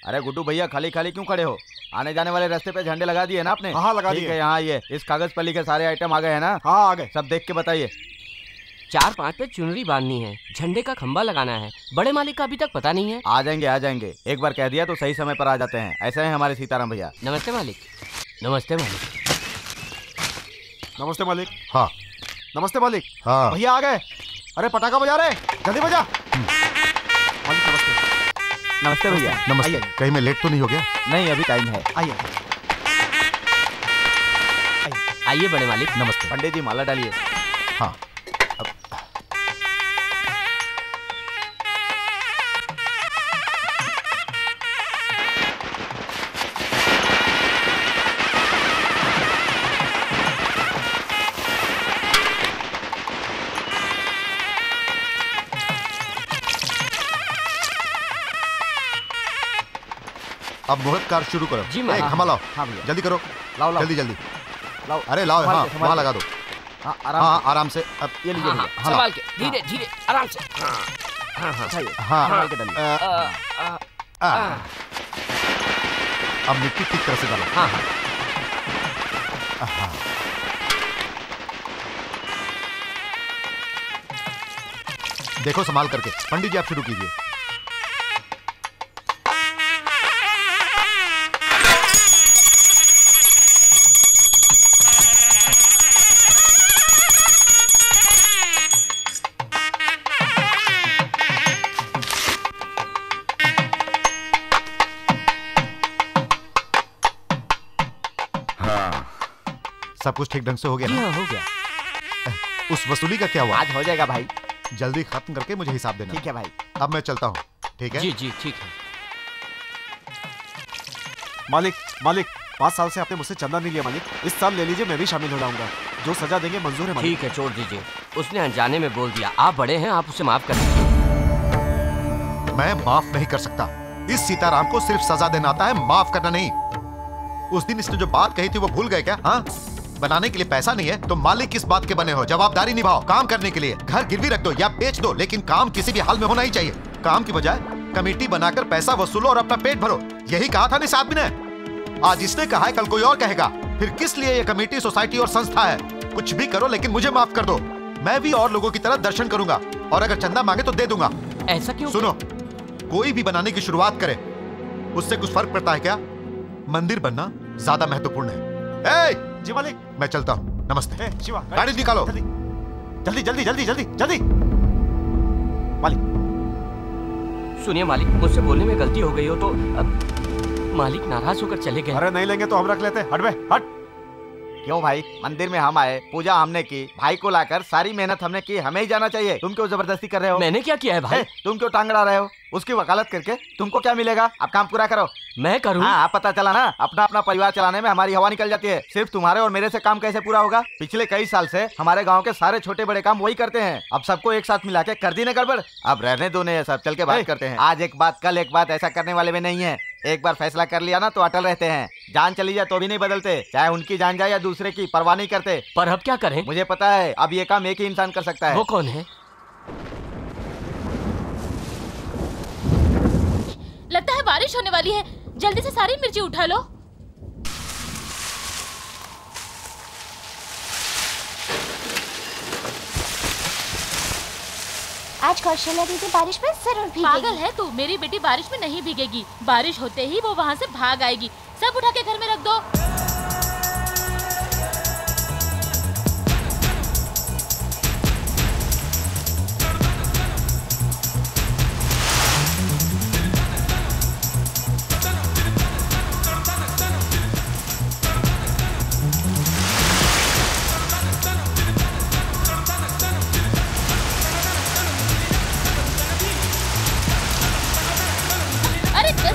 अरे गुड्डू भैया खाली खाली क्यों खड़े हो? आने जाने वाले रास्ते पे झंडे लगा दिए ना आपने? हाँ लगा दिए। ठीक है, यहाँ ये इस कागज पर लिखे सारे आइटम आ गए हैं ना? हाँ आ गए। सब देख के बताइए। 4-5 पे चुनरी बांधनी है, झंडे का खंबा लगाना है। बड़े मालिक का अभी तक पता नहीं है। आ जाएंगे आ जाएंगे, एक बार कह दिया तो सही समय पर आ जाते हैं। ऐसे हैं हमारे सीताराम भैया। नमस्ते मालिक। नमस्ते मालिक। नमस्ते मालिक। हाँ नमस्ते मालिक। हाँ भैया आ गए। अरे पटाखा बजा रहे, जल्दी बजा। मालिक नमस्ते। नमस्ते भैया। नमस्ते। कहीं मैं लेट तो नहीं हो गया? नहीं, अभी टाइम है। आइए। आइए बड़े मालिक। नमस्ते। पंडित जी माला डालिए। हाँ अब मुहूर्त कार्य शुरू करो। जी मैं। खमा लाओ। हाँ भैया। जल्दी करो। लाओ लाओ जल्दी जल्दी लाओ। अरे लाओ। संभाल हाँ के, संभाल वहाँ के। लगा दो। हाँ हाँ आराम से। अब ये लीजिए हाँ, हाँ, भैया। संभाल के, धीरे धीरे आराम से। हाँ, हाँ, हाँ। उठाइए, हाँ संभाल के डालिए। अब मिट्टी ठीक तरह से डालो। हाँ, हाँ। हाँ। देखो संभाल करके। पंडित जी आप शुरू कीजिए। सब कुछ ठीक ढंग से हो गया जी ना? हाँ, हो गया। उस वसूली का क्या हुआ? आज हो जाएगा भाई। जल्दी खत्म करके मुझे हिसाब देना। ठीक है भाई। अब मैं चलता हूँ। ठीक है जी जी ठीक है। मालिक मालिक 5 साल से आपने मुझसे चंदा नहीं लिया मालिक। इस साल ले लीजिए, मैं भी शामिल हो जाऊंगा। जो सजा देंगे मंजूर है मालिक। ठीक है छोड़ दीजिए। उसने अनजाने में बोल दिया। आप बड़े हैं, आप उसे माफ कर दीजिए। मैं माफ नहीं कर सकता। इस सीताराम को सिर्फ सजा देना आता है, माफ करना नहीं। उस दिन इसने जो बात कही थी वो भूल गए क्या? हाँ, बनाने के लिए पैसा नहीं है तो मालिक किस बात के बने हो? जवाबदारी निभाओ। काम करने के लिए घर गिरवी रख दो या बेच दो, लेकिन काम किसी भी हाल में होना ही चाहिए। काम की बजाय कमेटी बनाकर पैसा वसूलो और अपना पेट भरो। यही कहा था ना इस आदमी ने। आज इसने कहा है, कल कोई और कहेगा। फिर किस लिए ये कमेटी, सोसाइटी और संस्था है? कुछ भी करो लेकिन मुझे माफ कर दो। मैं भी और लोगों की तरह दर्शन करूंगा और अगर चंदा मांगे तो दे दूंगा। ऐसा क्यों? सुनो, कोई भी बनाने की शुरुआत करे उससे कुछ फर्क पड़ता है क्या? मंदिर बनना ज्यादा महत्वपूर्ण है। ए, जी मालिक। मैं चलता हूँ। नमस्ते। शिवा गाड़ी निकालो। जल्दी जल्दी जल्दी जल्दी जल्दी। मालिक सुनिए मालिक, मुझसे बोलने में गलती हो गई हो तो अब मालिक नाराज होकर चले गए। अरे नहीं लेंगे तो हम रख लेते। हट बे हट। क्यों भाई? मंदिर में हम आए, पूजा हमने की, भाई को लाकर सारी मेहनत हमने की, हमें ही जाना चाहिए। तुम क्यों जबरदस्ती कर रहे हो? मैंने क्या किया है भाई? तुम क्यों टांग अड़ा रहे हो? उसकी वकालत करके तुमको क्या मिलेगा? अब काम पूरा करो। मैं करूँ? हाँ, पता चला ना, अपना अपना परिवार चलाने में हमारी हवा निकल जाती है। सिर्फ तुम्हारे और मेरे से काम कैसे पूरा होगा? पिछले कई साल से हमारे गांव के सारे छोटे बड़े काम वही करते हैं। अब सबको एक साथ मिला के कर दी ना गड़बड़। अब रहने दो ने, सब चल के बात करते हैं। आज एक बात कल एक बात, ऐसा करने वाले में नहीं है। एक बार फैसला कर लिया ना तो अटल रहते हैं। जान चली जाए तो भी नहीं बदलते, चाहे उनकी जान जाए या दूसरे की, परवाह नहीं करते। पर अब क्या करें? मुझे पता है, अब ये काम एक ही इंसान कर सकता है। वो कौन है? लगता है बारिश होने वाली है। जल्दी से सारी मिर्ची उठा लो। आज कौशल्या दीदी बारिश में जरूर भीगेगी। पागल है तू, मेरी बेटी बारिश में नहीं भीगेगी। बारिश होते ही वो वहाँ से भाग आएगी। सब उठा के घर में रख दो।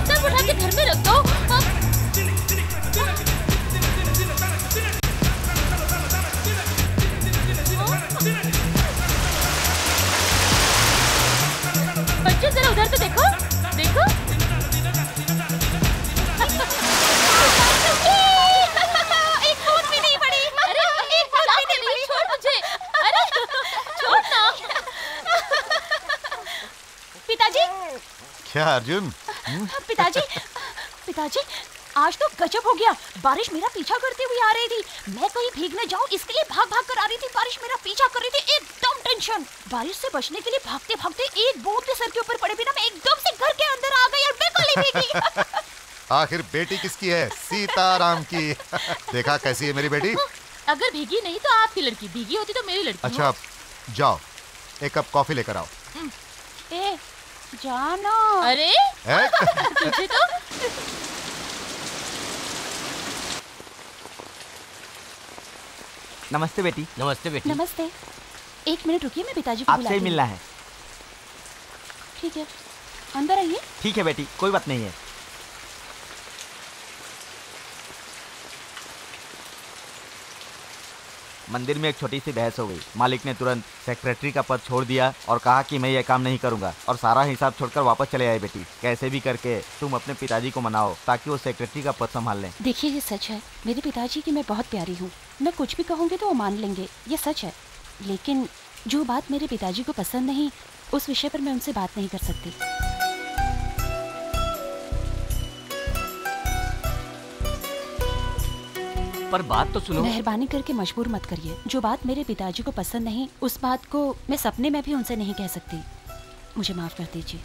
सब उठा के घर में रख दो। बच्चे जरा उधर तो देखो, देखो। एक फूट भी नहीं पड़ी। अरे एक फूट भी नहीं पड़ी। छोड़ मुझे। अरे छोड़ ना। पिताजी। क्या अर्जुन, पिताजी, पिताजी, आज तो गजब हो गया। बारिश मेरा पीछा करते हुए आ रही थी। मैं कहीं भीग न जाऊं इसके लिए भाग भाग कर आ रही थी। बारिश मेरा पीछा कर रही थी, एकदम टेंशन। बारिश से बचने के लिए भागते भागते एक बूंद भी सर के ऊपर पड़े बिना मैं एकदम से घर के अंदर आ गई और बिल्कुल ही भीगी। आखिर बेटी किसकी है? सीताराम की। देखा कैसी है मेरी बेटी? अगर भीगी नहीं तो आपकी लड़की, भीगी होती तो मेरी लड़की। अच्छा जाओ, एक कप कॉफी लेकर आओ। ए, जाना। अरे तुझे तो नमस्ते बेटी। नमस्ते बेटी। नमस्ते। 1 मिनट रुकिए, मैं पिताजी को आपसे ही बुलाती हूँ। मिलना है। ठीक है, अंदर आइए। ठीक है बेटी, कोई बात नहीं है। मंदिर में एक छोटी सी बहस हो गई। मालिक ने तुरंत सेक्रेटरी का पद छोड़ दिया और कहा कि मैं ये काम नहीं करूंगा और सारा हिसाब छोड़कर वापस चले आए। बेटी, कैसे भी करके तुम अपने पिताजी को मनाओ ताकि वो सेक्रेटरी का पद संभाल लें। देखिए, ये सच है, मेरे पिताजी की मैं बहुत प्यारी हूँ। मैं कुछ भी कहूँगी तो वो मान लेंगे, ये सच है। लेकिन जो बात मेरे पिताजी को पसंद नहीं, उस विषय पर मैं उनसे बात नहीं कर सकती। पर बात तो सुनो। मेहरबानी करके मजबूर मत करिए। जो बात मेरे पिताजी को पसंद नहीं, उस बात को मैं सपने में भी उनसे नहीं कह सकती। मुझे माफ कर दीजिए।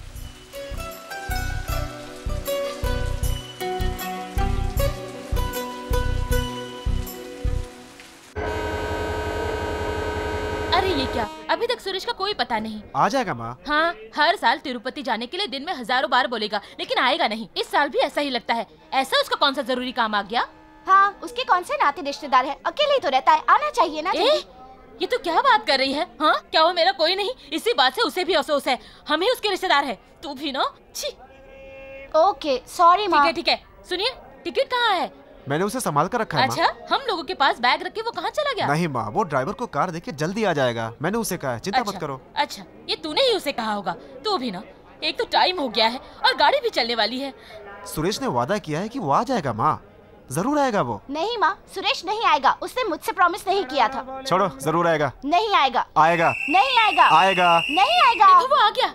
अरे ये क्या, अभी तक सुरेश का कोई पता नहीं। आ जाएगा माँ। हाँ, हर साल तिरुपति जाने के लिए दिन में हजारों बार बोलेगा, लेकिन आएगा नहीं। इस साल भी ऐसा ही लगता है। ऐसा उसका कौन सा जरूरी काम आ गया? हाँ, उसके कौन से नाते रिश्तेदार है? अकेले ही तो रहता है, आना चाहिए ना। ये तो क्या बात कर रही है? हाँ, क्या वो मेरा कोई नहीं? इसी बात से उसे भी अफसोस है। हम ही उसके रिश्तेदार है। तू भी ना। छी। ओके, सॉरी माँ। ठीक है। सुनिए, टिकट कहाँ है? मैंने उसे संभाल कर रखा है माँ। अच्छा, हम लोगों के पास बैग रख के वो कहाँ चला गया? नहीं माँ, वो ड्राइवर को कार देके जल्दी आ जाएगा। मैंने उसे कहा है, चिंता मत करो। अच्छा, ये तूने ही उसे कहा होगा। तू भी ना, एक तो टाइम हो गया है और गाड़ी भी चलने वाली है। सुरेश ने वादा किया है कि वो आ जाएगा माँ, जरूर आएगा वो। नहीं माँ, सुरेश नहीं आएगा। उसने मुझसे प्रॉमिस नहीं किया था। छोड़ो, जरूर आएगा। नहीं आएगा। आएगा। नहीं आएगा। आएगा। नहीं आएगा। देखो, वो आ गया।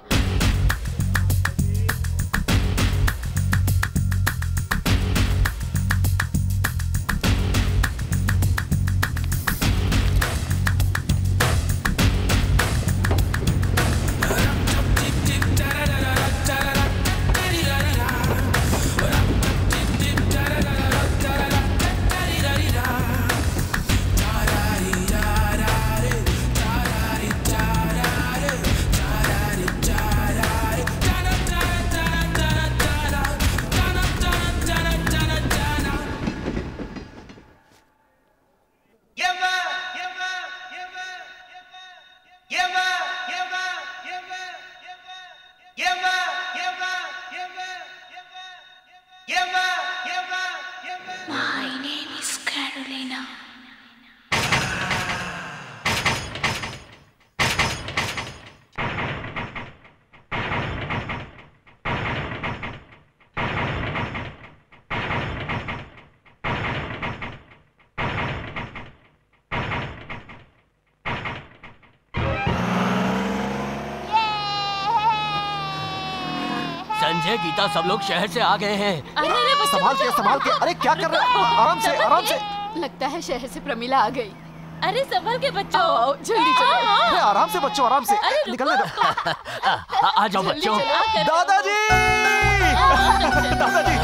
संजय, गीता, सब लोग शहर से आ गए हैं। अरे बच्चों, संभाल के। अरे क्या कर रहे हो? आराम से, आराम से। लगता है शहर से प्रमिला आ गई। अरे संभल के बच्चों। आओ, जल्दी चलो। अरे आराम से बच्चों, आराम से। निकलने दो। आ जाओ बच्चों। दादाजी, दादाजी,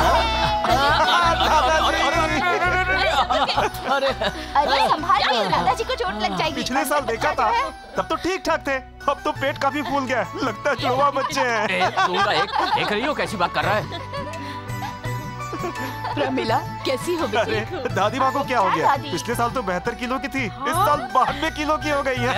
अरे अरे संभाल के, दादाजी को चोट लग जाएगी। पिछले साल देखा था, तब तो ठीक ठाक थे। अब तो पेट काफी फूल गया। लगता है जुड़वा बच्चे हैं। दूंगा एक। देख रही हो कैसी बात कर रहा है? प्रमिला कैसी हो बेटी? अरे दादी माँ को क्या हो गया? पिछले साल तो 72 किलो की थी, इस साल 92 किलो की हो गई है।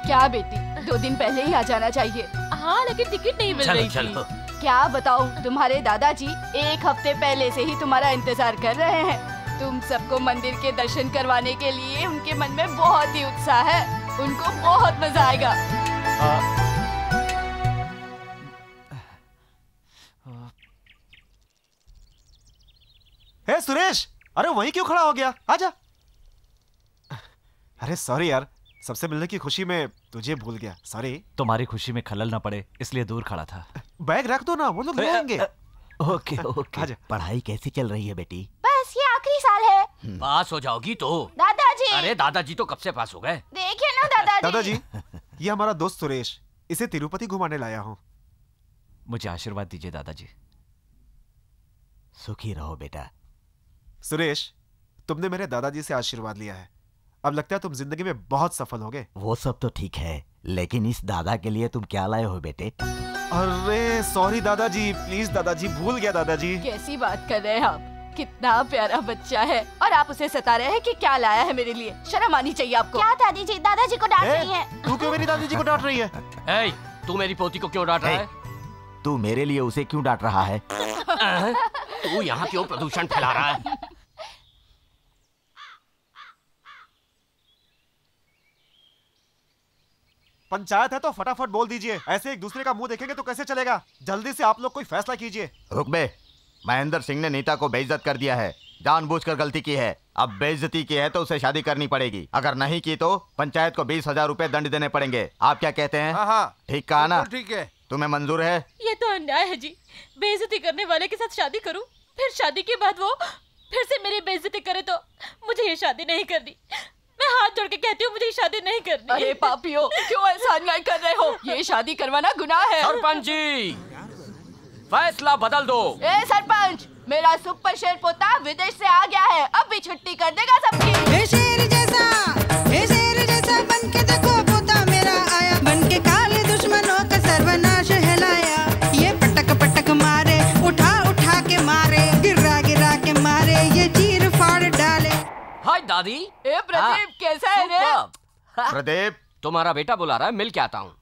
क्या बेटी, 2 दिन पहले ही आ जाना चाहिए। हाँ, लेकिन टिकट नहीं मिल रही थी। क्या बताऊं, तुम्हारे दादाजी 1 हफ्ते पहले से ही तुम्हारा इंतजार कर रहे हैं। तुम सबको मंदिर के दर्शन करवाने के लिए उनके मन में बहुत ही उत्साह है। उनको बहुत मजा आएगा। हे सुरेश, अरे वहीं क्यों खड़ा हो गया? आजा। अरे सॉरी यार, सबसे मिलने की खुशी में तुझे भूल गया, सॉरी। तुम्हारी खुशी में खलल ना पड़े इसलिए दूर खड़ा था। बैग रख दो ना, वो लोग ले आएंगे। Okay okay. पढ़ाई कैसी चल रही है बेटी? बस ये आखिरी साल है। पास हो जाओगी तो। दादाजी। अरे दादाजी तो कब से पास हो गए। देखिए ना दादाजी। दादाजी, ये हमारा दोस्त सुरेश, इसे तिरुपति घुमाने लाया हूँ। मुझे आशीर्वाद दीजिए दादाजी। सुखी रहो बेटा। सुरेश, तुमने मेरे दादाजी से आशीर्वाद लिया है, अब लगता है तुम जिंदगी में बहुत सफल होगे। वो सब तो ठीक है, लेकिन इस दादा के लिए तुम क्या लाए हो बेटे? अरे सॉरी दादाजी, प्लीज दादाजी, भूल गया दादाजी। कैसी बात कर रहे हैं आप? कितना प्यारा बच्चा है और आप उसे सता रहे हैं कि क्या लाया है मेरे लिए। शर्म आनी चाहिए आपको। क्या दादी जी, दादाजी को डांट रही है। तू क्यों मेरी दादाजी को डांट रही है? ए, तू मेरी पोती को क्यों डांट रहा है? तू मेरे लिए उसे क्यों डांट रहा है? तू यहाँ क्यों प्रदूषण फैला रहा है? पंचायत है तो फटाफट बोल दीजिए, ऐसे एक दूसरे का मुंह देखेंगे तो कैसे चलेगा? जल्दी से आप लोग कोई फैसला कीजिए। रुक बे, महेंद्र सिंह ने नीता को बेइज्जत कर दिया है, जानबूझकर गलती की है। अब बेइज्जती की है तो उसे शादी करनी पड़ेगी, अगर नहीं की तो पंचायत को 20,000 रुपए दंड देने पड़ेंगे। आप क्या कहते हैं? हाँ, ठीक कहा ना? ठीक है। तुम्हें मंजूर है? ये तो अन्याय है जी। बेइज्जती करने वाले के साथ शादी करूं, फिर शादी के बाद वो फिर से मेरी बेइज्जती करे तो मुझे ये शादी नहीं करनी। मैं हाथ जोड़ के कहती हूँ, मुझे ये शादी नहीं करनी। अरे पापियों, क्यों ऐसा अन्याय कर रहे हो? ये शादी करवाना गुनाह है। सरपंच जी, फैसला बदल दो। ए सरपंच, मेरा सुपर शेर पोता विदेश से आ गया है, अब भी छुट्टी कर देगा सबकी। शेर जैसा बन के देखो पोता मेरा आया, बन के काले दुश्मनों का सर्वनाश हिलाया। ये पटक पटक मारे, उठा उठा के मारे, गिरा गिरा के मारे, ये चीर फाड़ डाले। हाय दादी। ए प्रदीप, कैसा है रे? प्रदीप, तुम्हारा बेटा बुला रहा है, मिल के आता हूँ।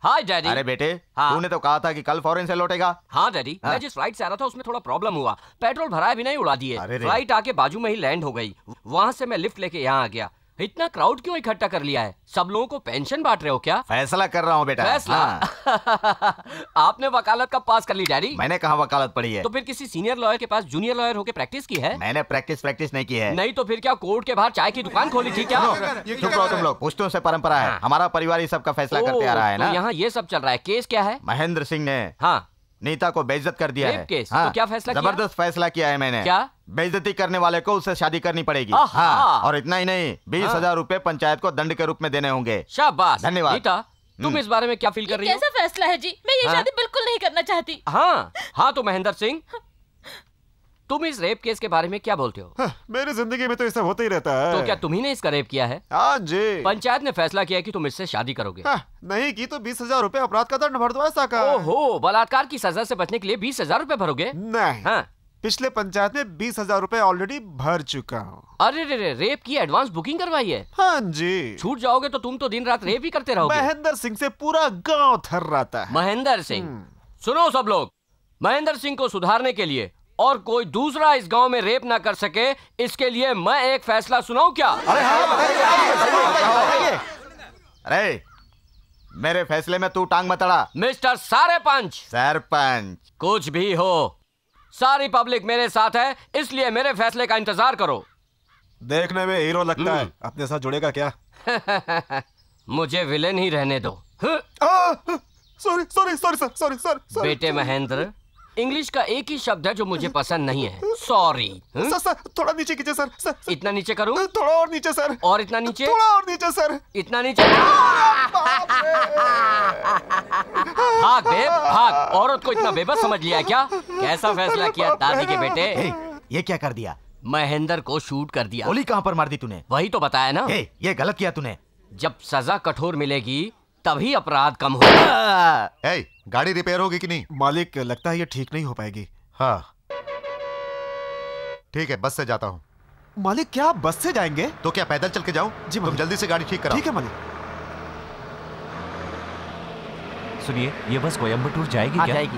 हाय डैडी। अरे बेटे, हाँ। तूने तो कहा था कि कल फॉरेन से लौटेगा। हाँ डैडी, हाँ। मैं जिस फ्लाइट से आ रहा था उसमें थोड़ा प्रॉब्लम हुआ, पेट्रोल भराया भी नहीं उड़ा दिए। फ्लाइट आके बाजू में ही लैंड हो गई, वहाँ से मैं लिफ्ट लेके यहाँ आ गया। इतना क्राउड क्यों इकट्ठा कर लिया है? सब लोगों को पेंशन बांट रहे हो क्या? फैसला कर रहा हूँ बेटा। फैसला? हाँ। आपने वकालत कब पास कर ली डैडी? मैंने कहा वकालत पढ़ी है। तो फिर किसी सीनियर लॉयर के पास जूनियर लॉयर होके प्रैक्टिस की है? मैंने प्रैक्टिस नहीं की है। नहीं तो फिर क्या कोर्ट के बाहर चाय की दुकान खोली थी क्या? चुप रहो तुम लोग, पुश्तों से परंपरा है, हमारा परिवार ही सबका फैसला करते आ रहा है ना। तो यहाँ ये सब चल रहा है। केस क्या है? महेंद्र सिंह ने हाँ नीता को बेइज्जत कर दिया है। केस? हाँ, तो क्या फैसला किया? जबरदस्त फैसला किया है मैंने। क्या? बेइज्जती करने वाले को उससे शादी करनी पड़ेगी। आहा। हाँ, और इतना ही नहीं, 20,000 रुपए पंचायत को दंड के रूप में देने होंगे। शाबाश। धन्यवाद। नीता, तुम इस बारे में क्या फील कर रही हो? कैसा फैसला है जी? मैं ये हाँ? शादी बिल्कुल नहीं करना चाहती। हाँ तो महेंद्र सिंह, तुम इस रेप केस के बारे में क्या बोलते हो? मेरी जिंदगी में तो ऐसा होता ही रहता है। तो क्या तुम्ही ने इसका रेप किया है? हाँ जी। पंचायत ने फैसला किया कि तुम इससे शादी करोगे। नहीं की तो 20,000 रुपए अपराध का दंड भर दो, ऐसा कहा। ओहो, बलात्कार की सजा से बचने के लिए 20,000 रुपए भरोगे? नहीं। हाँ। पिछले पंचायत में 20,000 रुपए ऑलरेडी भर चुका हूँ। अरे रे, रेप की एडवांस बुकिंग करवाई है? हाँ जी। छूट जाओगे तो तुम तो दिन रात रेप ही करते रहोगे। महेंद्र सिंह से पूरा गांव थर्राता है। महेंद्र सिंह, सुनो सब लोग, महेंद्र सिंह को सुधारने के लिए और कोई दूसरा इस गांव में रेप ना कर सके, इसके लिए मैं एक फैसला सुनाऊं क्या? अरे मेरे फैसले में तू टांग मत अड़ा। मिस्टर सारे पंच। सरपंच। कुछ भी हो, सारी पब्लिक मेरे साथ है, इसलिए मेरे फैसले का इंतजार करो। देखने में हीरो लगता है, अपने साथ जुड़ेगा क्या? मुझे विलेन ही रहने दो। सॉरी। बेटे महेंद्र, इंग्लिश का एक ही शब्द है जो मुझे पसंद नहीं है, सॉरी। सर, थोड़ा नीचे कीजिए सर। इतना नीचे करूं? थोड़ा और नीचे सर। और इतना नीचे? थोड़ा और नीचे सर। इतना नीचे? भाग बे भाग, औरत को इतना बेबस समझ लिया क्या? कैसा फैसला किया दादी के बेटे? ये क्या कर दिया? महेंद्र को शूट कर दिया। गोली कहाँ पर मार दी तूने? वही तो बताया ना। ये गलत किया तूने। जब सजा कठोर मिलेगी तभी अपराध कम होगा। गाड़ी रिपेयर होगी कि नहीं? मालिक, लगता है ये ठीक नहीं हो पाएगी। हाँ ठीक है, बस से जाता हूँ। मालिक, क्या आप बस से जाएंगे? तो क्या पैदल चल के जाऊं? जी तुम जल्दी से गाड़ी ठीक कराओ। ठीक है मालिक। सुनिए, ये बस कोयम्बटूर जाएगी क्या? जाएगी।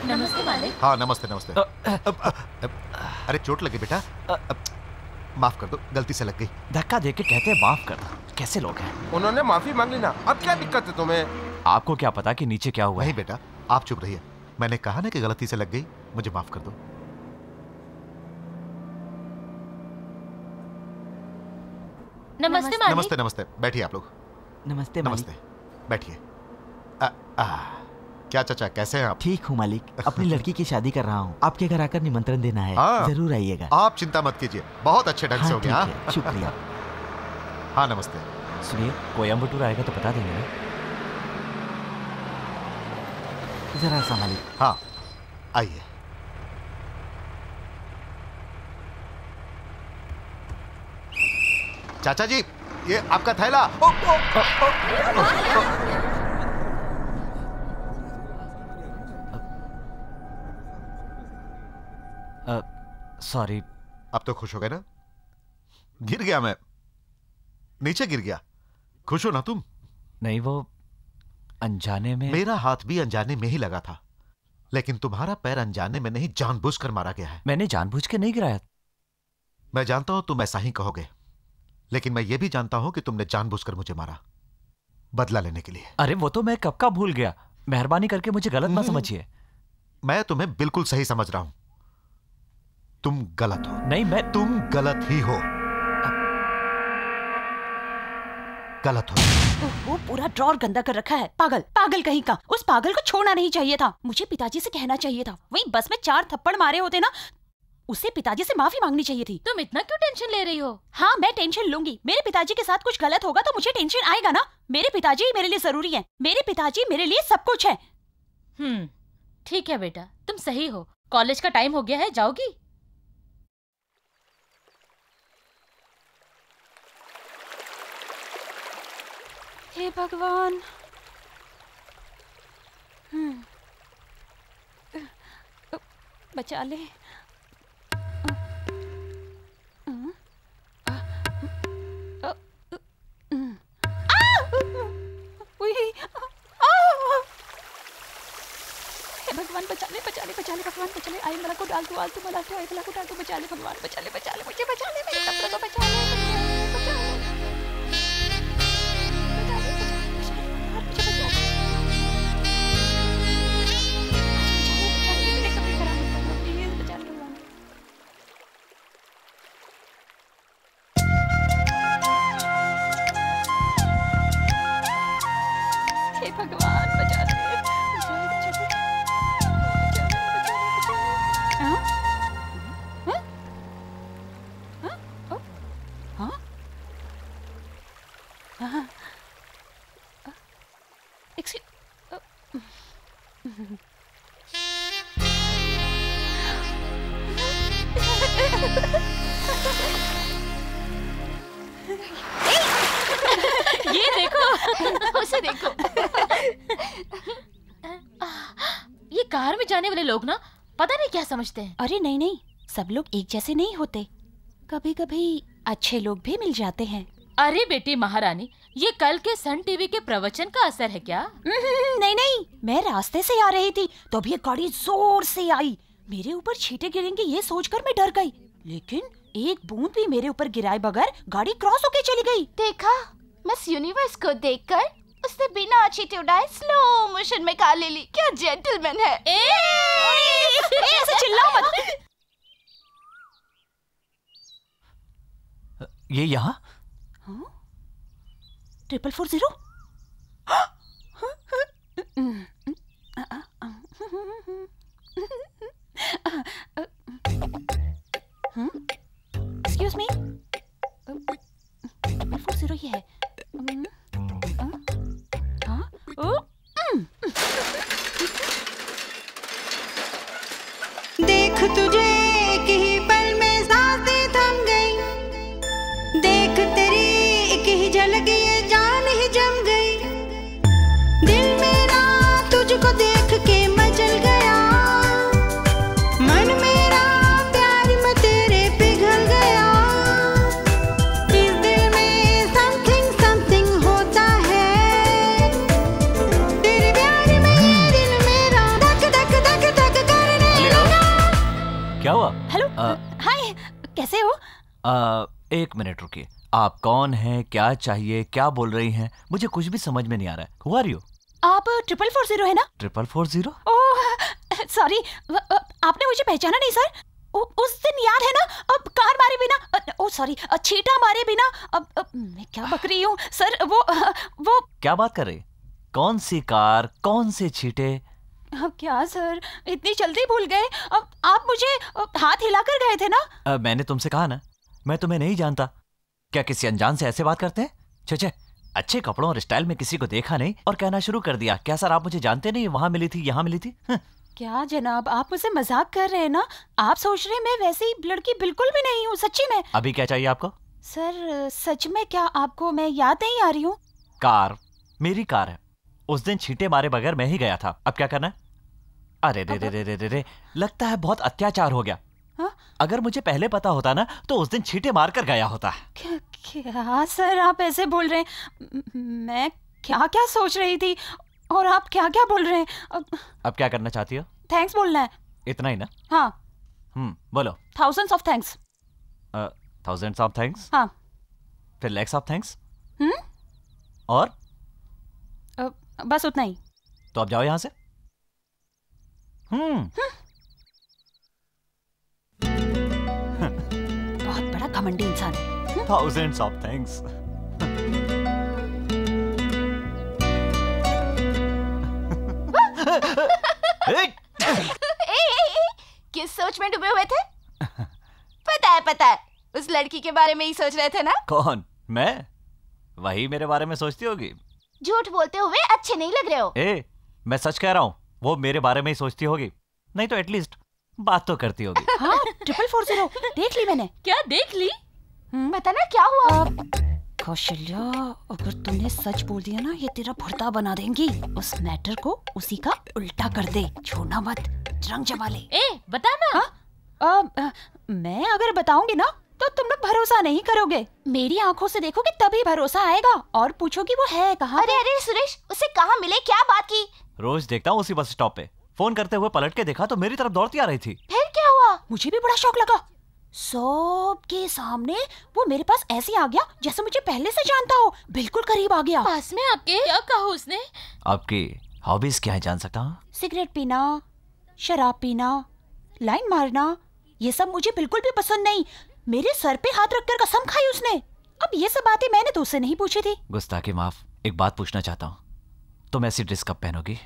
नमस्ते मालिक। हाँ नमस्ते। अरे चोट लगी बेटा? माफ कर दो, गलती से लग गई। धक्का देके कहते हैं माफ कर दो, कैसे लोग हैं? उन्होंने माफी मांग ली ना, अब क्या दिक्कत है तुम्हें? आपको क्या पता कि नीचे क्या हुआ? नहीं बेटा, आप चुप रहिए। मैंने कहा ना कि गलती से लग गई, मुझे माफ कर दो। नमस्ते मालिक। नमस्ते नमस्ते, बैठिए आप लोग। नमस्ते नमस्ते, बैठिए। क्या चाचा, कैसे हैं आप? ठीक हूँ मालिक, अपनी लड़की की शादी कर रहा हूँ, आपके घर आकर निमंत्रण देना है। जरूर आइएगा। आप चिंता मत कीजिए, बहुत अच्छे ढंग से हो गया। शुक्रिया। हाँ नमस्ते। सुनिए, कोयम्बटूर आएगा तो बता देंगे ना? जरा सा मालिक। हाँ आइए। चाचा जी, ये आपका थैला। सॉरी। अब तो खुश हो गए ना? गिर गया मैं, नीचे गिर गया। खुश हो ना तुम? नहीं, वो अनजाने में। मेरा हाथ भी अनजाने में ही लगा था, लेकिन तुम्हारा पैर अनजाने में नहीं, जानबूझकर मारा गया है। मैंने जानबूझ के नहीं गिराया। मैं जानता हूं तुम ऐसा ही कहोगे, लेकिन मैं ये भी जानता हूं कि तुमने जानबूझकर मुझे मारा, बदला लेने के लिए। अरे वो तो मैं कब का भूल गया, मेहरबानी करके मुझे गलत मत समझिए। मैं तुम्हें बिल्कुल सही समझ रहा हूं, तुम गलत हो। नहीं, तुम गलत ही हो, गलत हो। वो पूरा ड्रॉर गंदा कर रखा है। पागल, पागल कहीं का। उस पागल को छोड़ना नहीं चाहिए था। मुझे पिताजी से कहना चाहिए था। वहीं बस में 4 थप्पड़ मारे होते ना, उसे पिताजी से माफी मांगनी चाहिए थी। तुम इतना क्यों टेंशन ले रही हो? हाँ, मैं टेंशन लूंगी। मेरे पिताजी के साथ कुछ गलत होगा तो मुझे टेंशन आएगा ना। मेरे पिताजी मेरे लिए जरूरी है। मेरे पिताजी मेरे लिए सब कुछ है। ठीक है बेटा, तुम सही हो। कॉलेज का टाइम हो गया है, जाओगी? हे भगवान। बचा ले। भगवान बचा ले, बचा ले, बचा ले भगवान, बचा ले। आई मला को डाल तू, आलतू मला तो आई मला को डाल तू, बचा ले भगवान, बचा ले, बचा ले, मुझे बचा ले, मेरे सपनों को बचा ले, बचा ले, ये देखो, उसे देखो। ये कार में जाने वाले लोग ना पता नहीं क्या समझते हैं। अरे नहीं नहीं, सब लोग एक जैसे नहीं होते। कभी कभी अच्छे लोग भी मिल जाते हैं। अरे बेटी महारानी, ये कल के सन टीवी के प्रवचन का असर है क्या? नहीं नहीं, मैं रास्ते से आ रही थी तो अभी एक गाड़ी जोर से आई। मेरे ऊपर छींटे गिरेंगे ये सोचकर मैं डर गई, लेकिन एक बूंद भी मेरे ऊपर गिराए बगैर गाड़ी क्रॉस होके चली गई। देखा, मिस यूनिवर्स को देखकर उसने बिना छींटे उड़ाए स्लो मोशन में कार ले ली। क्या जेंटलमैन है। ऐसे चिल्लाओ मत। ये यहाँ 440? एक्सक्यूज मी, 440 ये है। देख तुझे एक ही पल में सांसें थम गई, देख तेरी एक ही झलक ये जान ही जम गई। दिल मेरा तुझको देख के मचल गया, मन मेरा प्यार में तेरे पिघल गया। इस दिल में समथिंग समथिंग होता है, तेरे प्यार में ये दिल मेरा धक धक धक धक करने लगा। क्या हुआ? हेलो, हाय, कैसे हो? एक मिनट रुकिए। आप कौन हैं, क्या चाहिए, क्या बोल रही हैं? मुझे कुछ भी समझ में नहीं आ रहा है। Who are you? आप 440 है ना? 440? ओह सॉरी, आपने मुझे पहचाना नहीं सर? उस दिन याद है ना, अब कार मारे बिना, ओ सॉरी, चीटा मारे बिना, अब मैं क्या बक रही हूँ सर, वो क्या बात कर रही? कौन सी कार, कौन से चीटे? अब क्या सर, इतनी जल्दी भूल गए? अब आप मुझे हाथ हिलाकर गए थे ना। मैंने तुमसे कहा ना, मैं तुम्हें नहीं जानता। क्या किसी अनजान से ऐसे बात करते हैं? छे, अच्छे कपड़ों और स्टाइल में किसी को देखा नहीं और कहना शुरू कर दिया, क्या सर आप मुझे जानते नहीं, वहां मिली थी, यहाँ मिली थी। क्या जनाब, आप मुझसे मजाक कर रहे हैं ना? आप सोच रहे हैं मैं वैसी लड़की बिल्कुल भी नहीं हूँ, सच्ची में। अभी क्या चाहिए आपको? सर सच में, क्या आपको मैं याद नहीं आ रही हूँ? कार मेरी कार है, उस दिन छींटे मारे बगैर मैं ही गया था, अब क्या करना है? अरे रे रे रे रे रे रे, लगता है बहुत अत्याचार हो गया। हा? अगर मुझे पहले पता होता ना तो उस दिन छींटे मार कर गया होता। क्या सर आप ऐसे बोल रहे हैं? मैं क्या क्या सोच रही थी और आप क्या क्या बोल रहे हैं? अब क्या करना चाहती हो? थैंक्स बोलना है। इतना ही ना? हाँ। बोलो। Thousands of thanks. Thousands of thanks? हाँ। फिर लैक्स ऑफ थैंक्स? और? बस उतना ही। तो अब जाओ यहाँ से। बहुत बड़ा घमंडी इंसान है। Thousands of thanks. किस सोच में डूबे हुए थे? पता है, उस लड़की के बारे में ही सोच रहे थे ना? कौन? मैं? वही मेरे बारे में सोचती होगी। झूठ बोलते हुए अच्छे नहीं लग रहे हो। मैं सच कह रहा हूँ, वो मेरे बारे में ही सोचती होगी, नहीं तो एटलीस्ट बात तो करती होगी। हाँ, 444 देख ली मैंने। क्या देख ली? पता ना क्या हुआ? कौशल्या, अगर तूने सच बोल दिया ना, ये तेरा भुर्ता बना देंगी। उस मैटर को उसी का उल्टा कर दे, छोड़ना मत, रंग जमा ले। बता ना। मैं अगर बताऊंगी ना तो तुम लोग भरोसा नहीं करोगे। मेरी आंखों से देखोगे तभी भरोसा आएगा, और पूछोगी वो है कहाँ। अरे सुरेश, उसे कहाँ मिले, क्या बात की? रोज देखता हूँ उसी बस स्टॉप पे, फोन करते हुए पलट के देखा तो मेरी तरफ दौड़ती आ रही थी। फिर क्या हुआ? मुझे भी बड़ा शौक लगा। सबके सामने वो मेरे पास ऐसे आ गया जैसे मुझे पहले से जानता हो, बिल्कुल करीब आ गया। पास में आपके क्या कहा उसने? आपकी हॉबीज क्या है जान सकता हूँ? सिगरेट पीना, शराब पीना, लाइन मारना, ये सब मुझे बिल्कुल भी पसंद नहीं। मेरे सर पे हाथ रखकर कसम खाई उसने। अब ये सब बातें मैंने तो उससे नहीं पूछी थी। गुस्ताखी माफ, एक बात पूछना चाहता हूँ, तुम ऐसी ड्रेस कब पहनोगी?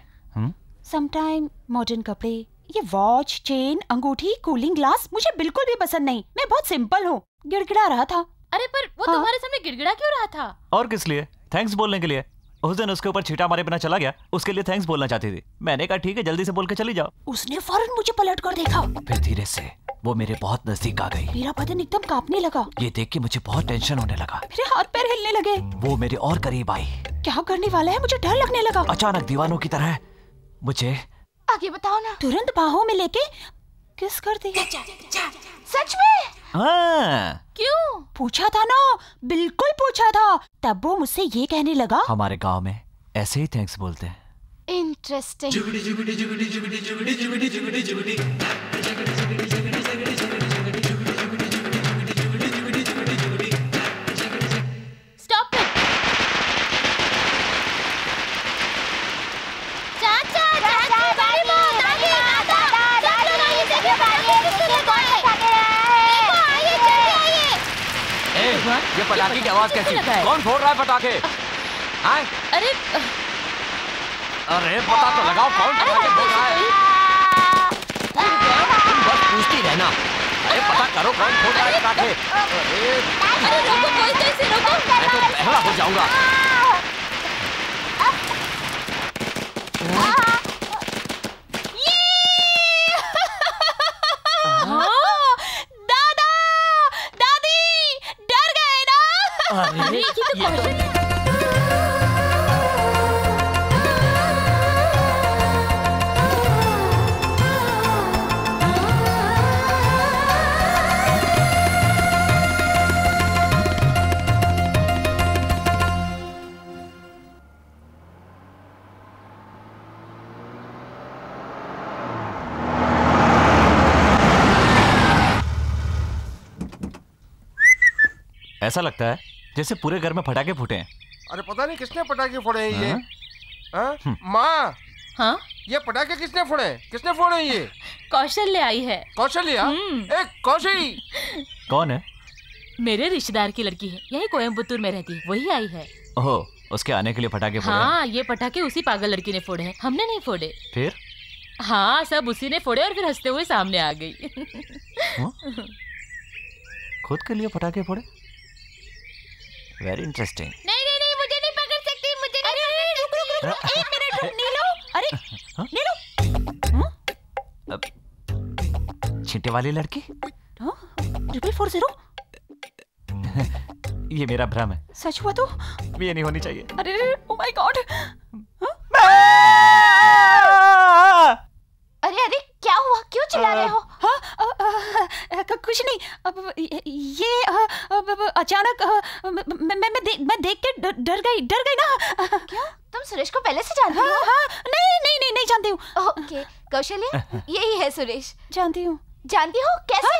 समटाइम मॉडर्न कपड़े, ये वॉच, चेन, अंगूठी, कूलिंग ग्लास मुझे बिल्कुल भी पसंद नहीं। मैं बहुत सिंपल हूँ। गिड़गिड़ा रहा था। अरे पर वो तुम्हारे सामने गिड़गिड़ा क्यों रहा था? और किस लिए? थैंक्स बोलने के लिए। उस दिन उसके ऊपर छींटा मारे बिना चला गया, उसके लिए थैंक्स बोलना चाहती थी। मैंने कहा ठीक है, जल्दी से बोल के चली जाओ। उसने फौरन मुझे पलट कर देखा, फिर धीरे से वो मेरे बहुत नजदीक आ गई। मेरा बदन एकदम कांपने लगा। ये देख के मुझे बहुत टेंशन होने लगा। मेरे हाथ पैर हिलने लगे। वो मेरे और करीब आई। क्या करने वाला है, मुझे डर लगने लगा। अचानक दीवानों की तरह मुझे आगे बताओ ना। तुरंत बाहों में लेके किस कर दी। सच में? हाँ। क्यों? पूछा था ना, बिल्कुल पूछा था। तब वो मुझसे ये कहने लगा, हमारे गांव में ऐसे ही थैंक्स बोलते हैं। इंटरेस्टिंग। Stop it. चाचा, बड़ी बात आगे आता। सब लोग आइए, देखिए आइए, जल्दी आइए। ये पटाखे की आवाज कैसी? कौन फोड़ रहा है पटाखे? अरे पता तो लगाओ, कौन पटाखे फोड़ रहा है? तुम बस पूछती रहना। अरे पता करो कौन फोड़ रहा है पटाखे? अरे रोको, कोई तो इसे रोको। मैं तो बहरा हो जाऊंगा। दादा, दादी, डर गए ना? अरे ये तो कौशल। ऐसा लगता है जैसे पूरे घर में पटाखे फूटे हैं। अरे पता नहीं किसने पटाखे फोड़े हैं ये। माँ। हाँ? ये पटाखे किसने फोड़े? किसने फोड़े ये? कौशल्य आई है। कौशल्या? कौशली कौन है? मेरे रिश्तेदार की लड़की है, यही कोयम्बतूर में रहती है, वही आई है। ओह, उसके आने के लिए पटाखे फोड़े? हाँ, ये पटाखे उसी पागल लड़की ने फोड़े हैं, हमने नहीं फोड़े। फिर? हाँ, सब उसी ने फोड़े और फिर हंसते हुए सामने आ गई। खुद के लिए पटाखे फोड़े? Very interesting. नहीं नहीं नहीं, मुझे नहीं पकड़ सकती, मुझे नहीं। रुक, एक मिनट रुक नीलू। अरे नीलू, छींटे वाली लड़की? 440? ये मेरा भ्रम है। सच हुआ तो? ये नहीं होनी चाहिए। अरे ओह माय गॉड। अरे अरे क्या हुआ, क्यों चिल्ला रहे हो? कुछ नहीं, ये अचानक मैं देख के डर गई ना। क्या तुम सुरेश को पहले से जानती हो? नहीं जानती हूँ। ओके कौशल्या, यही है सुरेश। जानती हूँ। जानती हो कैसे?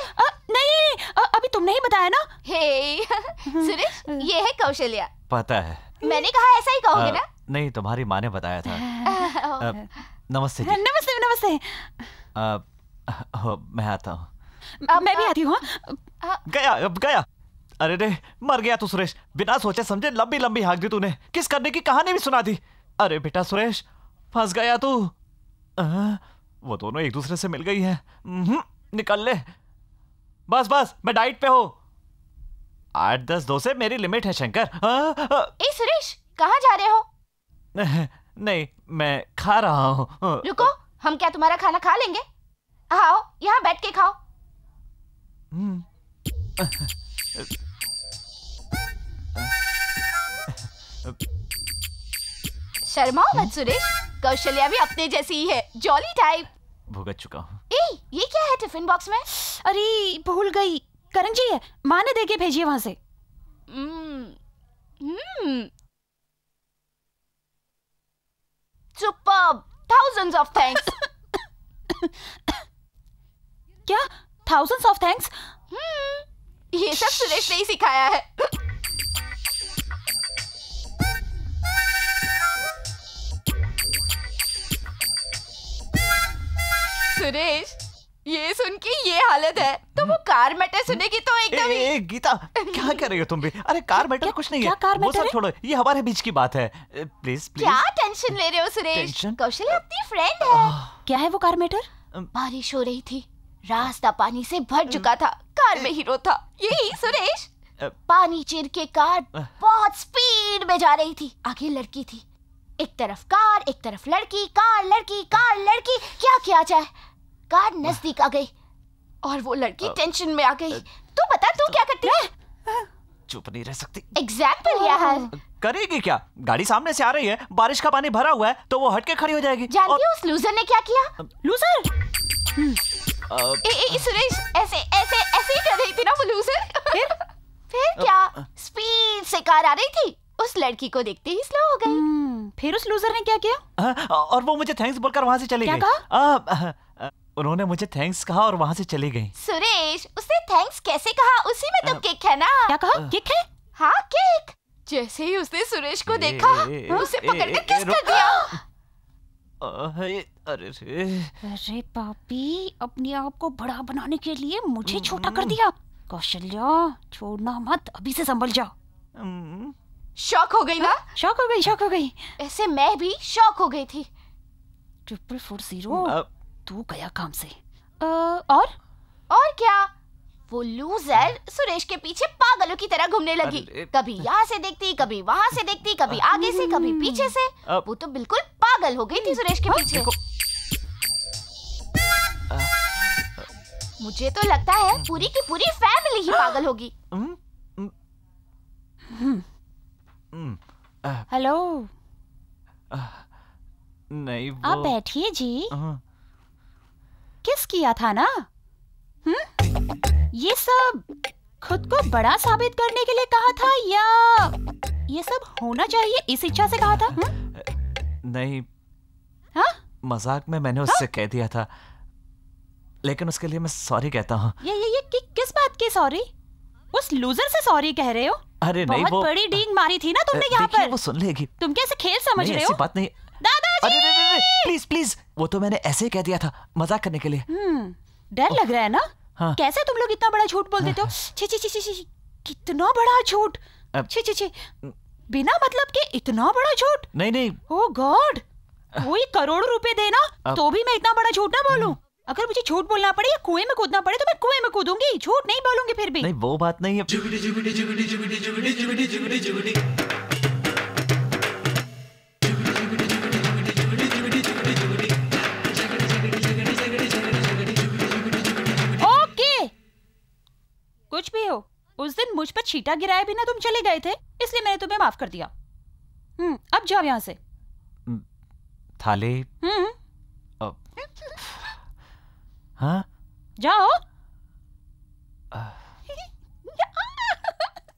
नहीं अभी तुमने ही बताया ना। हे सुरेश, ये है कौशल्या। पता है। मैंने कहा ऐसा ही कहोगे ना? नहीं, तुम्हारी माँ ने बताया था। नमस्ते जी। नमस्ते। मैं आता हूँ। मैं भी आती हूँ। गया। अरे रे, मर गया तू सुरेश। बिना सोचे समझे लंबी हाँक दी तूने। किस करने की कहानी भी सुना दी। अरे बेटा सुरेश, फंस गया तू। वो दोनों एक दूसरे से मिल गई हैं। निकल ले। बस मैं डाइट पे हूँ। 8-10 डोसे मेरी लिमिट है शंकर। ए सुरेश, कहाँ जा रहे हो? नहीं, मैं खा रहा हूँ। रुको, हम क्या तुम्हारा खाना खा लेंगे? आओ, यहाँ बैठ के खाओ। शर्माओ मत सुरेश, कौशल्या भी अपने जैसी ही है, जॉली टाइप। भुगत चुका हूँ। ये क्या है टिफिन बॉक्स में? अरे भूल गई, करंजी है, माँ ने देके भेजी है वहां से। Superb! Thousands of thanks. क्या? Thousands of thanks? ये सब सुरेश ने ही सिखाया है। सुरेश, ये सुन के ये हालत है तो वो कार मैटर सुनेगी तो एकदम ही। गीता, क्या कर रही हो तुम भी? अरे कार मैटर कुछ नहीं है। वो सब छोड़ो, ये हमारे बीच की बात है। प्लीज। क्या टेंशन ले रहे हो सुरेश? कौशल्या अपनी फ्रेंड है। क्या है वो कार मैटर? बारिश हो रही थी, रास्ता पानी से भर चुका था, कार में हीरो था यही सुरेश। पानी चीर के कार बहुत स्पीड में जा रही थी, आगे लड़की थी। एक तरफ कार, एक तरफ लड़की, कार लड़की, कार लड़की, क्या किया जाए? कार नजदीक आ गई और वो लड़की टेंशन में आ गई। तू बता, तू क्या करती है? चुप नहीं रह सकती। एग्जाम्पल यार। करेगी क्या? गाड़ी सामने से आ रही है, बारिश का पानी भरा हुआ है, तो वो हटके खड़ी हो जाएगी। जानती हो उस लूजर ने क्या किया? लूजर? सुरेश, ऐसे ही कर रही थी ना वो लूजर। फिर क्या? स्पीड से कार आ रही थी, उस लड़की को देखते ही स्लो हो गई। फिर उस लूजर ने क्या किया? और वो मुझे थैंक्स बोलकर वहाँ से चली गई। क्या कहा? उन्होंने मुझे थैंक्स कहा और वहाँ से चली गई। सुरेश, उसने थैंक्स कैसे कहा? उसी में तो किक है ना। क्या कहा? किक है? हाँ किक। जैसे ही उसने सुरेश को देखा, उसे पकड़ के किस कर दिया। अरे पापी, अपने आप को बड़ा बनाने के लिए मुझे छोटा कर दिया। कौशल्या, छोड़ना मत, अभी से संभल जाओ। शॉक हो गई ना? शॉक हो गई। ऐसे मैं भी शॉक हो गई थी। 440, तू गया काम से। और क्या? वो लूजर सुरेश के पीछे पागलों की तरह घूमने लगी। कभी यहाँ से देखती, कभी वहाँ से देखती, कभी आगे से, कभी पीछे से। वो तो बिल्कुल पागल हो गई थी सुरेश के पीछे। मुझे तो लगता है पूरी की पूरी फैमिली ही पागल होगी। हेलो। नहीं वो... आप बैठिए जी। किस किया था ना? ये सब खुद को बड़ा साबित करने के लिए कहा था या ये सब होना चाहिए इस इच्छा से कहा था? नहीं। हाँ? मजाक में मैंने उससे कह दिया था, लेकिन उसके लिए मैं सॉरी कहता हूँ। ये किस बात की सॉरी? उस लूजर से सॉरी कह रहे हो? अरे नहीं, बहुत बड़ी डींग मारी थी ना तुमने यहाँ पर। वो सुन लेगी। तुम कैसे खेल समझ रहे हो? ऐसी बात नहीं। दादा अरे प्लीज प्लीज, वो तो मैंने ऐसे ही कह दिया था, मजाक करने के लिए। डर लग रहा है ना? हाँ। कैसे तुम लोग इतना बड़ा झूठ बोल देते हो? छी छी छी छी छी, कितना बड़ा झूठ! छी छी छी, बिना मतलब के इतना बड़ा झूठ! नहीं नहीं, ओह गॉड, कोई करोड़ों रुपए देना तो भी मैं इतना बड़ा झूठ ना बोलूं। अगर मुझे झूठ बोलना पड़े या कुएं में कूदना पड़े तो मैं कुएं में कूदूंगी, झूठ नहीं बोलूंगी फिर भी। नहीं वो बात नहीं है। ओके, कुछ भी हो, उस दिन मुझ पर छींटा गिराए बिना तुम चले गए थे, इसलिए मैंने तुम्हें माफ कर दिया। अब जाओ यहाँ से। थाली। हाँ जाओ।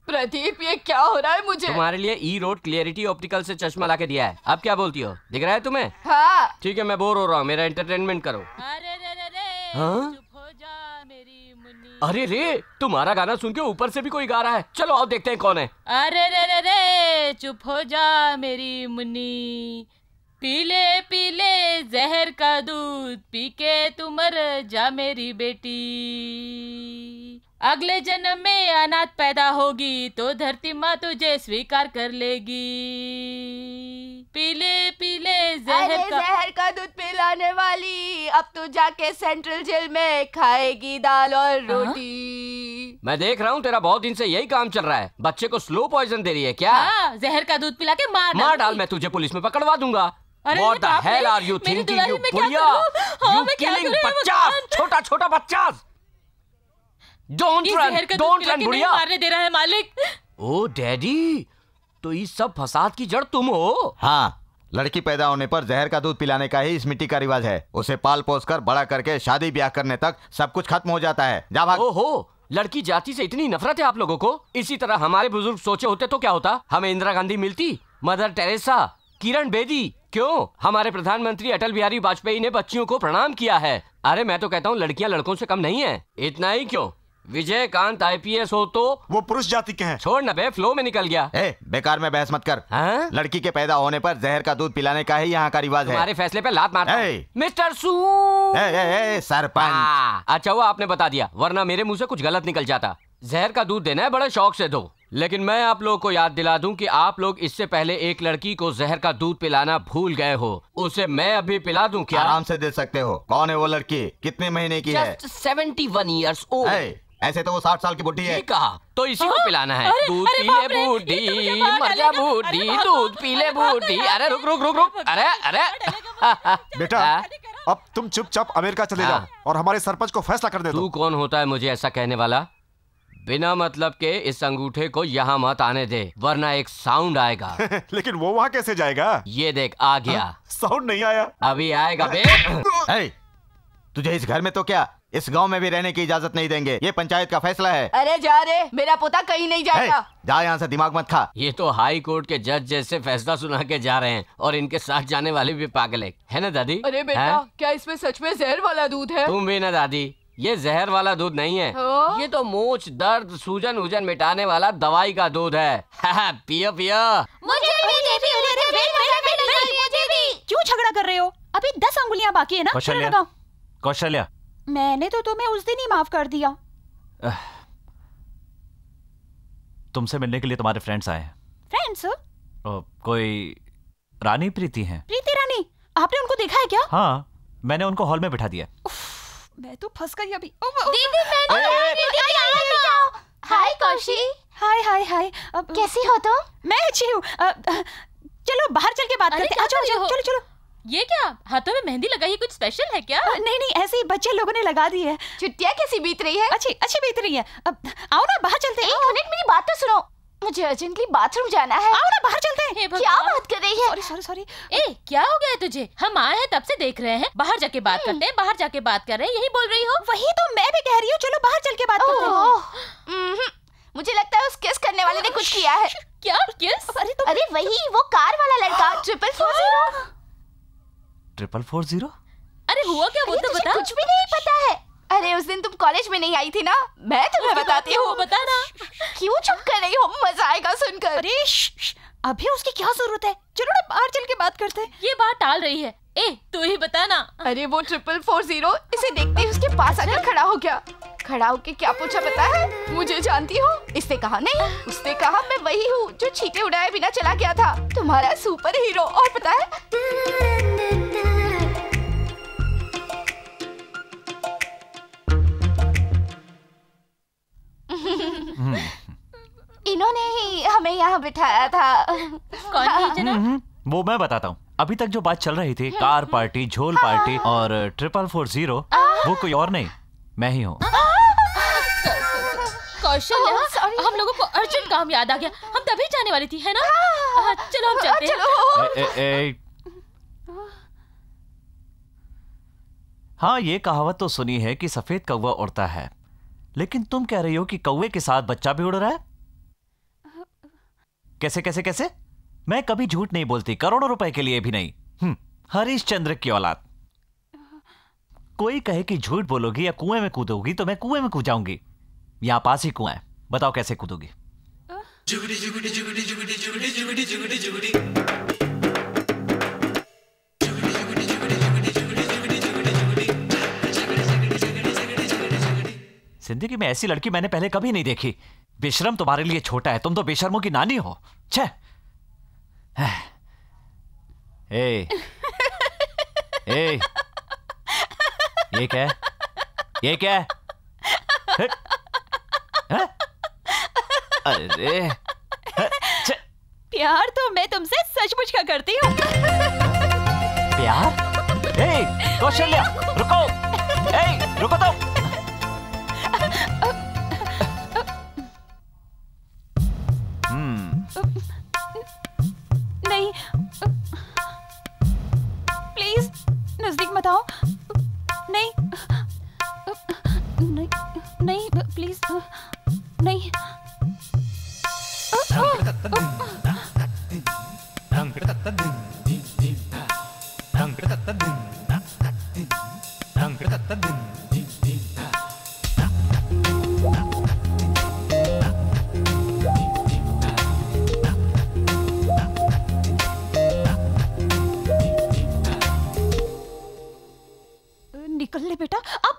प्रदीप, ये क्या हो रहा है मुझे? तुम्हारे लिए ई रोड क्लियरिटी ऑप्टिकल से चश्मा लाके दिया है, अब क्या बोलती हो? दिख रहा है तुम्हें? हाँ। ठीक है, मैं बोर हो रहा हूँ, मेरा एंटरटेनमेंट करो। हाँ? अरे रे, तुम्हारा गाना सुन के ऊपर से भी कोई गा रहा है, चलो आओ देखते हैं कौन है। अरे रे रे रे, चुप हो जा मेरी मुन्नी, पीले पीले जहर का दूध पी के तू मर जा मेरी बेटी, अगले जन्म में अनाथ पैदा होगी तो धरती माँ तुझे स्वीकार कर लेगी, पीले पीले जहर का दूध पिलाने वाली, अब तू जाके सेंट्रल जेल में खाएगी दाल और रोटी। मैं देख रहा हूँ तेरा बहुत दिन से यही काम चल रहा है, बच्चे को स्लो पॉइजन दे रही है क्या? हाँ, जहर का दूध पिला के मार डाल, मैं तुझे पुलिस में पकड़वा दूंगा। What the hell are you thinking, you बुढ़िया? You killing बच्चा, छोटा छोटा बच्चा। Don't run बुढ़िया। मारने दे रहा है मालिक। ओ डैडी, तो इस सब फसाद की जड़ तुम हो? हाँ, लड़की पैदा होने पर जहर का दूध पिलाने का ही इस मिट्टी का रिवाज है, उसे पाल पोस कर बड़ा करके शादी ब्याह करने तक सब कुछ खत्म हो जाता है। जा भाग। ओहो, लड़की जाति से इतनी नफरत है आप लोगों को? इसी तरह हमारे बुजुर्ग सोचे होते तो क्या होता? हमें इंदिरा गांधी मिलती, मदर टेरेसा, किरण बेदी, क्यों? हमारे प्रधानमंत्री अटल बिहारी वाजपेयी ने बच्चियों को प्रणाम किया है। अरे मैं तो कहता हूँ लड़कियां लड़कों से कम नहीं है। इतना ही क्यों, विजयकांत IPS हो तो वो पुरुष जाति के हैं। छोड़ न बे, फ्लो में निकल गया। बेकार में बहस मत कर। हाँ? लड़की के पैदा होने पर जहर का दूध पिलाने का ही यहाँ का रिवाज है। हमारे फैसले पे लात मारता है मिस्टर सू। सरपंच। अच्छा वो आपने बता दिया, वरना मेरे मुंह से कुछ गलत निकल जाता। जहर का दूध देना है, बड़े शौक से दो, लेकिन मैं आप लोगों को याद दिला दूं कि आप लोग इससे पहले एक लड़की को जहर का दूध पिलाना भूल गए हो। उसे मैं अभी पिला दूं क्या? आराम से दे सकते हो। कौन है वो लड़की, कितने महीने की है? 71 years old। ऐसे तो वो 60 साल की बुढ़ी है। कहा तो इसी को पिलाना है। दूध पीले बूढ़ी, मर जा बूढ़ी, दूध पीले बूढ़ी। अरे रुक रुक रुक रुक, अरे अरे बेटा, अब तुम चुपचाप अमेरिका चले जाओ और हमारे सरपंच को फैसला कर दे दो। तू कौन होता है मुझे ऐसा कहने वाला? बिना मतलब के इस अंगूठे को यहाँ मत आने दे, वरना एक साउंड आएगा। लेकिन वो वहाँ कैसे जाएगा? ये देख, आ गया। साउंड नहीं आया। अभी आएगा बे। तुझे इस घर में तो क्या, इस गांव में भी रहने की इजाजत नहीं देंगे। ये पंचायत का फैसला है। अरे जा रे, मेरा पोता कहीं नहीं जाएगा। जा यहाँ से, दिमाग मत खा। ये तो हाई कोर्ट के जज जैसे फैसला सुना के जा रहे हैं, और इनके साथ जाने वाले भी पागल है ना दादी? अरे बेटा, क्या इसमें सच में जहर वाला दूध है? तुम भी ना दादी, ये जहर वाला दूध नहीं है। ये तो मोच दर्द सूजन उजन मिटाने वाला दवाई का दूध है। पियो पियो। मुझे भी। क्यों झगड़ा कर रहे हो? अभी 10 अंगुलियां बाकी है ना। कौशल्या, मैंने तो तुम्हें उस दिन ही माफ कर दिया। तुमसे मिलने के लिए तुम्हारे फ्रेंड्स आए हैं। फ्रेंड्स? कोई रानी प्रीति हैं। प्रीति रानी? आपने उनको देखा है क्या? हाँ, मैंने उनको हॉल में बिठा दिया। मैं तो फंस गई अभी। हाय कौशी। हाय हाय हाय। कैसी हो तुम? मैं अच्छी हूँ। चलो बाहर चल के बात करते हैं। चलो चलो चलो। ये क्या, हाथों में मेहंदी लगाई है, कुछ स्पेशल है क्या? नहीं नहीं, ऐसे ही बच्चे लोगों ने लगा दी है। छुट्टियाँ कैसी बीत रही है? अच्छी बीत रही है। अब आओ ना बाहर चलते हैं। 1 मिनट मेरी बात तो सुनो, मुझे अर्जेंटली बाथरूम जाना है। आओ ना बाहर चलते हैं। क्या बात कर रही है? सॉरी। ए, क्या हो गया तुझे? हम आए हैं तब से देख रहे हैं, बाहर जाके बात करते हैं, बाहर जाके बात कर रहे हैं, यही बोल रही हो? वही तो मैं भी कह रही हूँ, चलो बाहर चल के बात करते हैं। मुझे लगता है उस किस करने वाले ने कुछ किया है। क्या किस? अरे वही वो कार वाला लड़का 440। 440? अरे हुआ क्या, वो तो बता। कुछ भी नहीं पता है। अरे उस दिन तुम कॉलेज में नहीं आई थी ना, मैं तुम्हें बताती हूँ। बता ना। क्यों चुप कर रही हो? मजा आएगा सुनकर। अरे अभी उसकी क्या जरूरत है? चलो ना बाहर चल के बात करते हैं। ये बात टाल रही है। ए तू ही बता ना। अरे वो 4440 इसे देखते ही उसके पास आकर खड़ा हो गया। खड़ा होके क्या पूछा पता है? मुझे जानती हो? इसने कहा नहीं, उसने कहा मैं वही हूँ जो छींटे उड़ाए बिना चला गया था, तुम्हारा सुपर हीरो। और पता है इन्होंने ही हमें यहाँ बिठाया था। कौन है जनाब? वो मैं बताता हूँ। अभी तक जो बात चल रही थी, कार पार्टी, झोल पार्टी और 4440, वो कोई और नहीं, मैं ही हूँ। कौशल्या, हम लोगों को अर्जेंट काम याद आ गया। हम तभी जाने वाली थी, है ना? चलो हम चलते हैं। हाँ, ये कहावत तो सुनी है कि सफेद कौवा उड़ता है, लेकिन तुम कह रही हो कि कौवे के साथ बच्चा भी उड़ रहा है? कैसे कैसे कैसे? मैं कभी झूठ नहीं बोलती, करोड़ों रुपए के लिए भी नहीं। हरिश्चंद्र की औलाद। कोई कहे कि झूठ बोलोगी या कुएं में कूदोगी तो मैं कुएं में कूद जाऊंगी। यहां पास ही कुआं है, बताओ कैसे कूदोगी? जिंदगी में ऐसी लड़की मैंने पहले कभी नहीं देखी। बेशरम तुम्हारे लिए छोटा है, तुम तो बेशर्मों की नानी हो। छे। ए, ए, ये क्या है? ये क्या है? अरे प्यार तो मैं तुमसे सचमुच का करती हूँ। प्यार? ए, कौशल्या, रुको! ए, रुको तुम! नहीं, प्लीज नजदीक मत आओ। नहीं, नहीं, नहीं, प्लीज नहीं। निकल ले बेटा अब।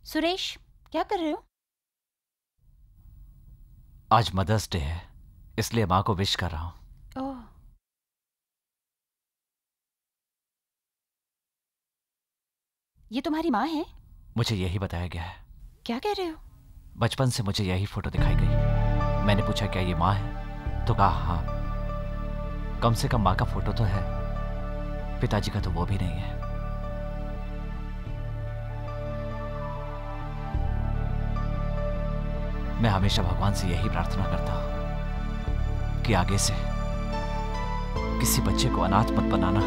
सुरेश, क्या कर रहे हो? आज मदर्स डे है, इसलिए माँ को विश कर रहा हूं। ओह, ये तुम्हारी माँ है? मुझे यही बताया गया है। क्या कह रहे हो? बचपन से मुझे यही फोटो दिखाई गई। मैंने पूछा क्या ये माँ है, तो कहा हाँ। कम से कम माँ का फोटो तो है, पिताजी का तो वो भी नहीं है। मैं हमेशा भगवान से यही प्रार्थना करता हूं कि आगे से किसी बच्चे को अनाथ मत बनाना।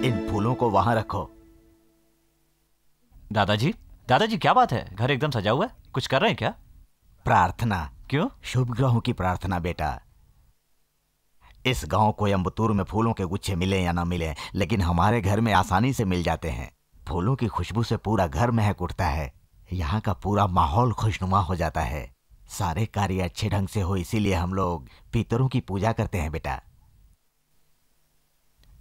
इन फूलों को वहां रखो। दादाजी, दादाजी क्या बात है? घर एकदम सजा हुआ है, कुछ कर रहे हैं क्या? प्रार्थना। क्यों? शुभ ग्रहों की प्रार्थना बेटा। इस गांव कोयम्बतूर में फूलों के गुच्छे मिले या ना मिले, लेकिन हमारे घर में आसानी से मिल जाते हैं। फूलों की खुशबू से पूरा घर महक उठता है। यहाँ का पूरा माहौल खुशनुमा हो जाता है। सारे कार्य अच्छे ढंग से हो इसीलिए हम लोग पितरों की पूजा करते हैं बेटा।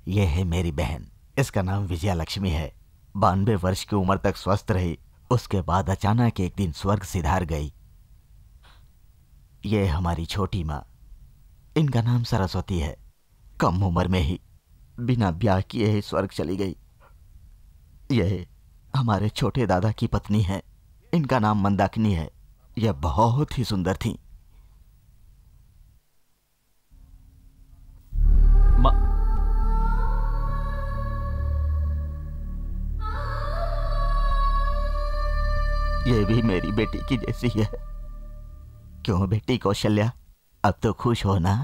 यह है मेरी बहन, इसका नाम विजया लक्ष्मी है। 92 वर्ष की उम्र तक स्वस्थ रही, उसके बाद अचानक एक दिन स्वर्ग सिधार गई। यह हमारी छोटी माँ, इनका नाम सरस्वती है। कम उम्र में ही बिना ब्याह किए ही स्वर्ग चली गई। यह हमारे छोटे दादा की पत्नी है, इनका नाम मंदाकिनी है। यह बहुत ही सुंदर थी। यह भी मेरी बेटी की जैसी है। क्यों बेटी कौशल्या, अब तो खुश हो ना?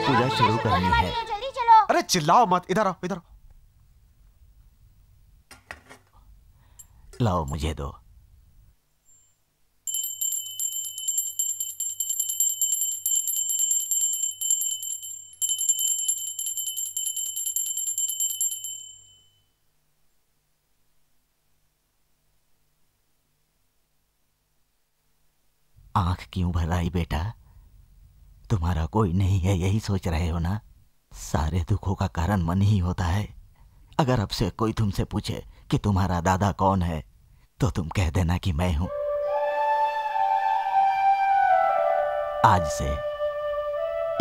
पूजा शुरू करनी है। अरे चिल्लाओ मत, इधर आओ, इधर आओ। लाओ मुझे दो। आंख क्यों भर आई बेटा? तुम्हारा कोई नहीं है यही सोच रहे हो ना? सारे दुखों का कारण मन ही होता है। अगर अब से कोई तुमसे पूछे कि तुम्हारा दादा कौन है तो तुम कह देना कि मैं हूं। आज से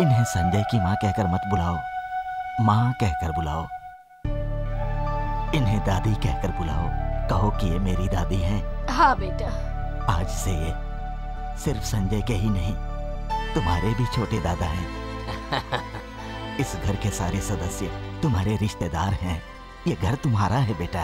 इन्हें संजय की मां कहकर मत बुलाओ, मां कहकर बुलाओ। इन्हें दादी कहकर बुलाओ, कहो कि ये मेरी दादी हैं। हाँ बेटा। आज से ये सिर्फ संजय के ही नहीं, तुम्हारे भी छोटे दादा हैं। इस घर के सारे सदस्य तुम्हारे रिश्तेदार हैं। ये घर तुम्हारा है बेटा।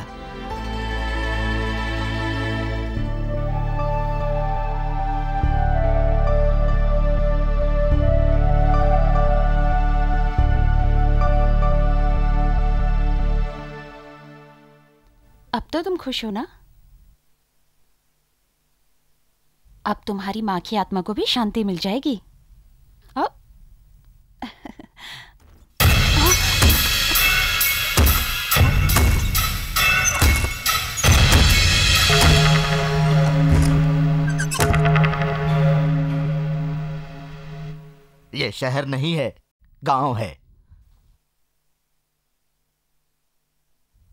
अब तो तुम खुश हो ना? अब तुम्हारी माँ की आत्मा को भी शांति मिल जाएगी। ये शहर नहीं है, गांव है।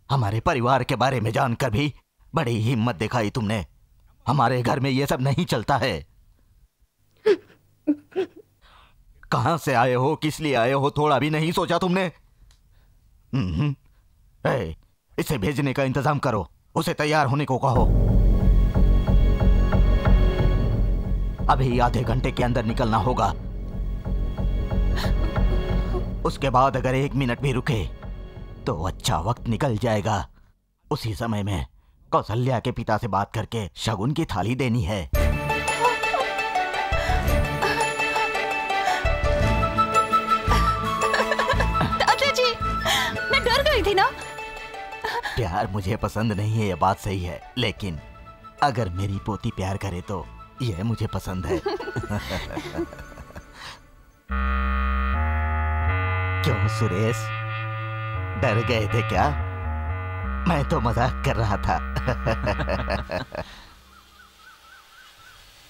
हमारे परिवार के बारे में जानकर भी बड़ी हिम्मत दिखाई तुमने। हमारे घर में ये सब नहीं चलता है। कहां से आए हो, किस लिए आए हो, थोड़ा भी नहीं सोचा तुमने? इसे भेजने का इंतजाम करो, उसे तैयार होने को कहो। अभी आधे घंटे के अंदर निकलना होगा। उसके बाद अगर 1 मिनट भी रुके तो अच्छा वक्त निकल जाएगा। उसी समय में कौशल्या के पिता से बात करके शगुन की थाली देनी है। दादाजी, मैं डर गई थी ना। प्यार मुझे पसंद नहीं है, ये बात सही है, लेकिन अगर मेरी पोती प्यार करे तो यह मुझे पसंद है। क्यों सुरेश, डर गए थे क्या? मैं तो मजाक कर रहा था।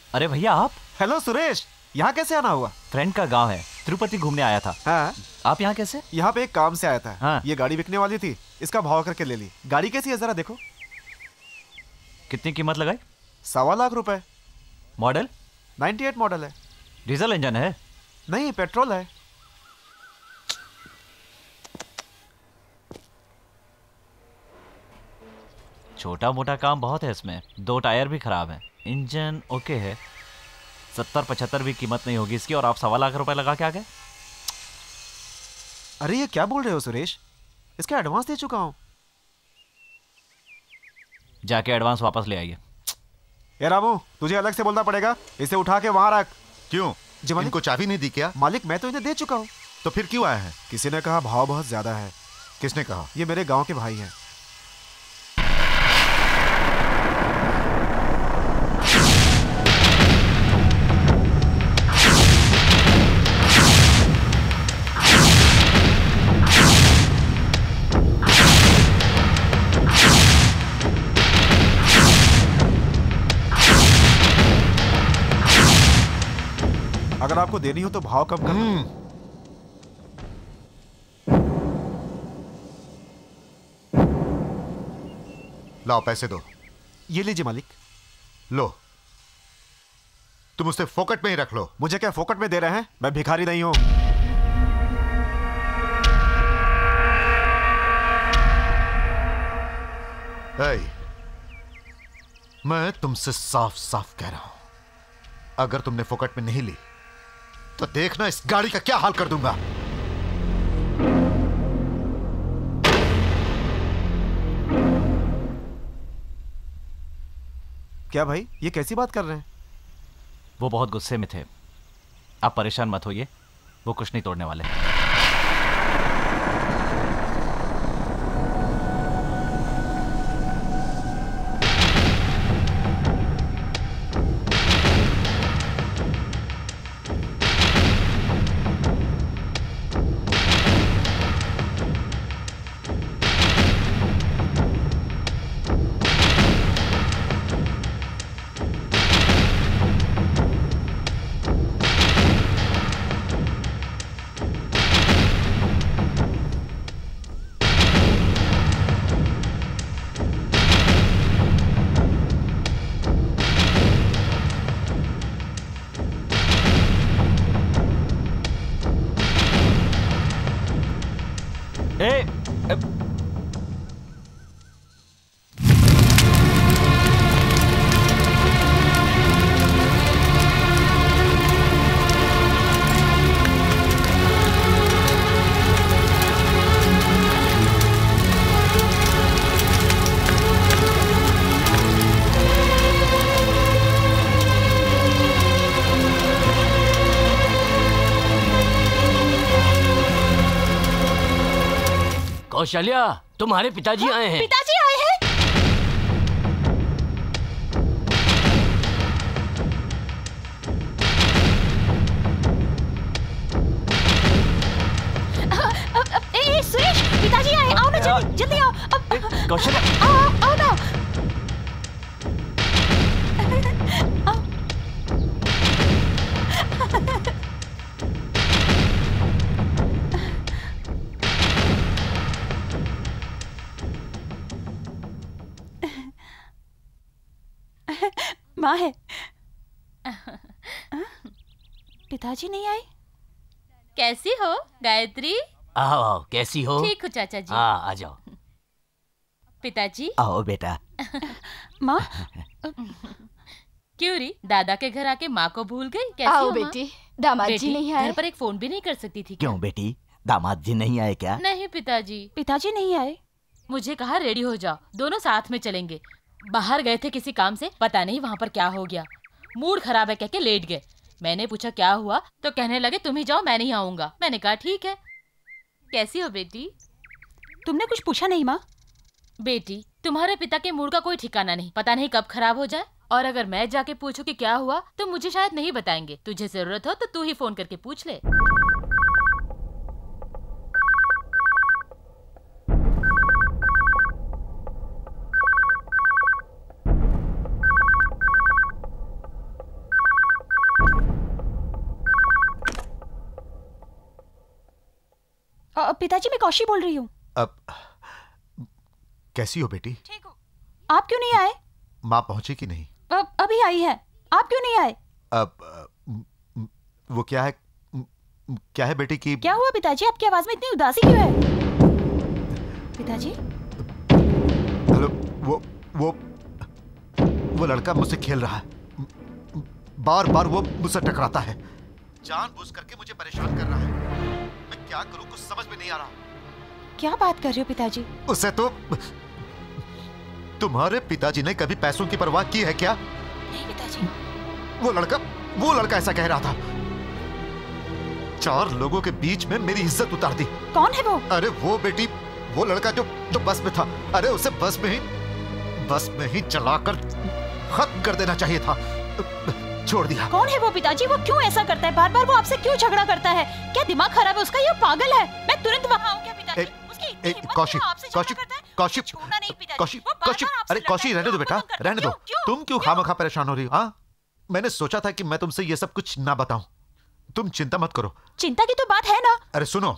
अरे भैया आप? हेलो सुरेश, यहाँ कैसे आना हुआ? फ्रेंड का गांव है, तिरुपति घूमने आया था। हाँ? आप यहाँ कैसे? यहाँ पे एक काम से आया था। हाँ? ये गाड़ी बिकने वाली थी, इसका भाव करके ले ली। गाड़ी कैसी है जरा देखो। कितनी कीमत लगाई? 1.25 लाख रुपए। मॉडल? 98 मॉडल है। डीजल इंजन है? नहीं, पेट्रोल है। छोटा मोटा काम बहुत है इसमें। 2 टायर भी खराब हैं, इंजन ओके है। 70-75 भी कीमत नहीं होगी इसकी, और आप 1.25 लाख रुपए लगा के आ गए। अरे ये क्या बोल रहे हो सुरेश? इसका एडवांस दे चुका हूं। जाके एडवांस वापस ले आइए। ये रामू, तुझे अलग से बोलना पड़ेगा। इसे उठा के वहां रख। क्यों? इनको चाबी नहीं दी क्या? मालिक, मैं तो इन्हें दे चुका हूँ। तो फिर क्यों आया है? किसी ने कहा भाव बहुत ज्यादा है। किसने कहा? ये मेरे गांव के भाई हैं। अगर आपको देनी हो तो भाव कम कर। लाओ पैसे दो। ये लीजिए मालिक। लो, तुम उसे फोकट में ही रख लो। मुझे क्या फोकट में दे रहे हैं? मैं भिखारी नहीं हूं। मैं तुमसे साफ साफ कह रहा हूं, अगर तुमने फोकट में नहीं ली तो देखना इस गाड़ी का क्या हाल कर दूंगा। क्या भाई, ये कैसी बात कर रहे हैं? वो बहुत गुस्से में थे। आप परेशान मत होइए, वो कुछ नहीं तोड़ने वाले। कौशल्या, तुम्हारे पिताजी आए हैं। पिताजी आए हैं? ए सुरेश, पिताजी आए, आओ ना जल्दी जल्दी आओ। कौशल्या, आओ ना। माँ है। पिताजी नहीं आए? कैसी हो गायत्री? आओ आओ, कैसी हो? ठीक हो चाचा जी। हाँ, आ जाओ। पिताजी। आओ बेटा। माँ। क्यों री, दादा के घर आके माँ को भूल गई? कैसी आओ हो माँ? बेटी, दामाद जी नहीं आए। घर पर एक फोन भी नहीं कर सकती थी क्या? क्यों बेटी, दामाद जी नहीं आए क्या? नहीं पिताजी। पिताजी नहीं आए? मुझे कहा रेडी हो जाओ, दोनों साथ में चलेंगे। बाहर गए थे किसी काम से, पता नहीं वहाँ पर क्या हो गया। मूड खराब है कह के लेट गए। मैंने पूछा क्या हुआ तो कहने लगे तुम ही जाओ, मैं नहीं आऊंगा। मैंने कहा ठीक है। कैसी हो बेटी? तुमने कुछ पूछा नहीं माँ? बेटी, तुम्हारे पिता के मूड का कोई ठिकाना नहीं, पता नहीं कब खराब हो जाए। और अगर मैं जाके पूछूं कि क्या हुआ तो मुझे शायद नहीं बताएंगे। तुझे जरूरत हो तो तू ही फोन करके पूछ ले। पिताजी, मैं कौशी बोल रही हूँ। अब कैसी हो बेटी? ठीक हूँ। आप क्यों नहीं आए? माँ पहुंची कि नहीं? अभी आई है। आप क्यों नहीं आए? अब वो क्या है बेटी की? क्या हुआ पिताजी, आपकी आवाज में इतनी उदासी क्यों है? पिताजी? हेलो, वो लड़का मुझसे खेल रहा है। बार बार वो मुझसे टकराता है, जानबूझ करके मुझे परेशान कर रहा है। मैं क्या करूं, कुछ समझ में नहीं आ रहा। क्या बात कर रहे हो पिताजी? उसे तो तुम्हारे पिताजी ने कभी पैसों की परवाह की है क्या? नहीं पिताजी। वो लड़का ऐसा कह रहा था। 4 लोगों के बीच में मेरी इज्जत उतार दी। कौन है वो? अरे वो बेटी, वो लड़का जो बस में था। अरे उसे बस में ही चलाकर खत्म कर देना चाहिए था, छोड़ दिया। कौन है वो पिताजी? वो क्यों ऐसा करता है? बार बार वो आपसे क्यों झगड़ा करता है? क्या दिमाग खराब है उसका? ये पागल है। मैं तुरंत वहाँ आऊँ क्या पिताजी? कौशिक, अरे कौशिक, रहने दो बेटा, रहने दो। तुम क्यों खामखा परेशान हो रही हो? हाँ, मैंने सोचा था कि मैं तुमसे ये सब कुछ ना बताऊं, तुम चिंता मत करो। चिंता की तो बात है ना। अरे सुनो,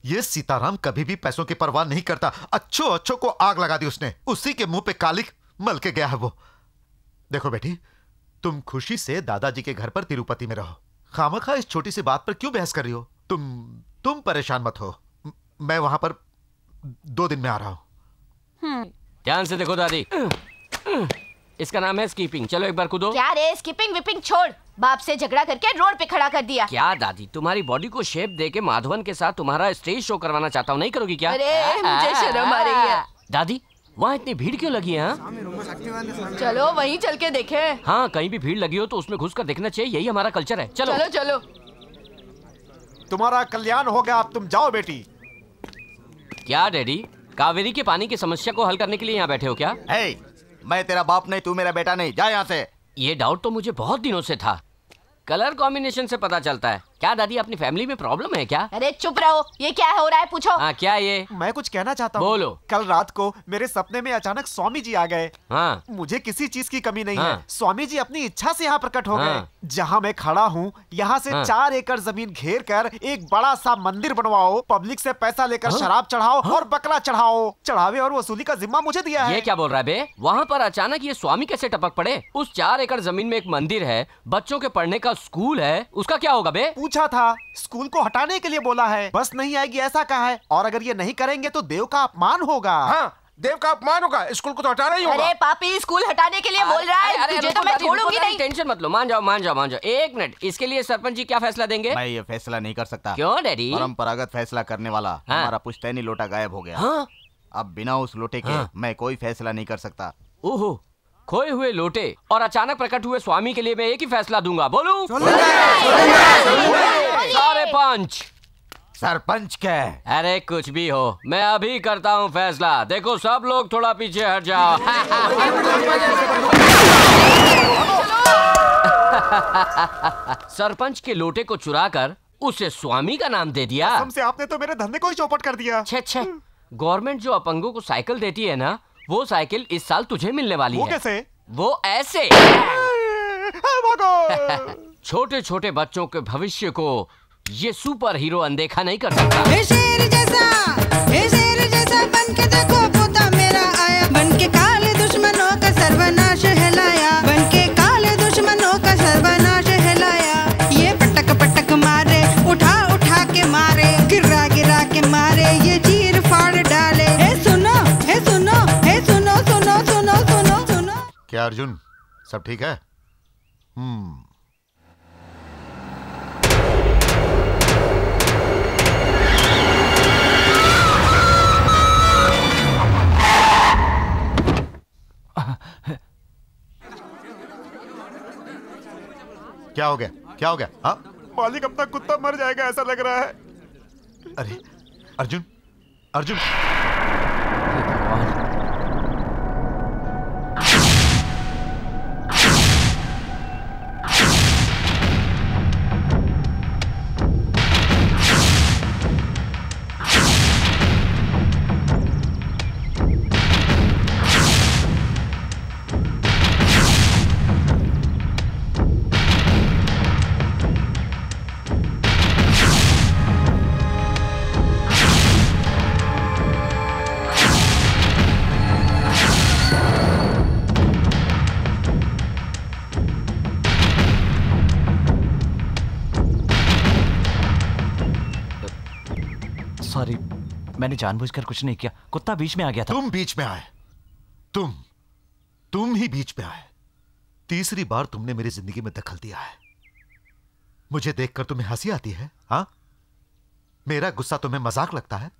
ये सीताराम कभी भी पैसों की परवाह नहीं करता। अच्छों को आग लगा दी उसने, उसी के मुंह पे कालिक मल के गया है वो। देखो बेटी, तुम खुशी से दादाजी के घर पर तिरुपति में रहो। खामखा इस छोटी सी बात पर क्यों बहस कर रही हो? तुम परेशान मत हो, मैं वहां पर 2 दिन में आ रहा हूं। ध्यान से देखो दादी, इसका नाम है स्कीपिंग। चलो एक बार कूदो। क्या रे, स्कीपिंग विपिंग छोड़, बाप से झगड़ा करके रोड पे खड़ा कर दिया। क्या दादी, तुम्हारी बॉडी को शेप देके माधवन के साथ तुम्हारा स्टेज शो करवाना चाहता हूँ, नहीं करोगी क्या? अरे मुझे शर्म आ रही है। दादी, वहाँ इतनी भीड़ क्यों लगी है? चलो वहीं चल के देखे। हाँ, कहीं भी भीड़ लगी हो तो उसमें घुसकर देखना चाहिए, यही हमारा कल्चर है। चलो चलो चलो। तुम्हारा कल्याण हो गया, अब तुम जाओ बेटी। क्या डैडी, कावेरी के पानी की समस्या को हल करने के लिए यहाँ बैठे हो क्या? मैं तेरा बाप नहीं, तू मेरा बेटा नहीं, जा यहाँ से। ये डाउट तो मुझे बहुत दिनों से था, कलर कॉम्बिनेशन से पता चलता है। क्या दादी, अपनी फैमिली में प्रॉब्लम है क्या? अरे चुप रहो, ये क्या हो रहा है पूछो। हाँ, क्या ये? मैं कुछ कहना चाहता हूँ। बोलो। कल रात को मेरे सपने में अचानक स्वामी जी आ गए। हाँ। मुझे किसी चीज की कमी नहीं हाँ। है। स्वामी जी अपनी इच्छा से यहाँ प्रकट हो हाँ। गए। जहाँ मैं खड़ा हूँ, यहाँ से 4 एकड़ जमीन घेर कर एक बड़ा सा मंदिर बनवाओ, पब्लिक से पैसा लेकर शराब चढ़ाओ और बकरा चढ़ाओ। चढ़ावे और वसूली का जिम्मा मुझे दिया है। ये क्या बोल रहा है बे? वहाँ पर अचानक ये स्वामी कैसे टपक पड़े? उस 4 एकड़ जमीन में एक मंदिर है, बच्चों के पढ़ने का स्कूल है, उसका क्या होगा बे? पूछा था, स्कूल को हटाने के लिए बोला है, बस नहीं आएगी ऐसा कहा है। और अगर ये नहीं करेंगे तो देव का अपमान होगा। हाँ, देव का अपमान होगा, स्कूल को तो हटाना ही होगा। अरे पापी, स्कूल हटाने के लिए बोल रहा है, तुझे तो मैं छोड़ूंगी नहीं। टेंशन मत लो, मान जाओ। एक मिनट, इसके लिए सरपंच जी क्या फैसला देंगे? मैं ये फैसला नहीं कर सकता। क्यों डैडी? परंपरागत फैसला करने वाला हमारा पुश्तैनी लोटा गायब हो गया। अब बिना उस लोटे के मैं कोई फैसला नहीं कर सकता। ओहो, खोए हुए लोटे और अचानक प्रकट हुए स्वामी के लिए मैं एक ही फैसला दूंगा। बोलूं? सारे पंच। सरपंच क्या? अरे कुछ भी हो, मैं अभी करता हूँ फैसला। देखो सब लोग थोड़ा पीछे हट जाओ। सरपंच के लोटे को चुराकर उसे स्वामी का नाम दे दिया। कसम से आपने तो मेरे धंधे को ही चौपट कर दिया। छे, गवर्नमेंट जो अपंगों को साइकिल देती है ना, वो साइकिल इस साल तुझे मिलने वाली है। वो कैसे? वो ऐसे। छोटे छोटे बच्चों के भविष्य को ये सुपर हीरो अनदेखा नहीं कर सकता। शेर जैसा बन के देखो, पोता मेरा आया, बन के काले दुश्मनों का सर्वनाश हिलाया, बन के काले दुश्मनों का सर्वनाश हिलाया। ये पटक पटक मारे, उठा उठा के मारे, गिरा गिरा के मारे, ये चीर फाड़ डाले। सुनो क्या अर्जुन, सब ठीक है? क्या हो गया? हाँ मालिक, अपना कुत्ता मर जाएगा ऐसा लग रहा है। अरे अर्जुन, सॉरी, मैंने जानबूझकर कुछ नहीं किया, कुत्ता बीच में आ गया था। तुम बीच में आए, तुम ही बीच में आए। तीसरी बार तुमने मेरी जिंदगी में दखल दिया है। मुझे देखकर तुम्हें हंसी आती है? हाँ, मेरा गुस्सा तुम्हें मजाक लगता है?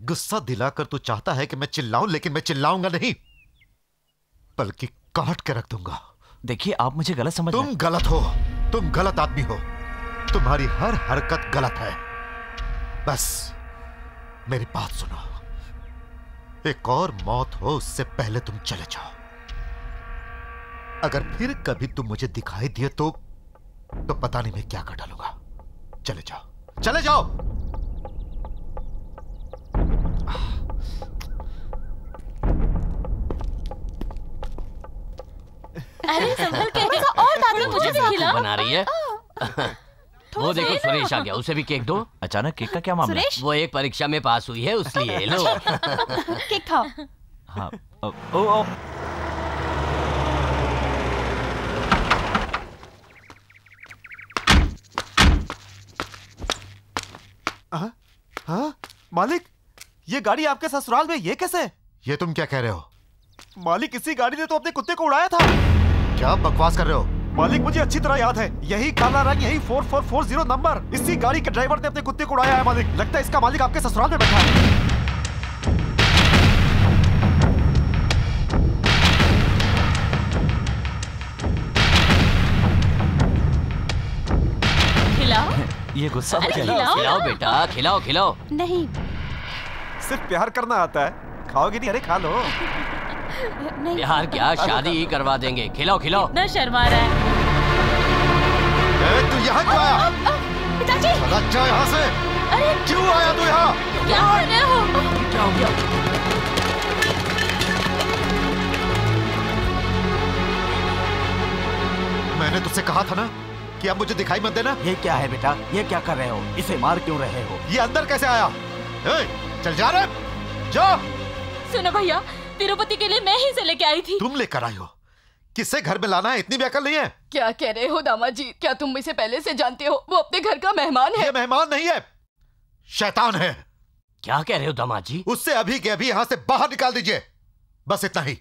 गुस्सा दिलाकर तू चाहता है कि मैं चिल्लाऊं, लेकिन मैं चिल्लाऊंगा नहीं, बल्कि काट के रख दूंगा। देखिए, आप मुझे गलत समझ रहे हैं। तुम गलत हो, तुम गलत आदमी हो, तुम्हारी हर हरकत गलत है। बस मेरी बात सुनो, एक और मौत हो उससे पहले तुम चले जाओ। अगर फिर कभी तुम मुझे दिखाई दिए तो पता नहीं मैं क्या कर डालूंगा। चले जाओ। अरे संभल के और दादी मुझे भी खिला। बना रही है। वो देखो सुरेश आ गया, उसे भी केक दो। अचानक केक का क्या मामला? सुरेश वो एक परीक्षा में पास हुई है उसलिए। लो केक खाओ। हाँ। ओ हाँ? मालिक, ये गाड़ी आपके ससुराल में ये कैसे? ये तुम क्या कह रहे हो? मालिक, इसी गाड़ी ने तो अपने कुत्ते को उड़ाया था। क्या बकवास कर रहे हो? मालिक, मुझे अच्छी तरह याद है, यही काला रंग, यही 4440 नंबर, इसी गाड़ी के ड्राइवर ने अपने कुत्ते को उड़ाया है। मालिक, लगता है इसका मालिक आपके ससुराल में बैठा है। ये गुस्सा हो खिलाओ खिलाओ बेटा, खिलाओ खिलाओ। नहीं, सिर्फ प्यार करना आता है, खाओगे नहीं? अरे खा लो। नहीं। प्यार क्या, शादी ही करवा देंगे। खिलाओ खिलाओ। इतना शर्मा रहा है। तू यहाँ क्यों आया? पिताजी, चला जा यहाँ से। अरे क्यों आया तू यहाँ? क्या कर रहे हो? क्या हो गया? मैंने तुझसे कहा था ना कि अब मुझे दिखाई मत देना। ये क्या है बेटा, ये क्या कर रहे हो? इसे मार क्यों रहे हो? ये अंदर कैसे आया? चल जा रहे, जा। सुनो भैया, तिरुपति के लिए मैं ही से लेके आई थी। तुम लेकर आई हो? किससे घर में लाना है? इतनी भी अकल नहीं है? क्या कह रहे हो दामाद जी? क्या तुम इसे पहले से जानते हो? वो अपने घर का मेहमान है। ये मेहमान नहीं है, शैतान है। क्या कह रहे हो दामाद जी? उससे अभी के अभी यहाँ से बाहर निकाल दीजिए, बस इतना ही।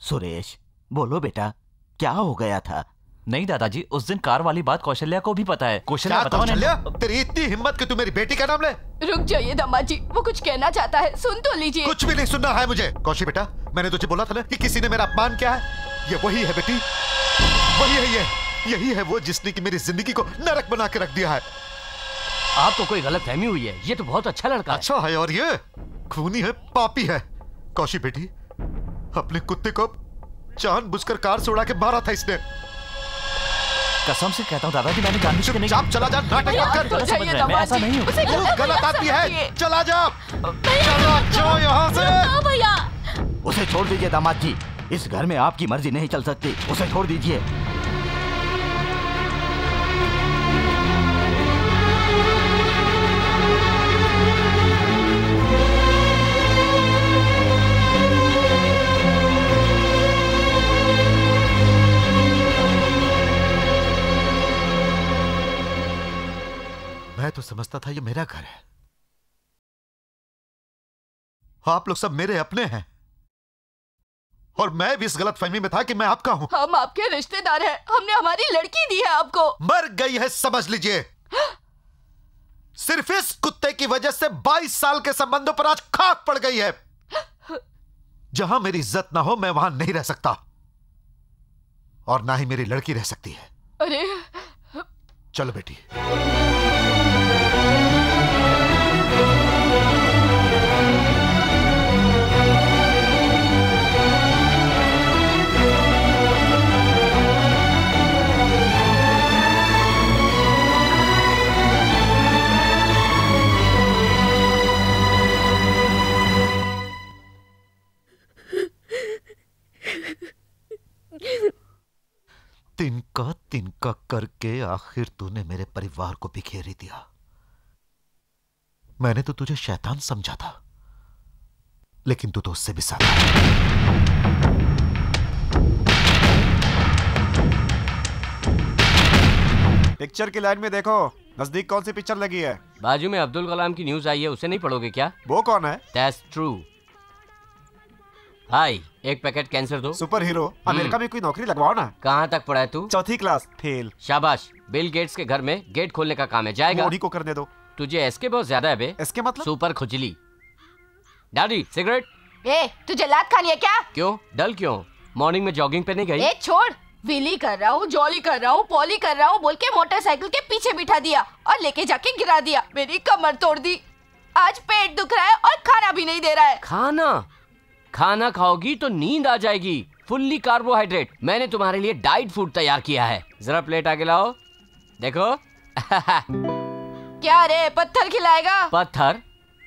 सुरेश, बोलो बेटा, क्या हो गया था? नहीं दादाजी, उस दिन कार वाली बात कौशल्या को भी पता है। कौशल्या क्या बताओ। कौशल्या? तेरी इतनी हिम्मत कि तू मेरी बेटी का नाम ले? रुक जाइए दामाद जी, वो कुछ कहना चाहता है, सुन तो लीजिए। कुछ भी नहीं सुनना है मुझे। कौशी बेटा, मैंने तुझे बोला था ना कि किसी ने मेरा अपमान किया है। ये वही है बेटी, वही है ये। यही है वो जिसने कि मेरी जिंदगी को नरक बना के रख दिया है। आपको कोई गलत फहमी हुई है, ये तो बहुत अच्छा लड़का है। अच्छा है, और ये खूनी है, पापी है। कौशी बेटी, अपने कुत्ते को जानबूझकर कार से उड़ा के मारा था इसने। कसम से कहता हूँ दादाजी, मैंने जानबूझ के नहीं। चुपचाप चला जा, नाटक मत कर। गलत समझ रहे हैं, मैं ऐसा नहीं हूँ। तू गलत आदमी है, चला जा, चला जाओ यहाँ से। भैया, उसे छोड़ दीजिए दामाद जी, इस घर में आपकी मर्जी नहीं चल सकती, उसे छोड़ दीजिए। मैं तो समझता था ये मेरा घर है, आप लोग सब मेरे अपने हैं, और मैं भी इस गलतफहमी में था कि मैं आपका हूं। हम आपके रिश्तेदार हैं, हमने हमारी लड़की दी है आपको। मर गई है समझ लीजिए। सिर्फ इस कुत्ते की वजह से 22 साल के संबंधों पर आज खाक पड़ गई है। जहां मेरी इज्जत ना हो मैं वहां नहीं रह सकता, और ना ही मेरी लड़की रह सकती है। अरे चलो बेटी। तिनका करके आखिर तूने मेरे परिवार को बिखेर ही दिया। मैंने तो तुझे शैतान समझा था, लेकिन तू तो उससे भी ज्यादा है। पिक्चर की लाइन में देखो, नजदीक कौन सी पिक्चर लगी है? बाजू में अब्दुल कलाम की न्यूज आई है, उसे नहीं पढ़ोगे क्या? वो कौन है? That's true। हाय, एक पैकेट कैंसर दो। सुपर हीरो, अमेरिका में कोई नौकरी लगवाओ ना। कहाँ तक पढ़ा है तू? चौथी क्लास, फेल। शाबाश, बिल गेट्स के घर में गेट खोलने का काम है, जाएगा? मोदी को करने दो। तुझे एसके बहुत ज्यादा है बे। एसके मतलब? सुपर खुजली। Daddy cigarette. ए, तुझे लात खानी है क्या? क्यों, डल क्यों? मॉर्निंग में जॉगिंग पे नहीं गई? ए छोड़, व्हीली कर रहा हूँ, जॉली कर रहा हूँ, पॉली कर रहा हूँ बोल के मोटरसाइकिल के पीछे बिठा दिया और लेके जाके गिरा दिया, मेरी कमर तोड़ दी। आज पेट दुख रहा है और खाना भी नहीं दे रहा है। खाना खाओगी तो नींद आ जाएगी। Fully carbohydrate. मैंने तुम्हारे लिए डाइट फूड तैयार किया है, जरा प्लेट आगे लाओ, देखो। क्या रे, पत्थर खिलाएगा? पत्थर?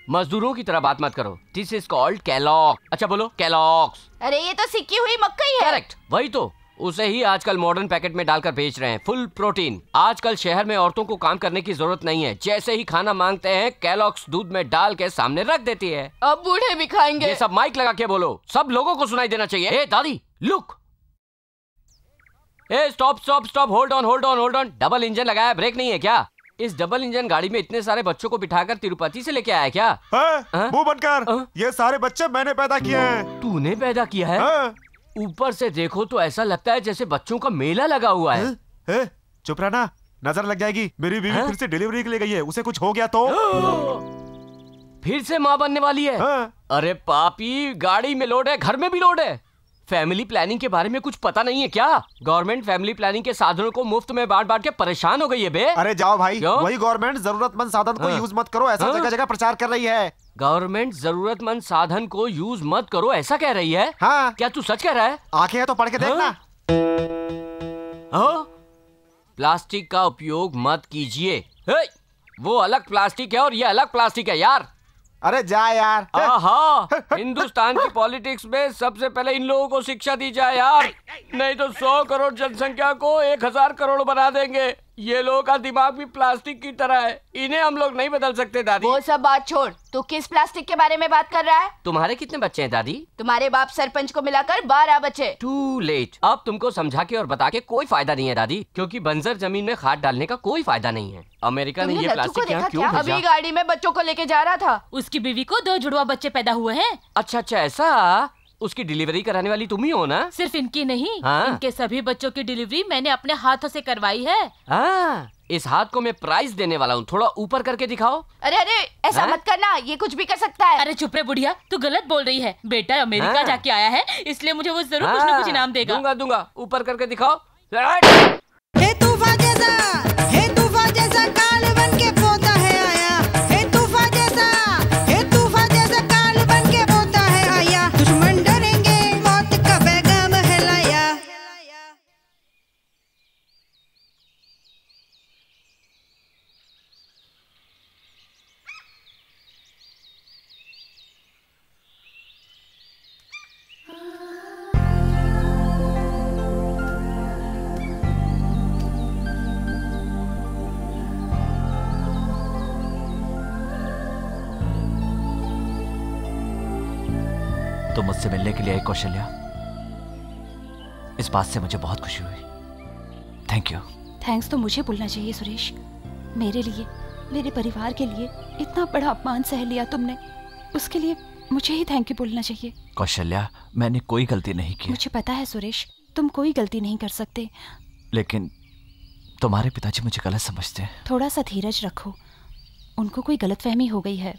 मजदूरों की तरह बात मत करो। This is called Kellogg. अच्छा बोलो कैलॉग्स। अरे ये तो सिक्की हुई मक्कई है। करेक्ट, वही तो। उसे ही आजकल मॉडर्न पैकेट में डालकर बेच रहे हैं, फुल प्रोटीन। आजकल शहर में औरतों को काम करने की जरूरत नहीं है, जैसे ही खाना मांगते हैं केलॉग्स दूध में डाल के सामने रख देती है। अब बूढ़े भी खाएंगे। ये सब माइक लगा के बोलो, सब लोगों को सुनाई देना चाहिए। ए दादी look, A stop stop stop, hold on hold on hold on. Double engine लगाया, ब्रेक नहीं है क्या? इस डबल इंजन गाड़ी में इतने सारे बच्चों को बिठाकर तिरुपति से लेके आया क्या? मुंह बंद कर। ये सारे बच्चे मैंने पैदा किए हैं। तूने पैदा किया है? ऊपर से देखो तो ऐसा लगता है जैसे बच्चों का मेला लगा हुआ है। चुप रहना, नजर लग जाएगी। मेरी बीवी फिर से डिलीवरी के लिए गई है, उसे कुछ हो गया तो फिर से माँ बनने वाली है। अरे पापी, गाड़ी में लोड है, घर में भी लोड है। फैमिली प्लानिंग के बारे में कुछ पता नहीं है क्या? गवर्नमेंट फैमिली प्लानिंग के साधनों को मुफ्त में बांट बांट के परेशान हो गई है बे। अरे जाओ भाई, वही गवर्नमेंट जरूरतमंद साधन को यूज मत करो ऐसा जगह जगह प्रचार कर रही है। गवर्नमेंट जरूरतमंद साधन को यूज मत करो ऐसा कह रही है? हाँ। क्या तू सच कह रहा है? आंखें हैं तो पढ़ के देखना। प्लास्टिक का उपयोग मत कीजिए। वो अलग प्लास्टिक है और ये अलग प्लास्टिक है यार। अरे जा यार। आहा, हिंदुस्तान की पॉलिटिक्स में सबसे पहले इन लोगों को शिक्षा दी जाए यार, नहीं तो 100 करोड़ जनसंख्या को 1000 करोड़ बना देंगे। ये लोगों का दिमाग भी प्लास्टिक की तरह है, इन्हें हम लोग नहीं बदल सकते दादी। वो सब बात छोड़, तू किस प्लास्टिक के बारे में बात कर रहा है? तुम्हारे कितने बच्चे हैं दादी? तुम्हारे बाप सरपंच को मिलाकर 12 बच्चे। टू लेट, अब तुमको समझा के और बता के कोई फायदा नहीं है दादी, क्योंकि बंजर जमीन में खाद डालने का कोई फायदा नहीं है। अमेरिका ने ये प्लास्टिक यहाँ क्यों भेजा? अभी गाड़ी में बच्चों को लेके जा रहा था। उसकी बीवी को 2 जुड़वा बच्चे पैदा हुए हैं। अच्छा अच्छा, ऐसा? उसकी डिलीवरी कराने वाली तुम ही हो ना? सिर्फ इनकी नहीं, हाँ? इनके सभी बच्चों की डिलीवरी मैंने अपने हाथों से करवाई है। हाँ, इस हाथ को मैं प्राइज देने वाला हूँ, थोड़ा ऊपर करके दिखाओ। अरे अरे, ऐसा मत करना, ये कुछ भी कर सकता है। अरे चुप रे बुढ़िया, तू गलत बोल रही है। बेटा अमेरिका जाके आया है, इसलिए मुझे वो जरूर कुछ न कुछ इनाम देगा। दूंगा दूंगा, ऊपर करके दिखाओ। हे तूफान जैसा काल बन के पोता है आया। हे तूफान जैसा काल बन के पोता है आया। दुश्मन डरेंगे, मौत का पैगाम है लाया। तुम मुझसे मिलने के लिए आई कौशल्या, इस बात से मुझे बहुत खुशी हुई। Thank you. थैंक्स तो मुझे बोलना चाहिए सुरेश। मेरे लिए, मेरे परिवार के लिए इतना बड़ा अपमान सह लिया तुमने, उसके लिए मुझे ही थैंक यू बोलना चाहिए। कौशल्या, मैंने कोई गलती नहीं की। मुझे पता है सुरेश, तुम कोई गलती नहीं कर सकते, लेकिन तुम्हारे पिताजी मुझे गलत समझते हैं। थोड़ा सा धीरज रखो, उनको कोई गलतफहमी हो गई है,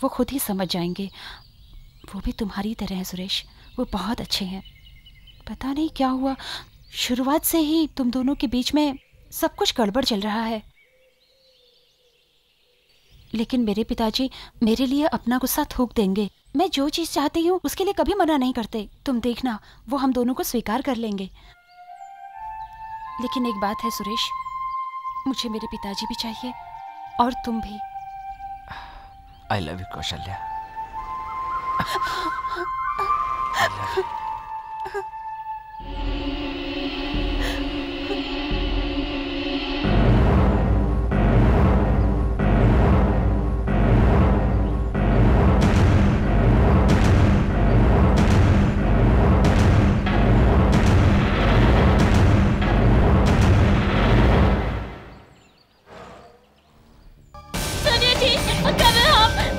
वो खुद ही समझ जाएंगे। वो भी तुम्हारी तरह है सुरेश, वो बहुत अच्छे हैं। पता नहीं क्या हुआ, शुरुआत से ही तुम दोनों के बीच में सब कुछ गड़बड़ चल रहा है। लेकिन मेरे पिताजी मेरे लिए अपना गुस्सा थूक देंगे। मैं जो चीज़ चाहती हूँ उसके लिए कभी मना नहीं करते। तुम देखना, वो हम दोनों को स्वीकार कर लेंगे। लेकिन एक बात है सुरेश, मुझे मेरे पिताजी भी चाहिए और तुम भी। I love you Kaushalya.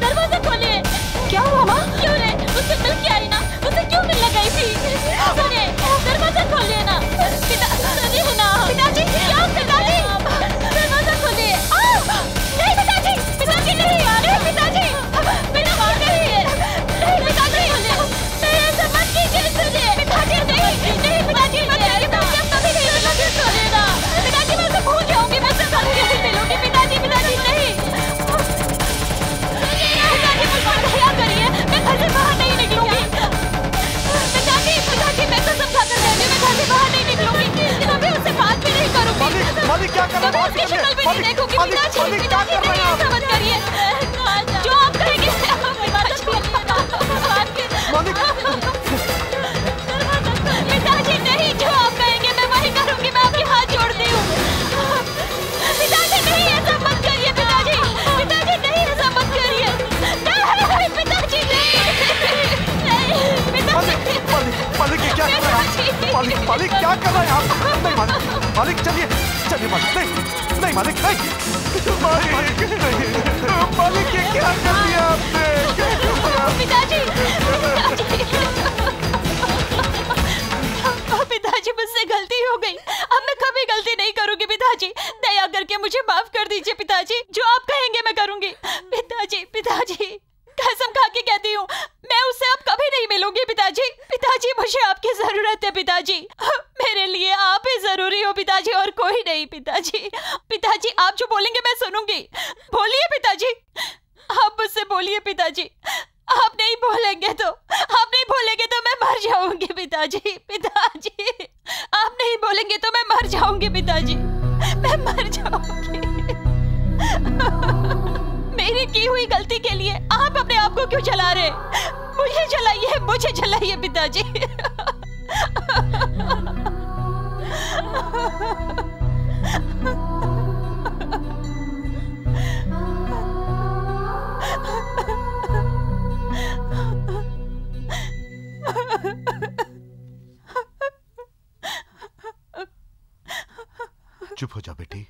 दरवाजा खोलिए। क्या हुआ माँ? क्यों रे? उससे मिल के आई ना, उसे क्यों मिलने गई थी? सोनिया मालिक क्या कर रहे हैं आप? नहीं मालिक, मालिक चलिए चलिए मालिक, नहीं नहीं मालिक, नहीं मालिक, मालिक ये क्या कर दिया आपने? पिताजी, पिताजी मुझसे गलती हो गई, अब मैं कभी गलती नहीं करूंगी पिताजी, दया करके मुझे माफ कर दीजिए पिताजी, जो आप कहेंगे मैं करूंगी। पिताजी, पिताजी कसम खा के कहती हूँ मैं उससे अब कभी नहीं मिलूंगी पिताजी। पिताजी मुझे आपकी जरूरत है पिताजी, मेरे लिए आप ही जरूरी हो पिताजी और कोई नहीं पिताजी। पिताजी आप जो बोलेंगे मैं सुनूंगी, बोलिए पिताजी, आप मुझसे बोलिए पिताजी, आप नहीं बोलेंगे तो मैं मर जाऊंगी पिताजी। पिताजी आप नहीं बोलेंगे तो मैं मर जाऊंगी पिताजी, मैं मर जाऊंगी। मेरी की हुई गलती के लिए आप अपने आप को क्यों जला रहे? मुझे जलाइए पिताजी। चुप हो जा बेटी,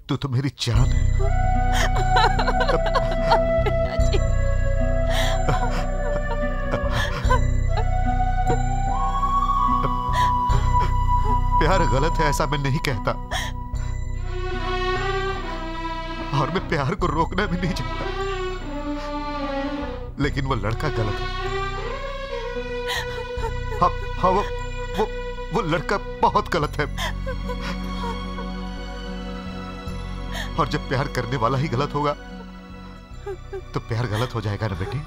तू तो मेरी जान है। प्यार गलत है ऐसा मैं नहीं कहता, और मैं प्यार को रोकना भी नहीं चाहता, लेकिन वो लड़का गलत है। हाँ वो लड़का बहुत गलत है, और जब प्यार करने वाला ही गलत होगा तो प्यार गलत हो जाएगा ना बेटी।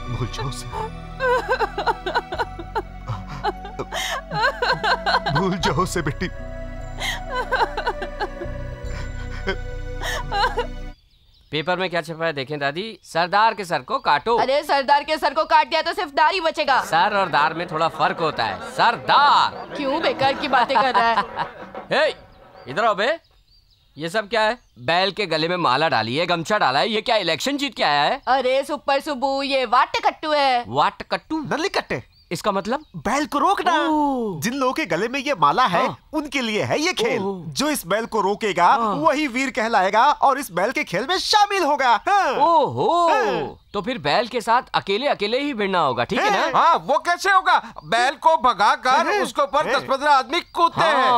भूल जाओ उसे, भूल जाओ उसे बेटी। पेपर में क्या छपा है देखें दादी। सरदार के सर को काटो। अरे सरदार के सर को काट दिया तो सिर्फ दाढ़ ही बचेगा। सर और दार में थोड़ा फर्क होता है। सरदार क्यों बेकार की बातें कर रहा है? इधर आओ बे, ये सब क्या है? बैल के गले में माला डाली है, गमछा डाला है, ये क्या इलेक्शन जीत के आया है? अरे सुपर सुबू, ये वाट कट्टू है। वाट कट्टू? नली कट्टे। इसका मतलब बैल को रोकना। जिन लोगों के गले में ये माला है उनके लिए है ये खेल। जो इस बैल को रोकेगा वही वीर कहलाएगा और इस बैल के खेल में शामिल होगा। ओहो, तो फिर बैल के साथ अकेले अकेले ही भिड़ना होगा, ठीक है ना? हाँ, वो कैसे होगा? बैल को भगाकर उसके ऊपर 10-15 आदमी कूदते हैं।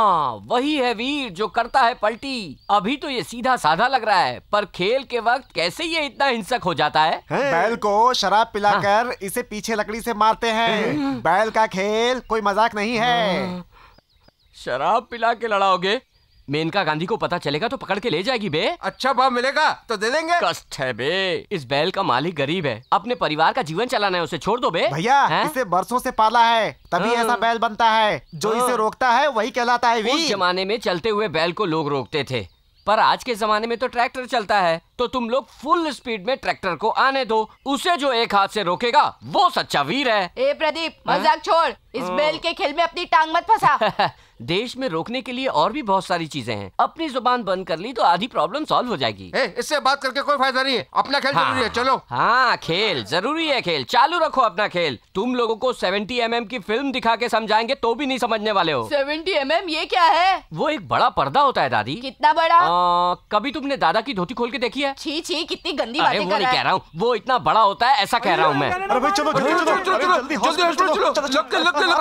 वही है वीर जो करता है पलटी। अभी तो ये सीधा साधा लग रहा है, पर खेल के वक्त कैसे ये इतना हिंसक हो जाता है? बैल को शराब पिलाकर इसे पीछे लकड़ी से मारते हैं। बैल का खेल कोई मजाक नहीं है। शराब पिला के लड़ाओगे? मेनका गांधी को पता चलेगा तो पकड़ के ले जाएगी बे। अच्छा भाव मिलेगा तो दे देंगे। कष्ट है बे, इस बैल का मालिक गरीब है, अपने परिवार का जीवन चलाना है, उसे छोड़ दो बे। भैया इसे बरसों से पाला है, तभी ऐसा बैल बनता है। जो इसे रोकता है वही कहलाता है वीर। उस जमाने में चलते हुए बैल को लोग रोकते थे, पर आज के जमाने में तो ट्रैक्टर चलता है, तो तुम लोग फुल स्पीड में ट्रैक्टर को आने दो। उसे जो एक हाथ से रोकेगा वो सच्चा वीर है। ए प्रदीप, मजाक छोड़, इस बैल के खेल में अपनी टांग मत फंसा। देश में रोकने के लिए और भी बहुत सारी चीजें हैं, अपनी जुबान बंद कर ली तो आधी प्रॉब्लम सॉल्व हो जाएगी। इससे बात करके कोई फायदा नहीं है, अपना खेल जरूरी है। चलो। हाँ, खेल जरूरी है, खेल चालू रखो अपना खेल। तुम लोगों को 70 mm की फिल्म दिखा के समझाएंगे तो भी नहीं समझने वाले हो। 70 mm ये क्या है? वो एक बड़ा पर्दा होता है दादी। कितना बड़ा? कभी तुमने दादा की धोती खोल के देखी है? छी छी, कितनी गंदी बातें कर रहा है। वो नहीं कह रहा हूँ, वो इतना बड़ा होता है ऐसा कह रहा हूँ मैं। अरे भाई चलो जल्दी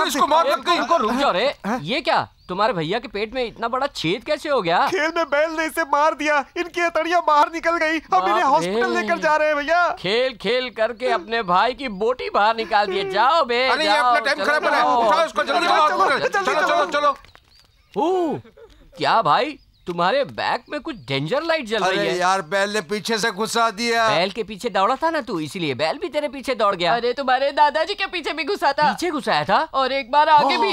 इसको मार लग गई। रुक जाओ रे, ये क्या तुम्हारे भैया के पेट में इतना बड़ा छेद कैसे हो गया? खेल में बैल ने इसे मार दिया, इनकी हथेलियां बाहर निकल गई, हम इन्हें हॉस्पिटल लेकर जा रहे हैं भैया। खेल खेल करके अपने भाई की बोटी बाहर निकाल दिए। जाओ बे, अरे ये अपना टाइम खराब कर रहा है, उठाओ इसको जल्दी। चलो। क्या भाई तुम्हारे बैक में कुछ डेंजर लाइट जल रही है? अरे यार, बैल ने पीछे से घुसा दिया। बैल के पीछे दौड़ा था ना तू, इसीलिए बैल भी तेरे पीछे दौड़ गया। अरे तुम्हारे दादाजी के पीछे भी घुसा था। पीछे घुसाया था और एक बार आगे भी।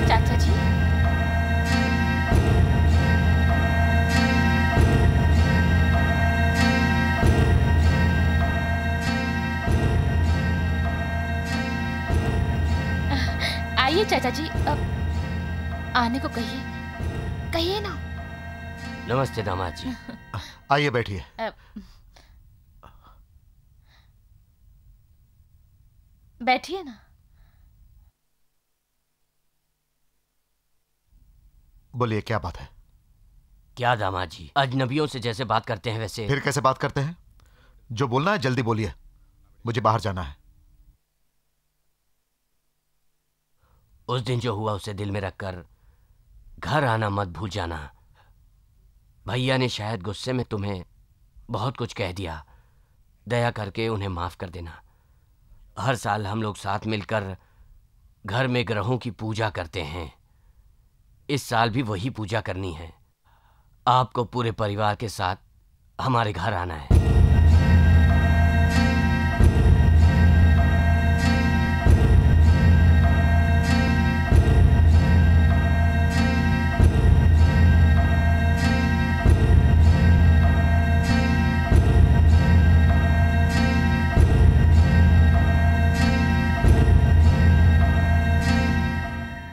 चाचा जी, आइए चाचा जी, अब आने को कहिए ना। नमस्ते दामाद जी। आइए बैठिए। बैठिए ना। बोलिए क्या बात है? क्या दामाद जी, अजनबियों से जैसे बात करते हैं वैसे। फिर कैसे बात करते हैं? जो बोलना है जल्दी बोलिए, मुझे बाहर जाना है। उस दिन जो हुआ उसे दिल में रखकर घर आना मत भूल जाना। भैया ने शायद गुस्से में तुम्हें बहुत कुछ कह दिया, दया करके उन्हें माफ कर देना। हर साल हम लोग साथ मिलकर घर में ग्रहों की पूजा करते हैं। इस साल भी वही पूजा करनी है। आपको पूरे परिवार के साथ हमारे घर आना है।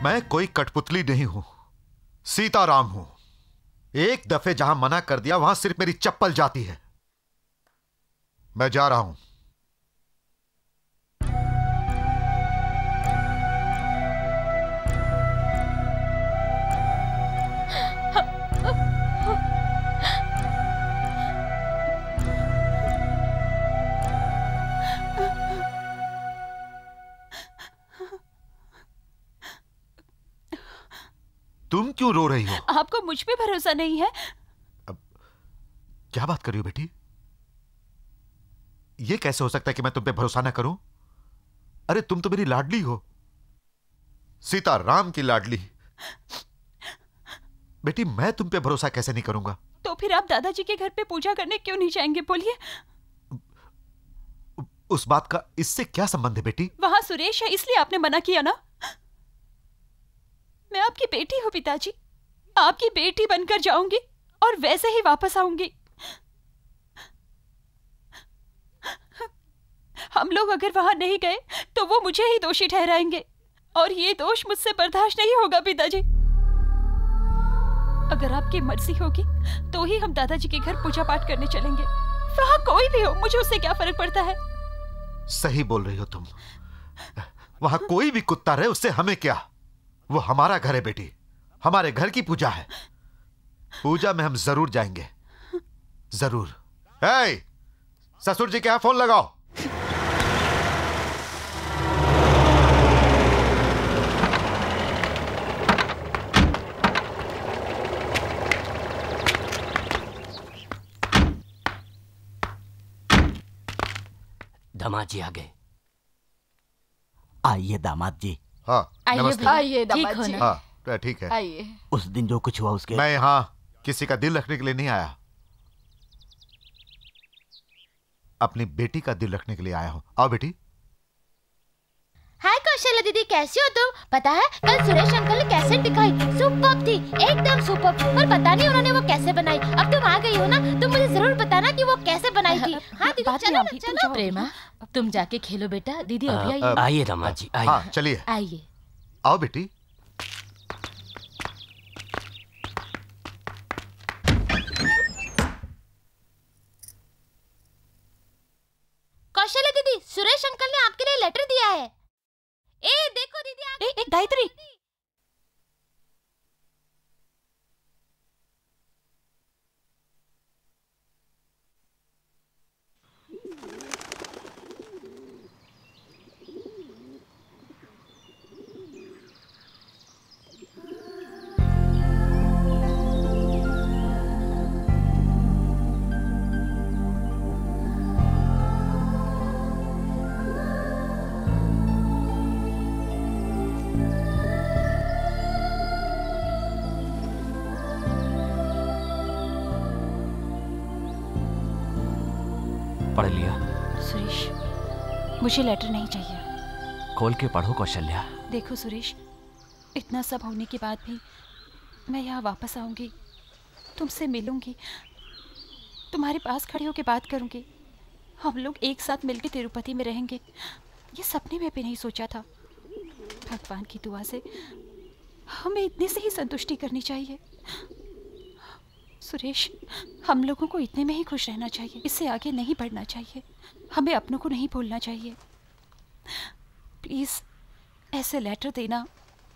मैं कोई कठपुतली नहीं हूं, सीताराम हूं। एक दफे जहां मना कर दिया वहां सिर्फ मेरी चप्पल जाती है। मैं जा रहा हूं। तुम क्यों रो रही हो? आपको मुझ पे भरोसा नहीं है? क्या बात कर रही हो बेटी? यह कैसे हो सकता है कि मैं तुम पे भरोसा ना करूं? अरे तुम तो मेरी लाडली हो, सीताराम की लाडली। बेटी मैं तुम पे भरोसा कैसे नहीं करूंगा? तो फिर आप दादाजी के घर पे पूजा करने क्यों नहीं जाएंगे, बोलिए? उस बात का इससे क्या संबंध है बेटी? वहां सुरेश है इसलिए आपने मना किया ना? मैं आपकी बेटी हूँ पिताजी, आपकी बेटी बनकर जाऊंगी और वैसे ही वापस आऊंगी। हम लोग अगर वहां नहीं गए तो वो मुझे ही दोषी ठहराएंगे और ये दोष मुझसे बर्दाश्त नहीं होगा पिताजी। अगर आपकी मर्जी होगी तो ही हम दादाजी के घर पूजा पाठ करने चलेंगे। वहां कोई भी हो, मुझे उससे क्या फर्क पड़ता है? सही बोल रही हो तुम। वहां कोई भी कुत्ता रहे उससे हमें क्या? वो हमारा घर है बेटी, हमारे घर की पूजा है। पूजा में हम जरूर जाएंगे, जरूर। हे, ससुर जी के यहां फोन लगाओ। दामाद जी आ गए। आइए दामाद जी। हाँ नमस्ते। आइए दामाद जी। हाँ ठीक है। आइए। उस दिन जो कुछ हुआ उसके। मैं यहाँ किसी का दिल रखने के लिए नहीं आया, अपनी बेटी का दिल रखने के लिए आया हूँ। आओ बेटी। हाय कौशल्या दीदी, कैसी हो तुम? पता है कल सुरेश अंकल ने कैसे दिखाई, सुपर्ब थी, एकदम सुपर्ब। पर पता नहीं उन्होंने वो कैसे बनाई। अब तुम आ गई हो ना, तुम मुझे जरूर बताना कि वो कैसे बनाई थी। हाँ दीदी चलो ना, चलो। प्रेमा तुम जाके खेलो बेटा, दीदी अभी आई। आइए दामाद जी आइए। हाँ चलिए आइए। आओ बेटी। कौशल्या दीदी, सुरेश अंकल ने आपके लिए लेटर दिया है। ए देखो दीदी, गायत्री। पढ़ लिया? सुरेश मुझे लेटर नहीं चाहिए। खोल के पढ़ो कौशल्या। देखो सुरेश, इतना सब होने के बाद भी मैं यहाँ वापस आऊंगी, तुमसे मिलूंगी, तुम्हारे पास खड़े होकर बात करूंगी, हम लोग एक साथ मिलकर तिरुपति में रहेंगे। ये सपने में भी नहीं सोचा था। भगवान की दुआ से हमें इतने से ही संतुष्टि करनी चाहिए। सुरेश, हम लोगों को इतने में ही खुश रहना चाहिए, इससे आगे नहीं बढ़ना चाहिए। हमें अपनों को नहीं भूलना चाहिए। प्लीज ऐसे लेटर देना,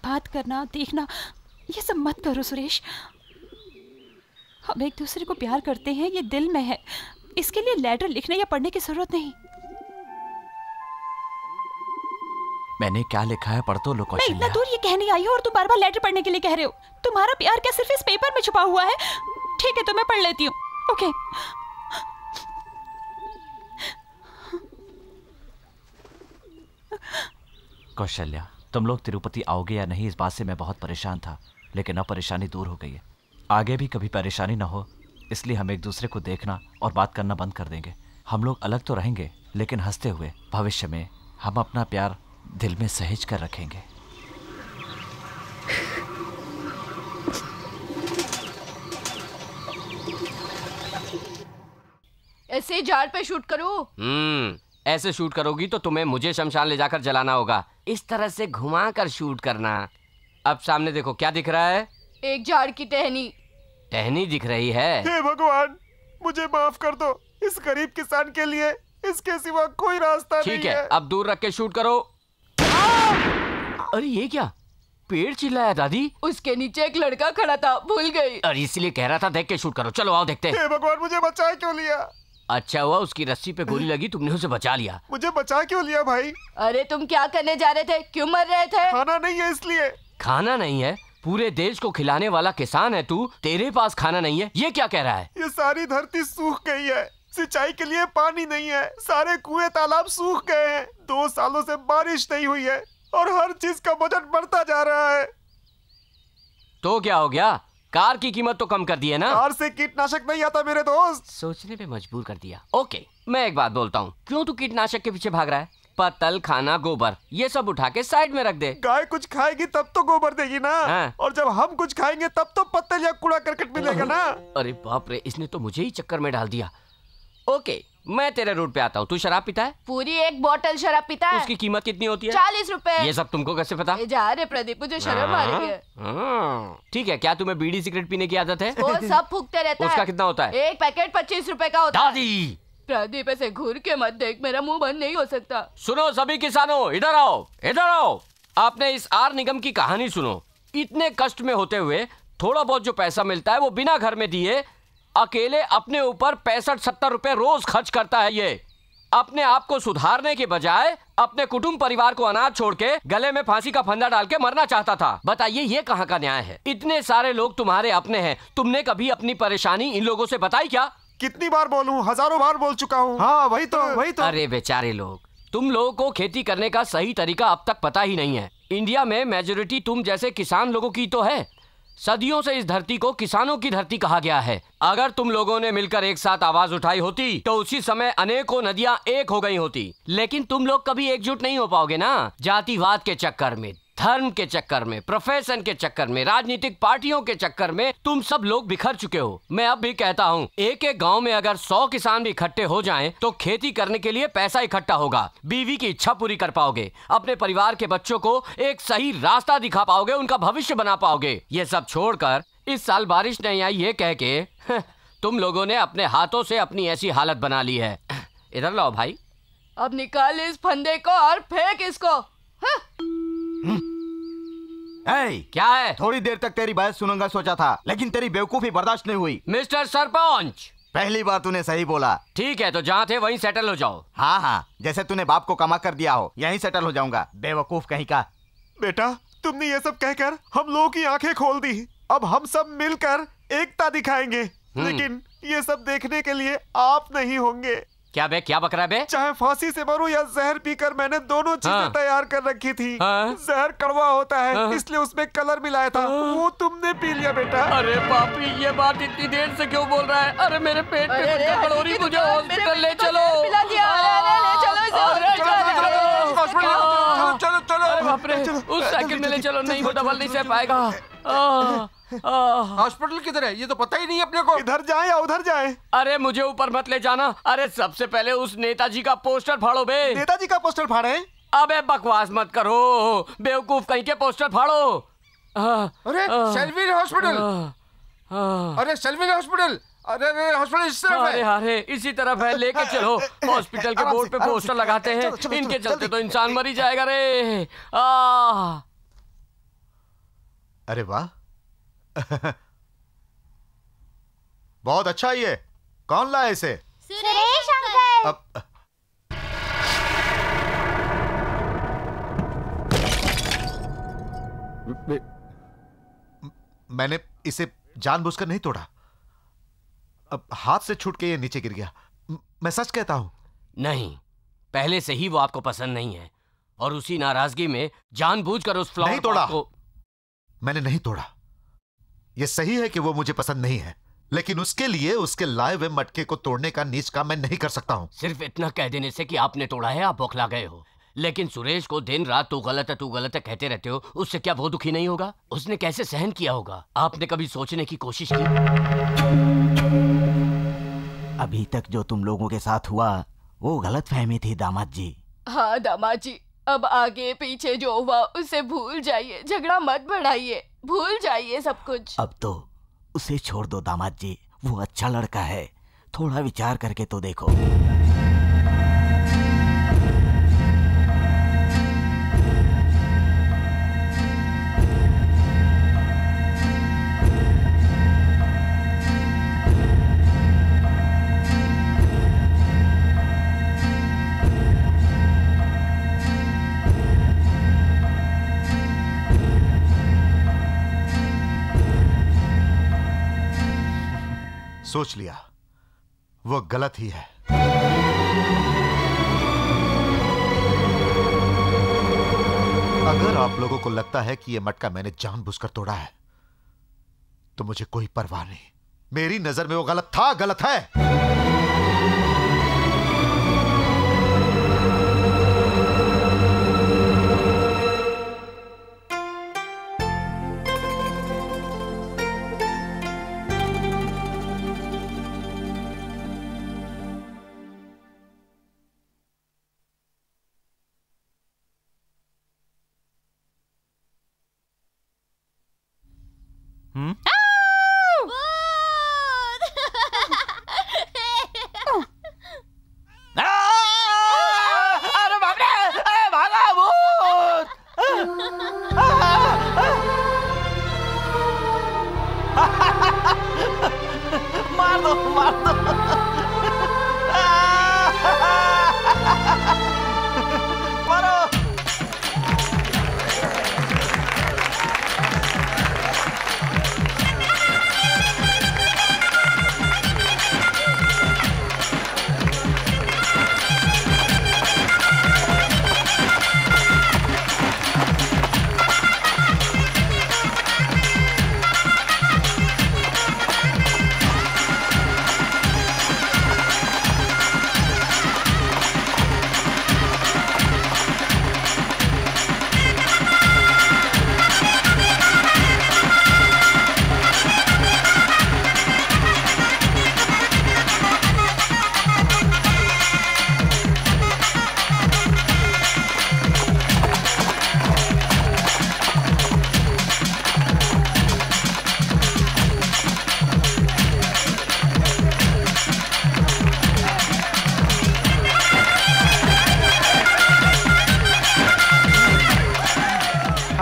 बात करना, देखना, ये सब मत करो सुरेश। हम एक दूसरे को प्यार करते हैं, ये दिल में है। इसके लिए लेटर लिखने या पढ़ने की जरूरत नहीं। मैंने क्या लिखा है पढ़ तो लो मैं कौशल्या। इतना दूर ये कहने आई हूँ और तुम बार बार लेटर पढ़ने के लिए कह रहे हो। तुम्हारा प्यार क्या सिर्फ इस पेपर में छुपा हुआ है? ठीक है, तो मैं पढ़ लेती हूँ। ओके। कौशल्या, तुम लोग तिरुपति आओगे या नहीं इस बात से मैं बहुत परेशान था, लेकिन अब परेशानी दूर हो गई है। आगे भी कभी परेशानी ना हो, इसलिए हम एक दूसरे को देखना और बात करना बंद कर देंगे। हम लोग अलग तो रहेंगे, लेकिन हंसते हुए। भविष्य में हम अपना प्यार दिल में सहेज कर रखेंगे। ऐसे झाड़ पे शूट करूं? ऐसे शूट करोगी तो तुम्हें मुझे शमशान ले जाकर जलाना होगा। इस तरह से घुमा कर शूट करना। अब सामने देखो, क्या दिख रहा है? एक झाड़ की टहनी। टहनी दिख रही है? हे भगवान, मुझे माफ कर दो। इस गरीब किसान के लिए इसके सिवा कोई रास्ता नहीं है। ठीक है, अब दूर रख के शूट करो। अरे ये क्या? पेड़ चिल्लाया दादी। उसके नीचे एक लड़का खड़ा था, भूल गई। अरे इसीलिए कह रहा था देख के शूट करो। चलो आओ देखते हैं। हे भगवान, मुझे बचा क्यों लिया? अच्छा हुआ उसकी रस्सी पे गोली लगी, तुमने उसे बचा लिया। मुझे बचा क्यों लिया भाई? अरे तुम क्या करने जा रहे थे? क्यों मर रहे थे? खाना नहीं है इसलिए। खाना नहीं है? पूरे देश को खिलाने वाला किसान है तू, तेरे पास खाना नहीं है? ये क्या कह रहा है? ये सारी धरती सूख गई है, सिंचाई के लिए पानी नहीं है, सारे कुएं तालाब सूख गए हैं, 2 सालों से बारिश नहीं हुई है और हर चीज का बजट बढ़ता जा रहा है। तो क्या हो गया? कार की कीमत तो कम कर दी है ना? कार से कीटनाशक नहीं आता मेरे दोस्त। सोचने पे मजबूर कर दिया। ओके, मैं एक बात बोलता हूँ, क्यों तू कीटनाशक के पीछे भाग रहा है? पत्तल, खाना, गोबर, ये सब उठा के साइड में रख दे। गाय कुछ खाएगी तब तो गोबर देगी ना। हाँ। और जब हम कुछ खाएंगे तब तो पत्तल या कूड़ा करकट मिलेगा ना। अरे बाप रे, इसने तो मुझे ही चक्कर में डाल दिया। ओके, मैं तेरे रूट पे आता हूँ। तू शराब पीता है? पूरी 1 बोतल शराब पीता है। उसकी कीमत कितनी होती है? 40 रुपए। ये सब तुमको कैसे पता? जा रे प्रदीप, मुझे शर्म आ रही है। ठीक है, क्या तुम्हें बीड़ी सिगरेट पीने की आदत है? वो सब फूकते रहता है। उसका कितना होता है? एक पैकेट 25 रुपए का होता है। दादी, प्रदीप ऐसे घूर के मत देख, मेरा मुंह बंद नहीं हो सकता। सुनो सभी किसानों, इधर आओ, इधर आओ। आपने इस आर निगम की कहानी सुनो। इतने कष्ट में होते हुए थोड़ा बहुत जो पैसा मिलता है वो बिना घर में दिए अकेले अपने ऊपर 65-70 रुपए रोज खर्च करता है। ये अपने आप को सुधारने के बजाय अपने कुटुंब परिवार को अनाथ छोड़ के गले में फांसी का फंदा डाल के मरना चाहता था। बताइए ये कहाँ का न्याय है? इतने सारे लोग तुम्हारे अपने हैं, तुमने कभी अपनी परेशानी इन लोगों से बताई क्या? कितनी बार बोलूं? हजारों बार बोल चुका हूँ। हाँ वही तो। अरे बेचारे लोग, तुम लोगों को खेती करने का सही तरीका अब तक पता ही नहीं है। इंडिया में मेजोरिटी तुम जैसे किसान लोगों की तो है। सदियों से इस धरती को किसानों की धरती कहा गया है। अगर तुम लोगों ने मिलकर एक साथ आवाज उठाई होती तो उसी समय अनेकों नदियां एक हो गई होती। लेकिन तुम लोग कभी एकजुट नहीं हो पाओगे ना। जातिवाद के चक्कर में, धर्म के चक्कर में, प्रोफेशन के चक्कर में, राजनीतिक पार्टियों के चक्कर में तुम सब लोग बिखर चुके हो। मैं अब भी कहता हूँ, एक एक गांव में अगर 100 किसान भी इकट्ठे हो जाएं तो खेती करने के लिए पैसा इकट्ठा होगा, बीवी की इच्छा पूरी कर पाओगे, अपने परिवार के बच्चों को एक सही रास्ता दिखा पाओगे, उनका भविष्य बना पाओगे। ये सब छोड़कर इस साल बारिश नहीं आई ये कह के तुम लोगों ने अपने हाथों से अपनी ऐसी हालत बना ली है। इधर लाओ भाई। अब निकाल इस फंदे को और फेंक इसको। क्या है? थोड़ी देर तक तेरी बात सुनूंगा सोचा था, लेकिन तेरी बेवकूफी बर्दाश्त नहीं हुई। मिस्टर सरपंच, पहली बार तूने सही बोला। ठीक है, तो जहाँ थे वहीं सेटल हो जाओ। हाँ हाँ, जैसे तूने बाप को कमा कर दिया हो, यहीं सेटल हो जाऊंगा। बेवकूफ कहीं का। बेटा, तुमने ये सब कहकर हम लोगों की आंखें खोल दी। अब हम सब मिलकर एकता दिखाएंगे, लेकिन ये सब देखने के लिए आप नहीं होंगे। क्या बे, क्या बक रहा है बे? चाहे फांसी से मरूं या जहर पीकर, मैंने दोनों चीजें तैयार कर रखी थी। जहर कड़वा होता है, इसलिए उसमें कलर मिलाया था, वो तुमने पी लिया बेटा। अरे पापी, ये बात इतनी देर से क्यों बोल रहा है? अरे मेरे पेट में गड़बड़ हो रही, मुझे हॉस्पिटल ले चलो। अरे बाप रे, उस साइकिल में ले चलो। नहीं, वो डबल नहीं सह पाएगा। हॉस्पिटल किधर है? ये तो पता ही नहीं अपने को। इधर जाए या उधर जाए? अरे मुझे ऊपर मत ले जाना। अरे सबसे पहले उस नेताजी का पोस्टर फाड़ो बे। नेताजी का पोस्टर फाड़े? अबे बकवास मत करो, बेवकूफ कहीं के पोस्टर फाड़ो। अरे सेल्फी हॉस्पिटल। अरे सलमान हॉस्पिटल, अरे हॉस्पिटल इस तरफ है। अरे इसी तरफ है, लेके चलो। हॉस्पिटल के बोर्ड पे पोस्टर लगाते हैं, इनके चलते तो इंसान मर ही जाएगा रे। अरे वाह बहुत अच्छा। ये कौन लाया इसे? सुरेश अंकल। अब मैंने इसे जानबूझकर नहीं तोड़ा, अब हाथ से छूट के ये नीचे गिर गया। मैं सच कहता हूं। नहीं, पहले से ही वो आपको पसंद नहीं है और उसी नाराजगी में जानबूझकर उस फ्लावर नहीं तोड़ा को... मैंने नहीं तोड़ा। यह सही है कि वो मुझे पसंद नहीं है, लेकिन उसके लिए उसके लाए हुए मटके को तोड़ने का नीच काम मैं नहीं कर सकता हूं। सिर्फ इतना कह देने से कि आपने तोड़ा है आप बौखला गए हो, लेकिन सुरेश को दिन रात तू गलत है कहते रहते हो, उससे क्या वो दुखी नहीं होगा? उसने कैसे सहन किया होगा? आपने कभी सोचने की कोशिश की? अभी तक जो तुम लोगों के साथ हुआ वो गलत फहमी थी दामाद जी। हाँ दामाद जी, अब आगे पीछे जो हुआ उसे भूल जाइए, झगड़ा मत बढ़ाइए, भूल जाइए सब कुछ। अब तो उसे छोड़ दो दामाद जी, वो अच्छा लड़का है, थोड़ा विचार करके तो देखो। सोच लिया, वो गलत ही है। अगर आप लोगों को लगता है कि यह मटका मैंने जानबूझकर तोड़ा है तो मुझे कोई परवाह नहीं। मेरी नजर में वो गलत था, गलत है।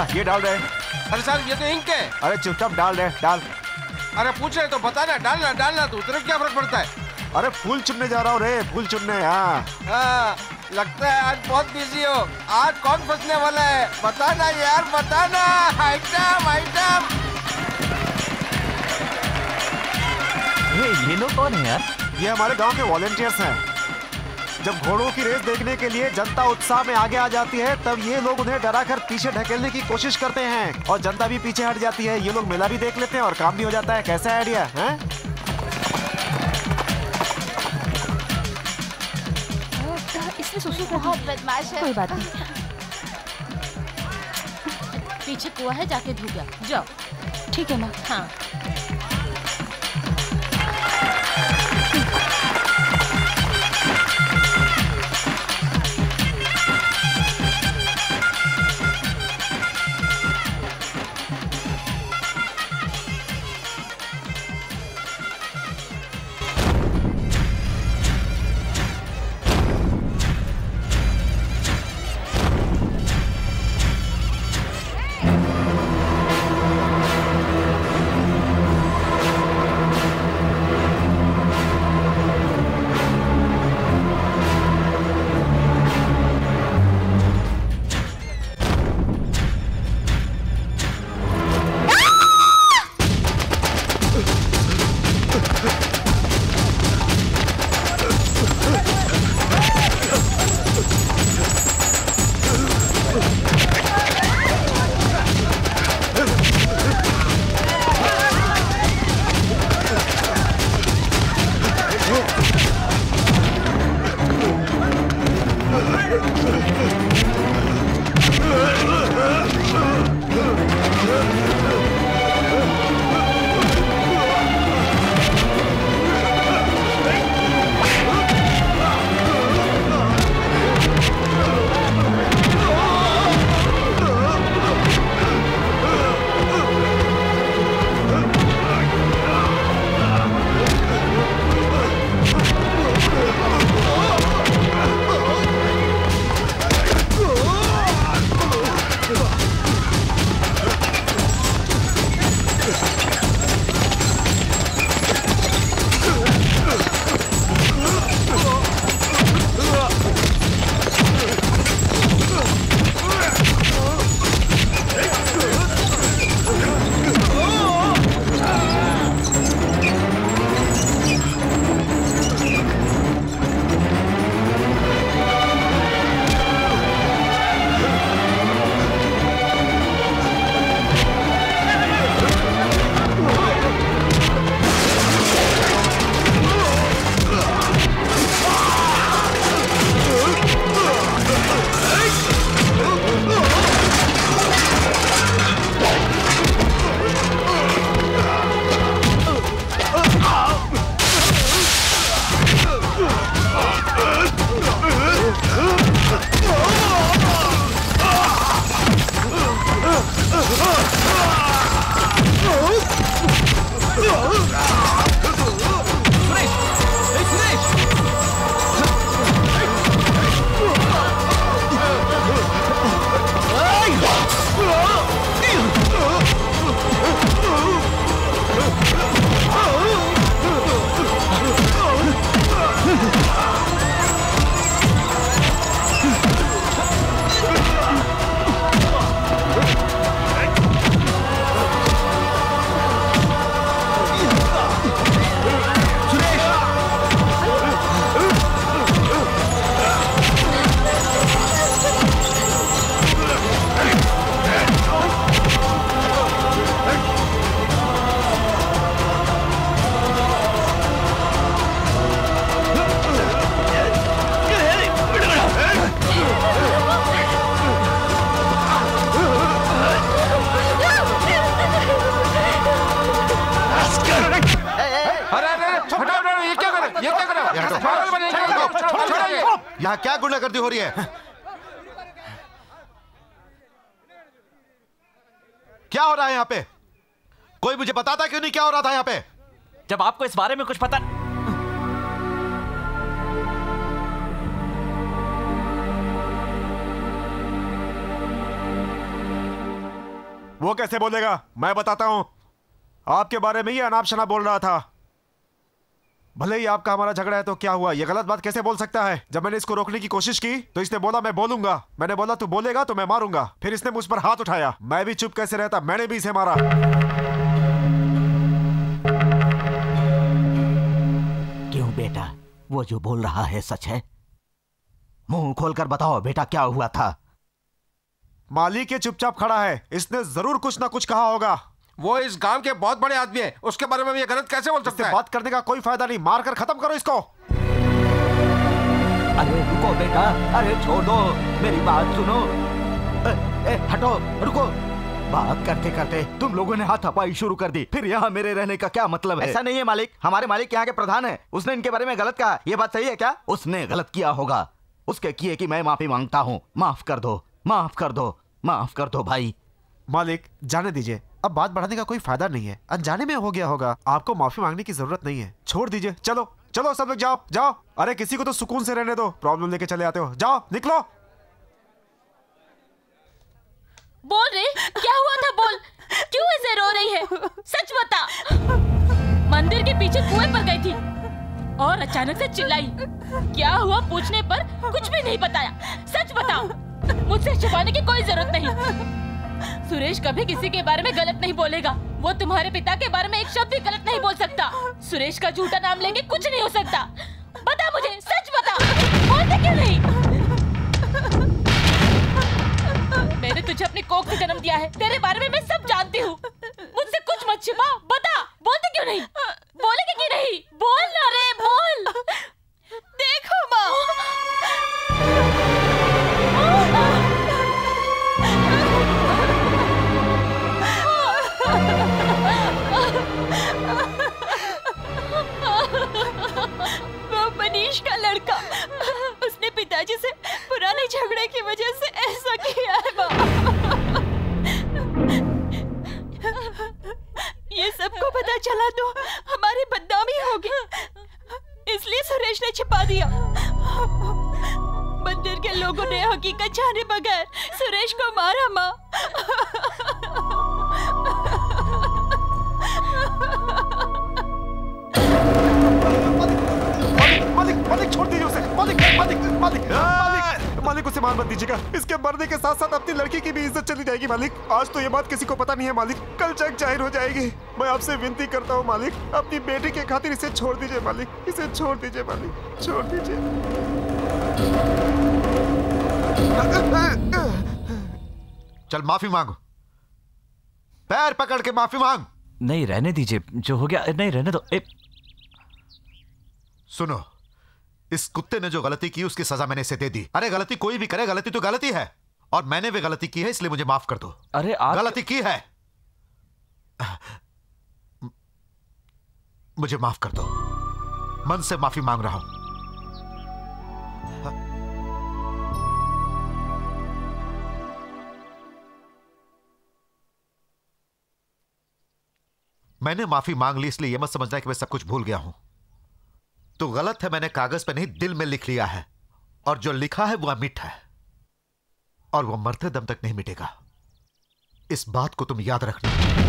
ये डाल रहे। अरे सर ये तो इंक है। अरे चुपचाप डाल रहे, डाल। अरे पूछ रहे तो बता ना, डालना डालना तू, तेरे क्या फर्क पड़ता है? अरे फूल चुनने जा रहा हूँ रे, फूल चुनने। हाँ लगता है आज बहुत बिजी हो। आज कौन फंसने वाला है बताना यार, बताना। Item item. ये लोग कौन है यार? ये हमारे गांव के वॉलंटियर्स हैं। जब घोड़ों की रेस देखने के लिए जनता उत्साह में आगे आ जाती है तब ये लोग उन्हें डराकर पीछे ढकेलने की कोशिश करते हैं और जनता भी पीछे हट जाती है। ये लोग मेला भी देख लेते हैं और काम भी हो जाता है। कैसा आइडिया है? इसमें सुसु बहुत बदमाश है। कोई बात नहीं। पीछे कुआं है, जाके धो गया जाओ। ठीक है माँ। हाँ यहाँ क्या गुंडागर्दी हो रही है? क्या हो रहा है यहाँ पे? कोई मुझे बताता क्यों नहीं क्या हो रहा था यहाँ पे? जब आपको इस बारे में कुछ पता। वो कैसे बोलेगा? मैं बताता हूं। आपके बारे में ही अनाप शनाप बोल रहा था। भले ही आपका हमारा झगड़ा है तो क्या हुआ? ये गलत बात कैसे बोल सकता है? जब मैंने इसको रोकने की कोशिश की तो इसने बोला मैं बोलूंगा। मैंने बोला तू बोलेगा तो मैं मारूंगा। फिर इसने मुझ पर हाथ उठाया। मैं भी चुप कैसे रहता? मैंने भी इसे मारा। क्यों बेटा, वो जो बोल रहा है सच है? मुंह खोलकर बताओ बेटा, क्या हुआ था? मालिक ये चुपचाप खड़ा है। इसने जरूर कुछ ना कुछ कहा होगा। वो इस गांव के बहुत बड़े आदमी है, उसके बारे में ये गलत कैसे बोल सकते हैं? बात करने का कोई फायदा नहीं, मारकर खत्म करो इसको। अरे रुको बेटा, अरे छोड़ दो, मेरी बात सुनो। हटो, रुको। बात करते करते तुम लोगों ने हाथापाई शुरू कर दी। फिर यहाँ मेरे रहने का क्या मतलब है? ऐसा नहीं है मालिक, हमारे मालिक यहाँ के प्रधान है। उसने इनके बारे में गलत कहा। ये बात सही है क्या? उसने गलत किया होगा। उसके किए कि मैं माफी मांगता हूँ। माफ कर दो, माफ कर दो, माफ कर दो भाई। मालिक जाने दीजिए, अब बात बढ़ाने का कोई फायदा नहीं है। अनजाने में हो गया होगा। आपको माफी मांगने की जरूरत नहीं है। छोड़ दीजिए। चलो चलो सब लोग जाओ जाओ। अरे किसी को तो सुकून से रहने दो। प्रॉब्लम लेके चले आते हो। जाओ निकलो। बोल रे, क्या हुआ था? बोल, क्यों ऐसे रो रही है? सच बता। मंदिर के पीछे कुएं पर गई थी और अचानक से चिल्लाई। क्या हुआ पूछने पर कुछ भी नहीं बताया। सच बताओ, मुझसे छुपाने की कोई जरूरत नहीं। सुरेश कभी किसी के बारे में गलत नहीं बोलेगा। वो तुम्हारे पिता के बारे में एक शब्द भी गलत नहीं बोल सकता। सुरेश का झूठा नाम लेके कुछ नहीं हो सकता। बता मुझे, सच बता। बोलते क्यों नहीं? मैंने तुझे अपनी कोख से जन्म दिया है। तेरे बारे में मैं सब जानती हूँ। मुझसे कुछ मत छिपा। बता, बोलते क्यों नहीं? बोलेगी कि नहीं? बोल ना रे, बोल। देखो माँ, वो मनीष का लड़का, उसने पिताजी से पुराने झगड़े की वजह से ऐसा किया है माँ। ये सबको पता चला तो हमारी बदनामी होगी, इसलिए सुरेश ने छिपा दिया। मंदिर के लोगों ने हकीकत जाने बगैर सुरेश को मारा माँ। मालिक छोड़ दीजिए उसे। मालिक मालिक मालिक मालिक मालिक उसे मार मत दीजिएगा। इसके मरने के साथ साथ अपनी लड़की की भी इज्जत चली जाएगी मालिक। आज तो ये बात किसी को पता नहीं है मालिक, कल जग जाहिर हो जाएगी। मैं आपसे विनती करता हूँ मालिक, अपनी बेटी के खातिर इसे छोड़ दीजिए मालिक। इसे छोड़ दीजिए मालिक, छोड़ दीजिए। चल माफी मांगो, पैर पकड़ के माफी मांग। नहीं रहने दीजिए, जो हो गया नहीं रहने दो। सुनो, इस कुत्ते ने जो गलती की उसकी सजा मैंने इसे दे दी। अरे गलती कोई भी करे, गलती तो गलती है, और मैंने भी गलती की है, इसलिए मुझे माफ कर दो। अरे गलती की है, मुझे माफ कर दो। मन से माफी मांग रहा हूं। मैंने माफी मांग ली, इसलिए यह मत समझना कि मैं सब कुछ भूल गया हूं। तो गलत है, मैंने कागज पे नहीं दिल में लिख लिया है, और जो लिखा है वो अमिट है, और वो मरते दम तक नहीं मिटेगा। इस बात को तुम याद रखना।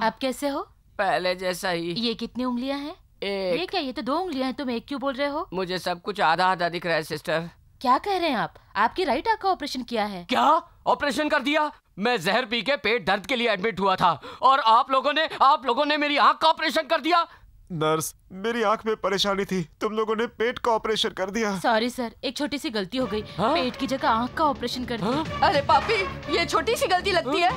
आप कैसे हो? पहले जैसा ही। ये कितनी उंगलियां हैं? एक। ये क्या? ये तो 2 उंगलियां हैं। तुम एक क्यों बोल रहे हो? मुझे सब कुछ आधा आधा दिख रहा है सिस्टर। क्या कह रहे हैं आप? आपकी राइट आंख का ऑपरेशन किया है? क्या ऑपरेशन कर दिया? मैं जहर पी के पेट दर्द के लिए एडमिट हुआ था और आप लोगों ने मेरी आंख का ऑपरेशन कर दिया। नर्स, मेरी आंख में परेशानी थी, तुम लोगों ने पेट का ऑपरेशन कर दिया। सॉरी सर, एक छोटी सी गलती हो गई। पेट की जगह आंख का ऑपरेशन कर दिया। अरे पापी, ये छोटी सी गलती लगती है।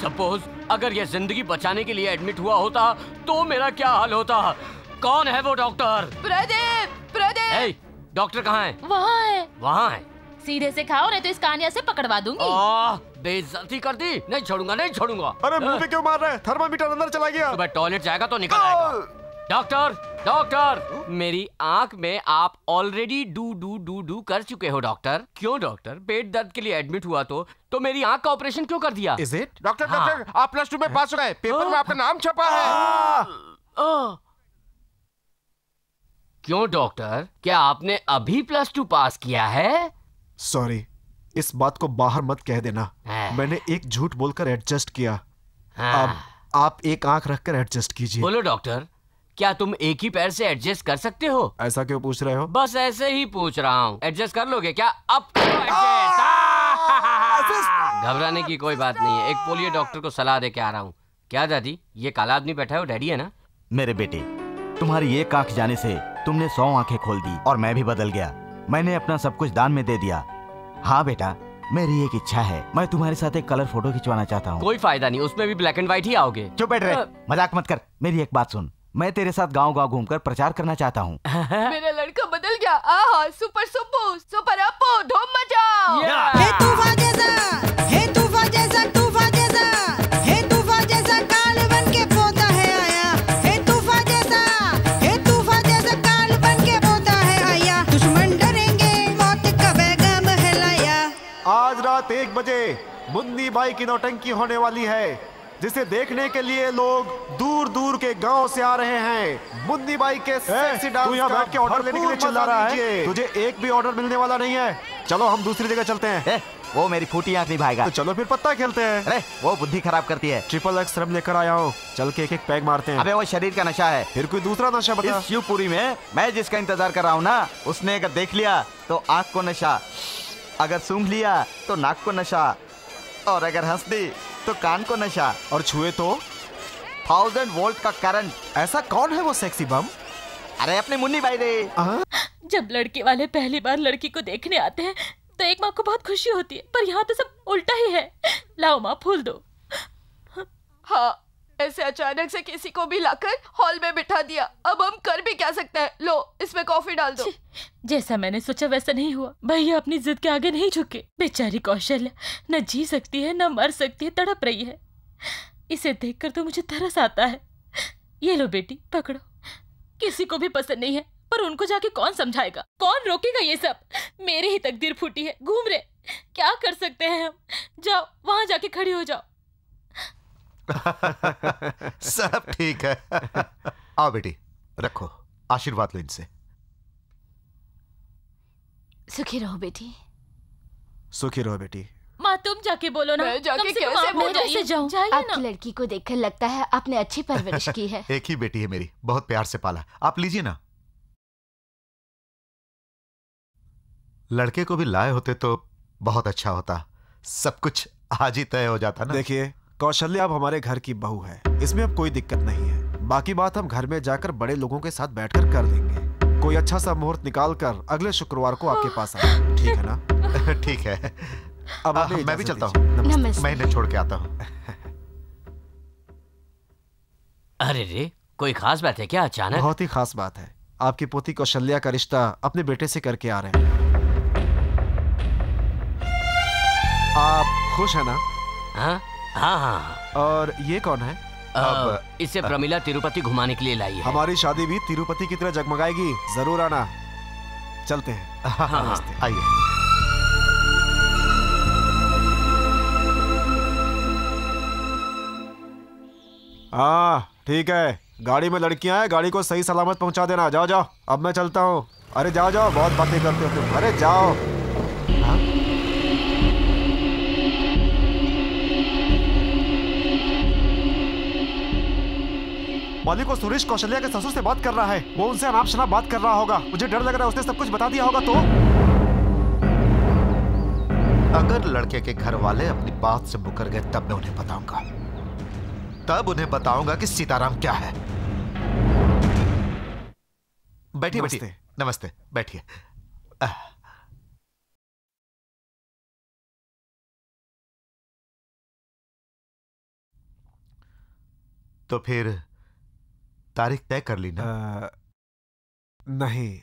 सपोज अगर ये जिंदगी बचाने के लिए एडमिट हुआ होता तो मेरा क्या हाल होता? कौन है वो डॉक्टर? प्रदीप, प्रदीप। डॉक्टर कहाँ है? वहाँ है। वहाँ है? सीधे से खाओ नहीं तो इस कानिया से पकड़वा दूंगी। बेइज्जती कर दी। नहीं छोड़ूंगा, नहीं छोड़ूंगा। अरे मुंह पे क्यों मार रहा है? थर्मामीटर अंदर चला गया। सुबह टॉयलेट जाएगा तो निकल आएगा। डॉक्टर, डॉक्टर, मेरी आंख में आप ऑलरेडी डू कर चुके हो डॉक्टर। क्यों डॉक्टर? पेट दर्द के लिए एडमिट हुआ तो मेरी आंख का ऑपरेशन क्यों कर दिया? Is it? डॉक्टर, डॉक्टर, आप +2 में पास हो गए। पेपर में आपका नाम छपा है। क्यों डॉक्टर, क्या आपने अभी +2 पास किया है? सॉरी, इस बात को बाहर मत कह देना। मैंने एक झूठ बोलकर एडजस्ट किया। अब आप एक आंख रखकर एडजस्ट कीजिए। बोलो डॉक्टर, क्या तुम एक ही पैर से एडजस्ट कर सकते हो? ऐसा क्यों पूछ रहे हो? बस ऐसे ही पूछ रहा हूँ। एडजस्ट कर लोगे क्या? अब करो एडजस्ट। घबराने की कोई बात नहीं है। एक पोलियो डॉक्टर को सलाह दे के आ रहा हूँ। क्या दादी, ये काला आदमी बैठा है वो डैडी है ना? मेरे बेटे, तुम्हारी एक आंख जाने से तुमने 100 आंखें खोल दी और मैं भी बदल गया। मैंने अपना सब कुछ दान में दे दिया। हाँ बेटा, मेरी एक इच्छा है, मैं तुम्हारे साथ एक कलर फोटो खिंचवाना चाहता हूँ। कोई फायदा नहीं, उसमें भी ब्लैक एंड व्हाइट ही आओगे। चुप बैठ रहे, मजाक मत कर। मेरी एक बात सुन, मैं तेरे साथ गांव-गांव घूमकर प्रचार करना चाहता हूँ। मेरा लड़का बदल गया। आहा, सुपर सुप्पू, सुपर अपू, धूम मचाओ। हे तूफान जैसा, हे तूफान जैसा, तूफान जैसा, हे तूफान जैसा काल बन के पोता है आया। हे तूफान जैसा, हे तूफान जैसा काल बन के पोता है आया। दुश्मन डरेंगे, मौत का पैगाम है लाया। आज रात 1 बजे मुन्नी बाई की नौटंकी होने वाली है, जिसे देखने के लिए लोग दूर दूर के गांव से आ रहे हैं। मुन्नी बाई के सेक्सी डांस का बैठ के ऑर्डर लेने के लिए चिल्ला रहा है। तुझे एक भी ऑर्डर मिलने वाला नहीं है। चलो हम दूसरी जगह चलते हैं। वो मेरी फूटी आंख निभाएगा। तो चलो फिर पत्ता खेलते हैं। अरे वो बुद्धि खराब करती है। XXX रम लेकर आया हूँ, चल के एक पैग मारते हैं। अबे वो शरीर का नशा है। फिर कोई दूसरा नशा बता। इस शिवपुरी में मैं जिसका इंतजार कर रहा हूँ ना, उसने अगर देख लिया तो आंख को नशा, अगर सूंघ लिया तो नाक को नशा, और अगर हंस दी तो कान को नशा, और छुए तो 1000 वोल्ट का करंट। ऐसा कौन है वो सेक्सी बम? अरे अपनी मुन्नी बाई रे। जब लड़के वाले पहली बार लड़की को देखने आते हैं तो एक माँ को बहुत खुशी होती है, पर यहाँ तो सब उल्टा ही है। लाओ माँ, फूल दो। हाँ, ऐसे अचानक से किसी को भी लाकर हॉल में बिठा दिया। अब हम कर भी क्या सकते हैं? लो, इसमें कॉफी डाल दो। जैसा मैंने सोचा वैसा नहीं हुआ। भैया अपनी जिद के आगे नहीं झुके। बेचारी कौशल्या न जी सकती है न मर सकती है, तड़प रही है। इसे देखकर तो मुझे तरस आता है। ये लो बेटी, पकड़ो। किसी को भी पसंद नहीं है, पर उनको जाके कौन समझाएगा, कौन रोकेगा? ये सब मेरी ही तकदीर फूटी है। घूम रहे, क्या कर सकते हैं हम? जाओ वहां जाके खड़ी हो जाओ। सब ठीक है। आओ बेटी, रखो, आशीर्वाद लो इनसे। सुखी रहो बेटी। सुखी रहो बेटी। माँ तुम जाके बोलो ना। मैं जाके कम से कम कैसे आप बोलूं? कैसे जाऊं? जाइए ना। आपकी लड़की को देखकर लगता है आपने अच्छी परवरिश की है। एक ही बेटी है मेरी, बहुत प्यार से पाला। आप लीजिए ना। लड़के को भी लाए होते तो बहुत अच्छा होता, सब कुछ आज ही तय हो जाता ना। देखिए, कौशल्या अब हमारे घर की बहू है, इसमें अब कोई दिक्कत नहीं है। बाकी बात हम घर में जाकर बड़े लोगों के साथ बैठकर कर देंगे। कोई अच्छा सा मुहूर्त निकाल कर अगले शुक्रवार को आपके पास आए, ठीक है ना? ठीक है। अब मैं भी चलता हूँ। मैं इन्हें छोड़ के आता हूँ। अरे रे, कोई खास बात है क्या अचानक? बहुत ही खास बात है। आपकी पोती कौशल्या का रिश्ता अपने बेटे से करके आ रहे हैं। आप खुश है ना? हाँ हाँ हाँ। और ये कौन है? अब इसे प्रमिला तिरुपति घुमाने के लिए लाई है। हमारी शादी भी तिरुपति की तरह जगमगाएगी, जरूर आना। चलते हैं। हाँ, आइए। हाँ ठीक है, गाड़ी में लड़कियां हैं, गाड़ी को सही सलामत पहुंचा देना। जाओ जाओ, अब मैं चलता हूँ। अरे जाओ जाओ, बहुत बातें करते हो तुम। अरे जाओ। मालिक को सुरेश कौशल्या के ससुर से बात कर रहा है। वो उनसे अनाप शनाप बात कर रहा होगा। मुझे डर लग रहा है उसने सब कुछ बता दिया होगा तो। अगर लड़के के घर वाले अपनी बात से मुकर गए तब मैं उन्हें बताऊंगा। तब उन्हें बताऊंगा कि सीताराम क्या है। बैठिए नमस्ते। बैठिए। नमस्ते, बैठिए। तो फिर तारीख तय कर ली ना? नहीं,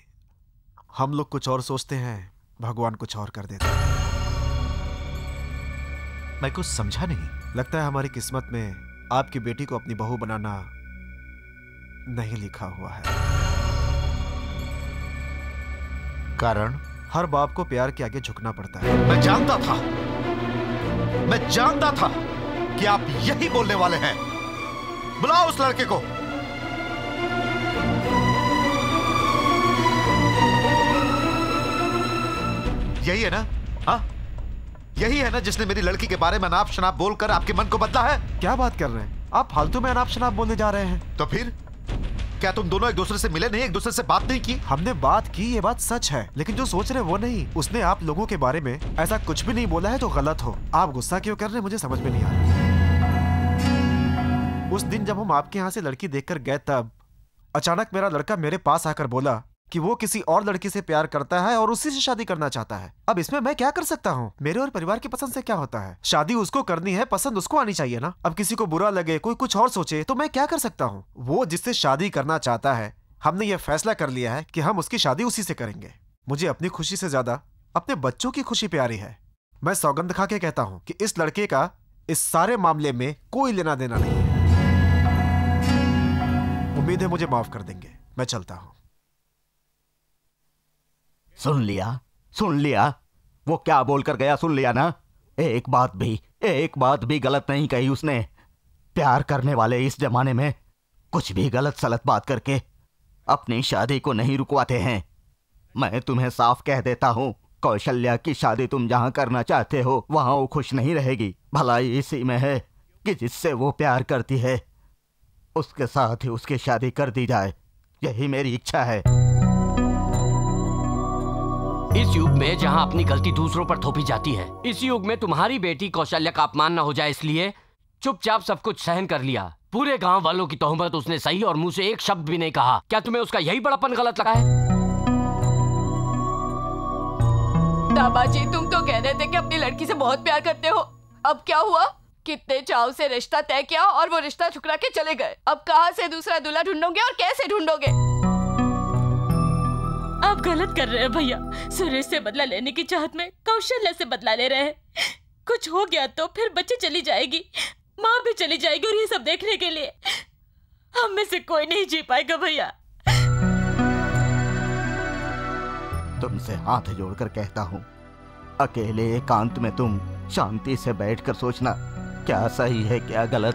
हम लोग कुछ और सोचते हैं, भगवान कुछ और कर देते हैं। मैं कुछ समझा नहीं। लगता है हमारी किस्मत में आपकी बेटी को अपनी बहू बनाना नहीं लिखा हुआ है। कारण? हर बाप को प्यार के आगे झुकना पड़ता है। मैं जानता था कि आप यही बोलने वाले हैं। बुलाओ उस लड़के को। यही है ना? हाँ, यही है ना जिसने मेरी लड़की के बारे में अनाप शनाप बोलकर आपके मन को बदला है? क्या बात कर रहे हैं आप? फालतू में अनाप शनाप बोलने जा रहे हैं। तो फिर क्या तुम दोनों एक दूसरे से मिले नहीं, एक दूसरे से बात नहीं की? हमने बात की, ये बात सच है, लेकिन जो सोच रहे वो नहीं। उसने आप लोगों के बारे में ऐसा कुछ भी नहीं बोला है तो गलत हो। आप गुस्सा क्यों कर रहे हैं मुझे समझ में नहीं आ रहा। उस दिन जब हम आपके यहाँ से लड़की देखकर गए तब अचानक मेरा लड़का मेरे पास आकर बोला कि वो किसी और लड़की से प्यार करता है और उसी से शादी करना चाहता है। अब इसमें मैं क्या कर सकता हूँ? मेरे और परिवार की पसंद से क्या होता है? शादी उसको करनी है, पसंद उसको आनी चाहिए ना। अब किसी को बुरा लगे, कोई कुछ और सोचे तो मैं क्या कर सकता हूँ? वो जिससे शादी करना चाहता है, हमने ये फैसला कर लिया है कि हम उसकी शादी उसी से करेंगे। मुझे अपनी खुशी से ज्यादा अपने बच्चों की खुशी प्यारी है। मैं सौगंध खा के कहता हूँ कि इस लड़के का इस सारे मामले में कोई लेना देना नहीं है। उम्मीद है मुझे माफ कर देंगे। मैं चलता हूँ। सुन लिया वो क्या बोलकर गया, सुन लिया ना? एक बात भी गलत नहीं कही उसने। प्यार करने वाले इस जमाने में कुछ भी गलत सलत बात करके अपनी शादी को नहीं रुकवाते हैं। मैं तुम्हें साफ कह देता हूँ, कौशल्या की शादी तुम जहां करना चाहते हो वहां वो खुश नहीं रहेगी। भलाई इसी में है कि जिससे वो प्यार करती है उसके साथ ही उसकी शादी कर दी जाए। यही मेरी इच्छा है। इस युग में जहां अपनी गलती दूसरों पर थोपी जाती है, इस युग में तुम्हारी बेटी कौशल्या का अपमान न हो जाए इसलिए चुपचाप सब कुछ सहन कर लिया। पूरे गांव वालों की तोहमत उसने सही और मुंह से एक शब्द भी नहीं कहा। क्या तुम्हें उसका यही बड़ापन गलत लगा है? दामाजी, तुम तो कह रहे थे कि अपनी लड़की से बहुत प्यार करते हो। अब क्या हुआ? कितने चाव से रिश्ता तय किया और वो रिश्ता ठुकरा के चले गए। अब कहां से दूसरा दूल्हा ढूंढोगे और कैसे ढूंढोगे? आप गलत कर रहे हैं भैया। सुरेश से बदला लेने की चाहत में कौशल्या से बदला ले रहे हैं। कुछ हो गया तो फिर बच्ची चली जाएगी, माँ भी चली जाएगी, और ये सब देखने के लिए हम में से कोई नहीं जी पाएगा भैया। तुमसे हाथ जोड़कर कहता हूँ, अकेले एकांत में तुम शांति से बैठकर सोचना, क्या सही है क्या गलत,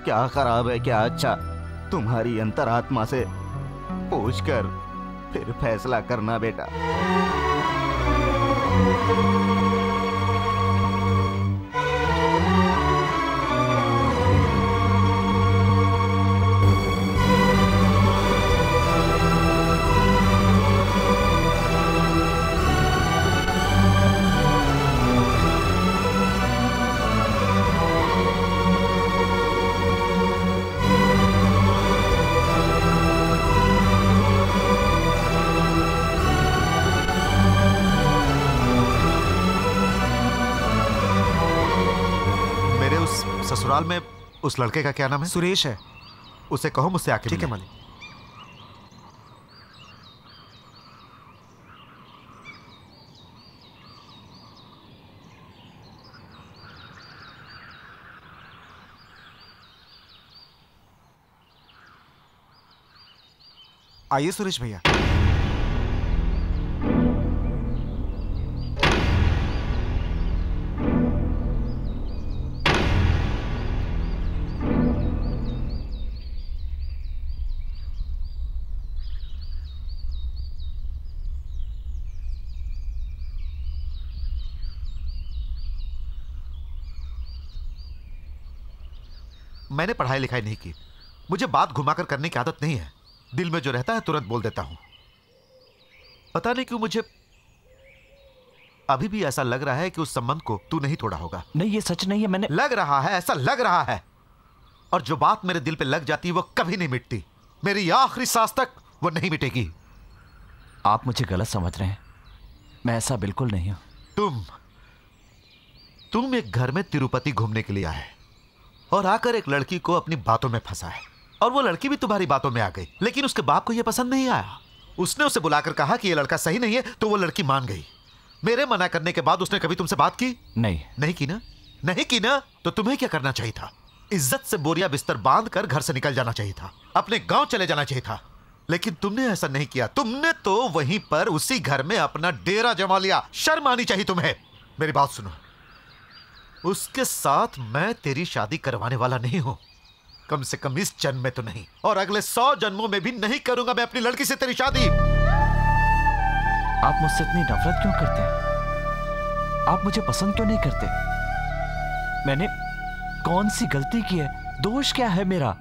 क्या खराब है क्या अच्छा। तुम्हारी अंतरात्मा से पूछकर फिर फैसला करना बेटा। ससुराल में उस लड़के का क्या नाम है? सुरेश है। उसे कहो मुझसे आके ठीक है मिले। मालिक। आइए सुरेश भैया। मैंने पढ़ाई लिखाई नहीं की, मुझे बात घुमाकर करने की आदत नहीं है। दिल में जो रहता है तुरंत बोल देता हूं। पता नहीं क्यों मुझे अभी भी ऐसा लग रहा है कि उस संबंध को तू नहीं तोड़ा होगा। नहीं, ये सच नहीं है। मैंने लग रहा है, ऐसा लग रहा है। और जो बात मेरे दिल पे लग जाती है वो कभी नहीं मिटती। मेरी आखिरी सांस तक वो नहीं मिटेगी। आप मुझे गलत समझ रहे हैं, मैं ऐसा बिल्कुल नहीं हूं। तुम एक घर में तिरुपति घूमने के लिए आए और आकर एक लड़की को अपनी बातों में फंसा है, और वो लड़की भी तुम्हारी बातों में आ गई, लेकिन उसके बाप को यह पसंद नहीं आया। उसने उसे बुलाकर कहा कि यह लड़का सही नहीं है, तो वो लड़की मान गई। मेरे मना करने के बाद उसने कभी तुमसे बात की? नहीं की ना? नहीं की ना? तो तुम्हें क्या करना चाहिए था? इज्जत से बोरिया बिस्तर बांध कर घर से निकल जाना चाहिए था, अपने गांव चले जाना चाहिए था। लेकिन तुमने ऐसा नहीं किया। तुमने तो वहीं पर उसी घर में अपना डेरा जमा लिया। शर्म आनी चाहिए तुम्हें। मेरी बात सुनो, उसके साथ मैं तेरी शादी करवाने वाला नहीं हूं, कम से कम इस जन्म में तो नहीं, और अगले 100 जन्मों में भी नहीं करूंगा मैं अपनी लड़की से तेरी शादी। आप मुझसे इतनी नफरत क्यों करते हैं? आप मुझे पसंद क्यों नहीं करते? मैंने कौन सी गलती की है? दोष क्या है मेरा?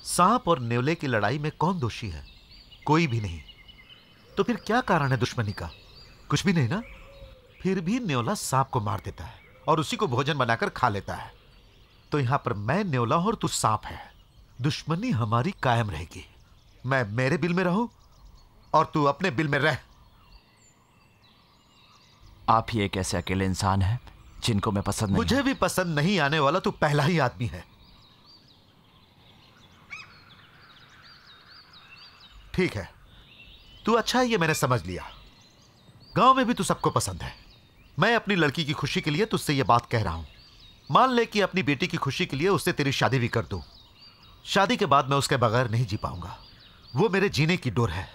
सांप और नेवले की लड़ाई में कौन दोषी है? कोई भी नहीं। तो फिर क्या कारण है दुश्मनी का? कुछ भी नहीं ना? फिर भी नेवला सांप को मार देता है और उसी को भोजन बनाकर खा लेता है। तो यहां पर मैं नेवला और तू सांप है। दुश्मनी हमारी कायम रहेगी। मैं मेरे बिल में रहूं और तू अपने बिल में रह। आप ही एक ऐसे अकेले इंसान हैं जिनको मैं पसंद नहीं। मुझे भी पसंद नहीं आने वाला तू पहला ही आदमी है। ठीक है, तू अच्छा है, ये मैंने समझ लिया। गांव में भी तू सबको पसंद है। मैं अपनी लड़की की खुशी के लिए तुझसे ये बात कह रहा हूं। मान ले कि अपनी बेटी की खुशी के लिए उससे तेरी शादी भी कर दूं। शादी के बाद मैं उसके बगैर नहीं जी पाऊंगा। वो मेरे जीने की डोर है।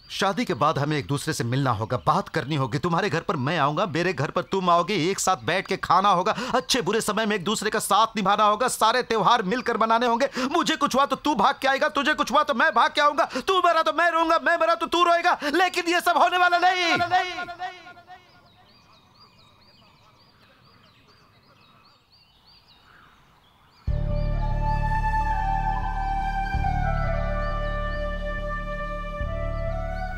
शादी के बाद हमें एक दूसरे से मिलना होगा, बात करनी होगी। तुम्हारे घर पर मैं आऊंगा, मेरे घर पर तुम आओगे, एक साथ बैठ के खाना होगा, अच्छे बुरे समय में एक दूसरे का साथ निभाना होगा, सारे त्योहार मिलकर मनाने होंगे। मुझे कुछ हुआ तो तू भाग के आएगा, तुझे कुछ हुआ तो मैं भाग के आऊंगा, तू मरा तो मैं रोऊंगा, मैं मरा तो तू रोएगा। लेकिन ये सब होने वाला नहीं।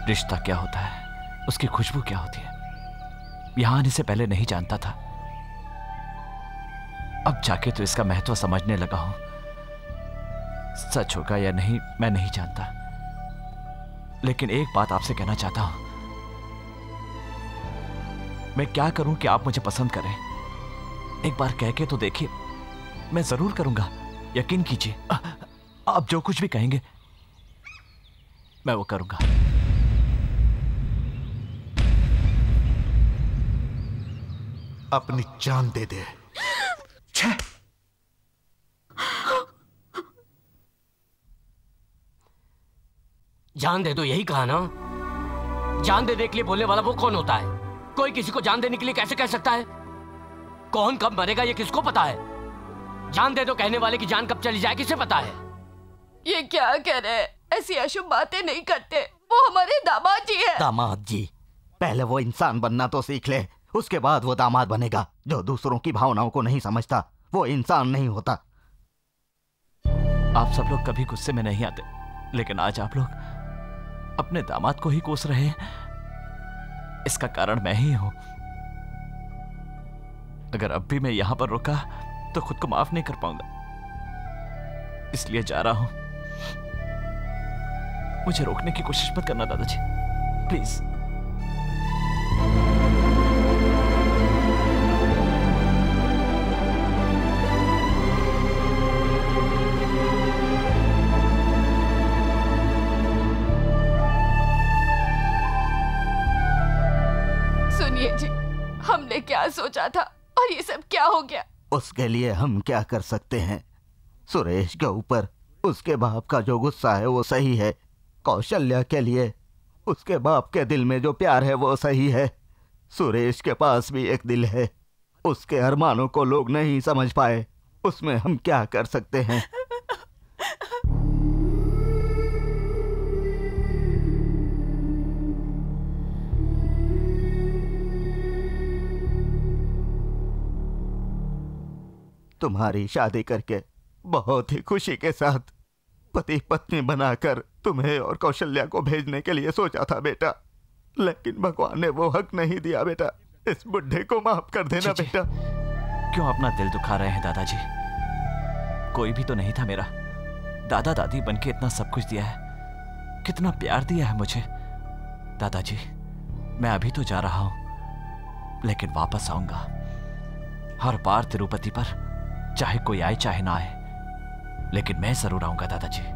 रिश्ता क्या होता है, उसकी खुशबू क्या होती है, यहां आने से पहले नहीं जानता था। अब जाके तो इसका महत्व समझने लगा हूं। सच होगा या नहीं मैं नहीं जानता, लेकिन एक बात आपसे कहना चाहता हूं। मैं क्या करूं कि आप मुझे पसंद करें? एक बार कह के तो देखिए, मैं जरूर करूंगा, यकीन कीजिए। आप जो कुछ भी कहेंगे मैं वो करूंगा। अपनी जान दे दे। जान दे दो, यही कहा ना? जान देने के लिए बोलने वाला वो कौन होता है? कोई किसी को जान देने के लिए कैसे कह सकता है? कौन कब मरेगा ये किसको पता है? जान दे दो कहने वाले की जान कब चली जाए किसे पता है? ये क्या कह रहे हैं? ऐसी अशुभ बातें नहीं करते। वो हमारे दामाद जी है। दामाद जी? पहले वो इंसान बनना तो सीख ले, उसके बाद वो दामाद बनेगा। जो दूसरों की भावनाओं को नहीं समझता वो इंसान नहीं होता। आप सब लोग कभी गुस्से में नहीं आते, लेकिन आज आप लोग अपने दामाद को ही कोस रहे हैं। इसका कारण मैं ही हूं। अगर अब भी मैं यहां पर रुका तो खुद को माफ नहीं कर पाऊंगा, इसलिए जा रहा हूं। मुझे रोकने की कोशिश मत करना दादाजी, प्लीज। सुनिए जी, हमने क्या सोचा था और ये सब क्या हो गया? उसके लिए हम क्या कर सकते हैं? सुरेश के ऊपर उसके बाप का जो गुस्सा है वो सही है। कौशल्या के लिए उसके बाप के दिल में जो प्यार है वो सही है। सुरेश के पास भी एक दिल है, उसके अरमानों को लोग नहीं समझ पाए, उसमें हम क्या कर सकते हैं? तुम्हारी शादी करके बहुत ही खुशी के साथ पति पत्नी बनाकर तुम्हें और कौशल्या को भेजने के लिए सोचा था बेटा, लेकिन भगवान ने वो हक नहीं दिया बेटा। इस बुढ़े को माफ कर देना बेटा। क्यों अपना दिल दुखा रहे हैं दादाजी? कोई भी तो नहीं था मेरा। दादा दादी बनके इतना सब कुछ दिया है, कितना प्यार दिया है मुझे। दादाजी, मैं अभी तो जा रहा हूं, लेकिन वापस आऊंगा हर बार तिरुपति पर, चाहे कोई आए चाहे ना आए, लेकिन मैं जरूर आऊंगा दादाजी।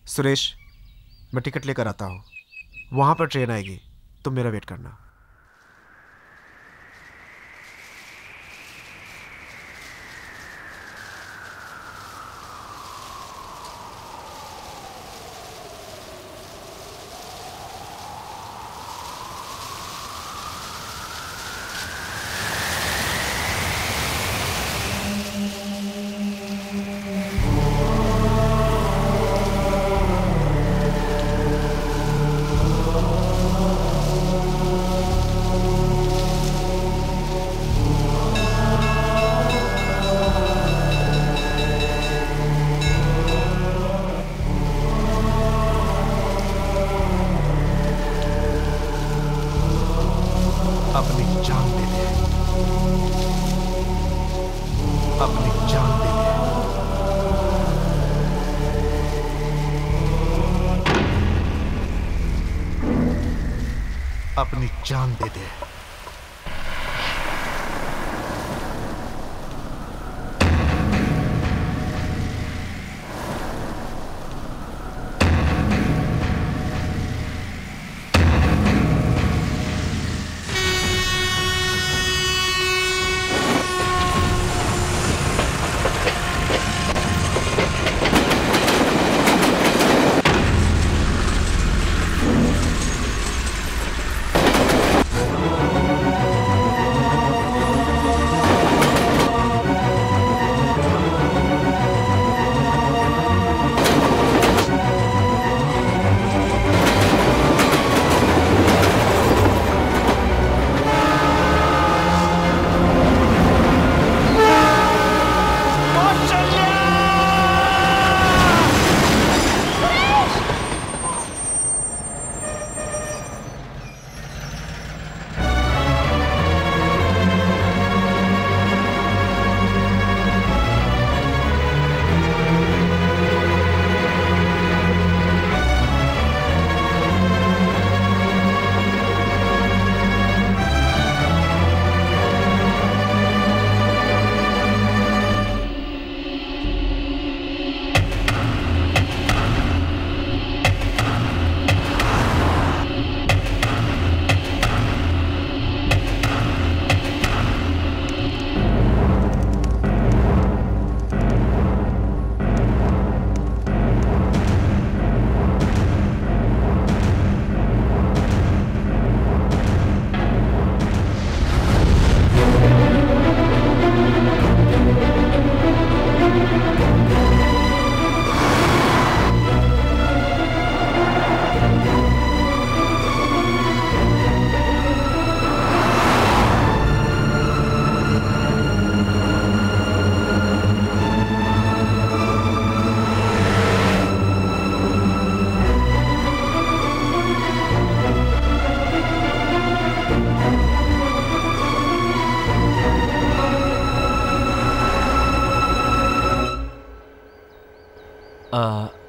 सुरेश, मैं टिकट लेकर आता हूँ, वहां पर ट्रेन आएगी, तुम मेरा वेट करना। अपनी जान दे दे।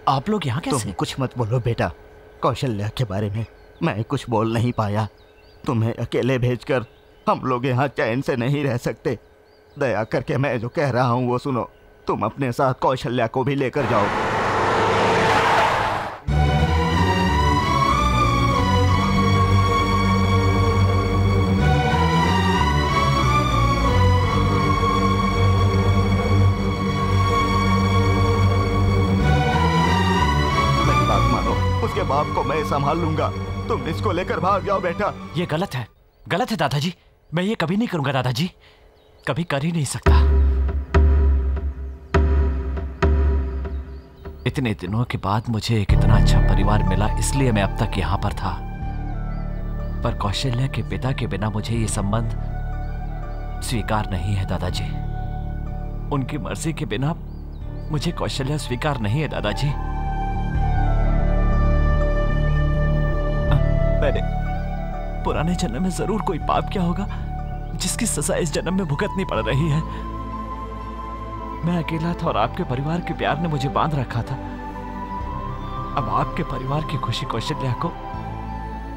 आप लोग यहाँ कैसे? तुम कुछ मत बोलो बेटा, कौशल्या के बारे में मैं कुछ बोल नहीं पाया। तुम्हें अकेले भेजकर हम लोग यहाँ चैन से नहीं रह सकते। दया करके मैं जो कह रहा हूँ वो सुनो। तुम अपने साथ कौशल्या को भी लेकर जाओ। उसके बाप को मैं संभाल लूंगा, तुम इसको लेकर भाग जाओ बेटा। ये गलत है, गलत है दादाजी। मैं ये कभी नहीं करूंगा दादाजी, कभी कर ही नहीं सकता। इतने दिनों के बाद मुझे एक इतना अच्छा परिवार मिला, इसलिए मैं अब तक यहां पर था। पर कौशल्या के पिता के बिना मुझे ये संबंध स्वीकार नहीं है दादाजी। उनकी मर्जी के बिना मुझे कौशल्या स्वीकार नहीं है दादाजी। मैंने पुराने जन्म में जरूर कोई पाप किया होगा जिसकी सजा इस जन्म में भुगतनी पड़ रही है। मैं अकेला था और आपके परिवार के प्यार ने मुझे बांध रखा था। अब आपके परिवार की खुशी कौशल्या को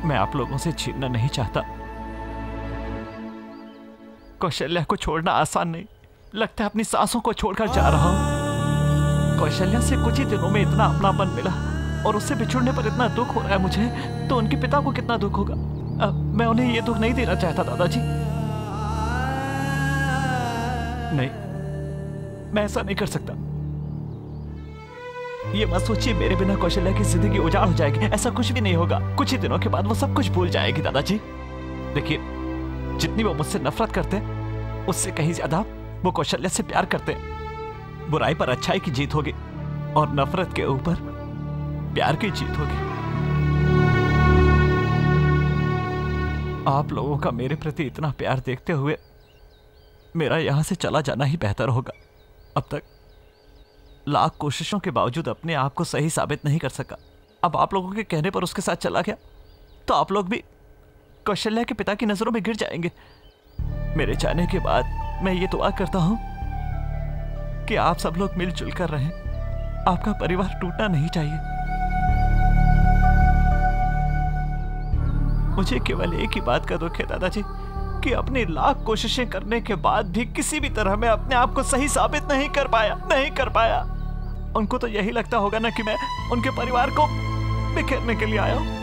मैं आप लोगों से छीनना नहीं चाहता। कौशल्या को छोड़ना आसान नहीं, लगता है अपनी सांसों को छोड़कर जा रहा हूं। कौशल्या से कुछ ही दिनों में इतना अपनापन मिला और उससे बिछुड़ने पर इतना दुख हो रहा है मुझे, तो उनके पिता को कितना दुख होगा। मैं उन्हें ये दुख नहीं देना चाहता दादाजी। नहीं, मैं ऐसा नहीं कर सकता। ये मत सोचिए मेरे बिना कौशल्या की जिंदगी उजाड़ हो जाएगी, ऐसा कुछ भी नहीं होगा। कुछ ही दिनों के बाद वो सब कुछ भूल जाएगी दादाजी। देखिए, जितनी वो मुझसे नफरत करते हैं उससे कहीं ज्यादा वो कौशल्या से प्यार करते हैं। बुराई पर अच्छाई की जीत होगी और नफरत के ऊपर प्यार की जीत होगी। आप लोगों का मेरे प्रति इतना प्यार देखते हुए मेरा यहां से चला जाना ही बेहतर होगा। अब तक लाख कोशिशों के बावजूद अपने आप को सही साबित नहीं कर सका। अब आप लोगों के कहने पर उसके साथ चला गया तो आप लोग भी कौशल्या के पिता की नजरों में गिर जाएंगे। मेरे जाने के बाद मैं ये दुआ करता हूं कि आप सब लोग मिलजुल कर रहें। आपका परिवार टूटना नहीं चाहिए। मुझे केवल एक ही बात का दुख है दादाजी कि अपनी लाख कोशिशें करने के बाद भी किसी भी तरह मैं अपने आप को सही साबित नहीं कर पाया। उनको तो यही लगता होगा ना कि मैं उनके परिवार को बिखेरने के लिए आया हूं।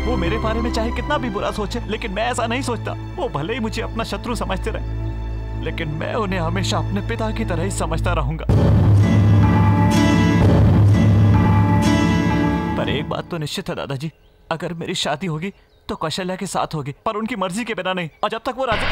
वो मेरे बारे में चाहे कितना भी बुरा सोचे, लेकिन मैं ऐसा नहीं सोचता। वो भले ही मुझे अपना शत्रु समझते रहे, लेकिन मैं उन्हें हमेशा अपने पिता की तरह ही समझता रहूंगा। पर एक बात तो निश्चित है दादाजी, अगर मेरी शादी होगी तो कौशल्या के साथ होगी, पर उनकी मर्जी के बिना नहीं। और जब तक वो राजी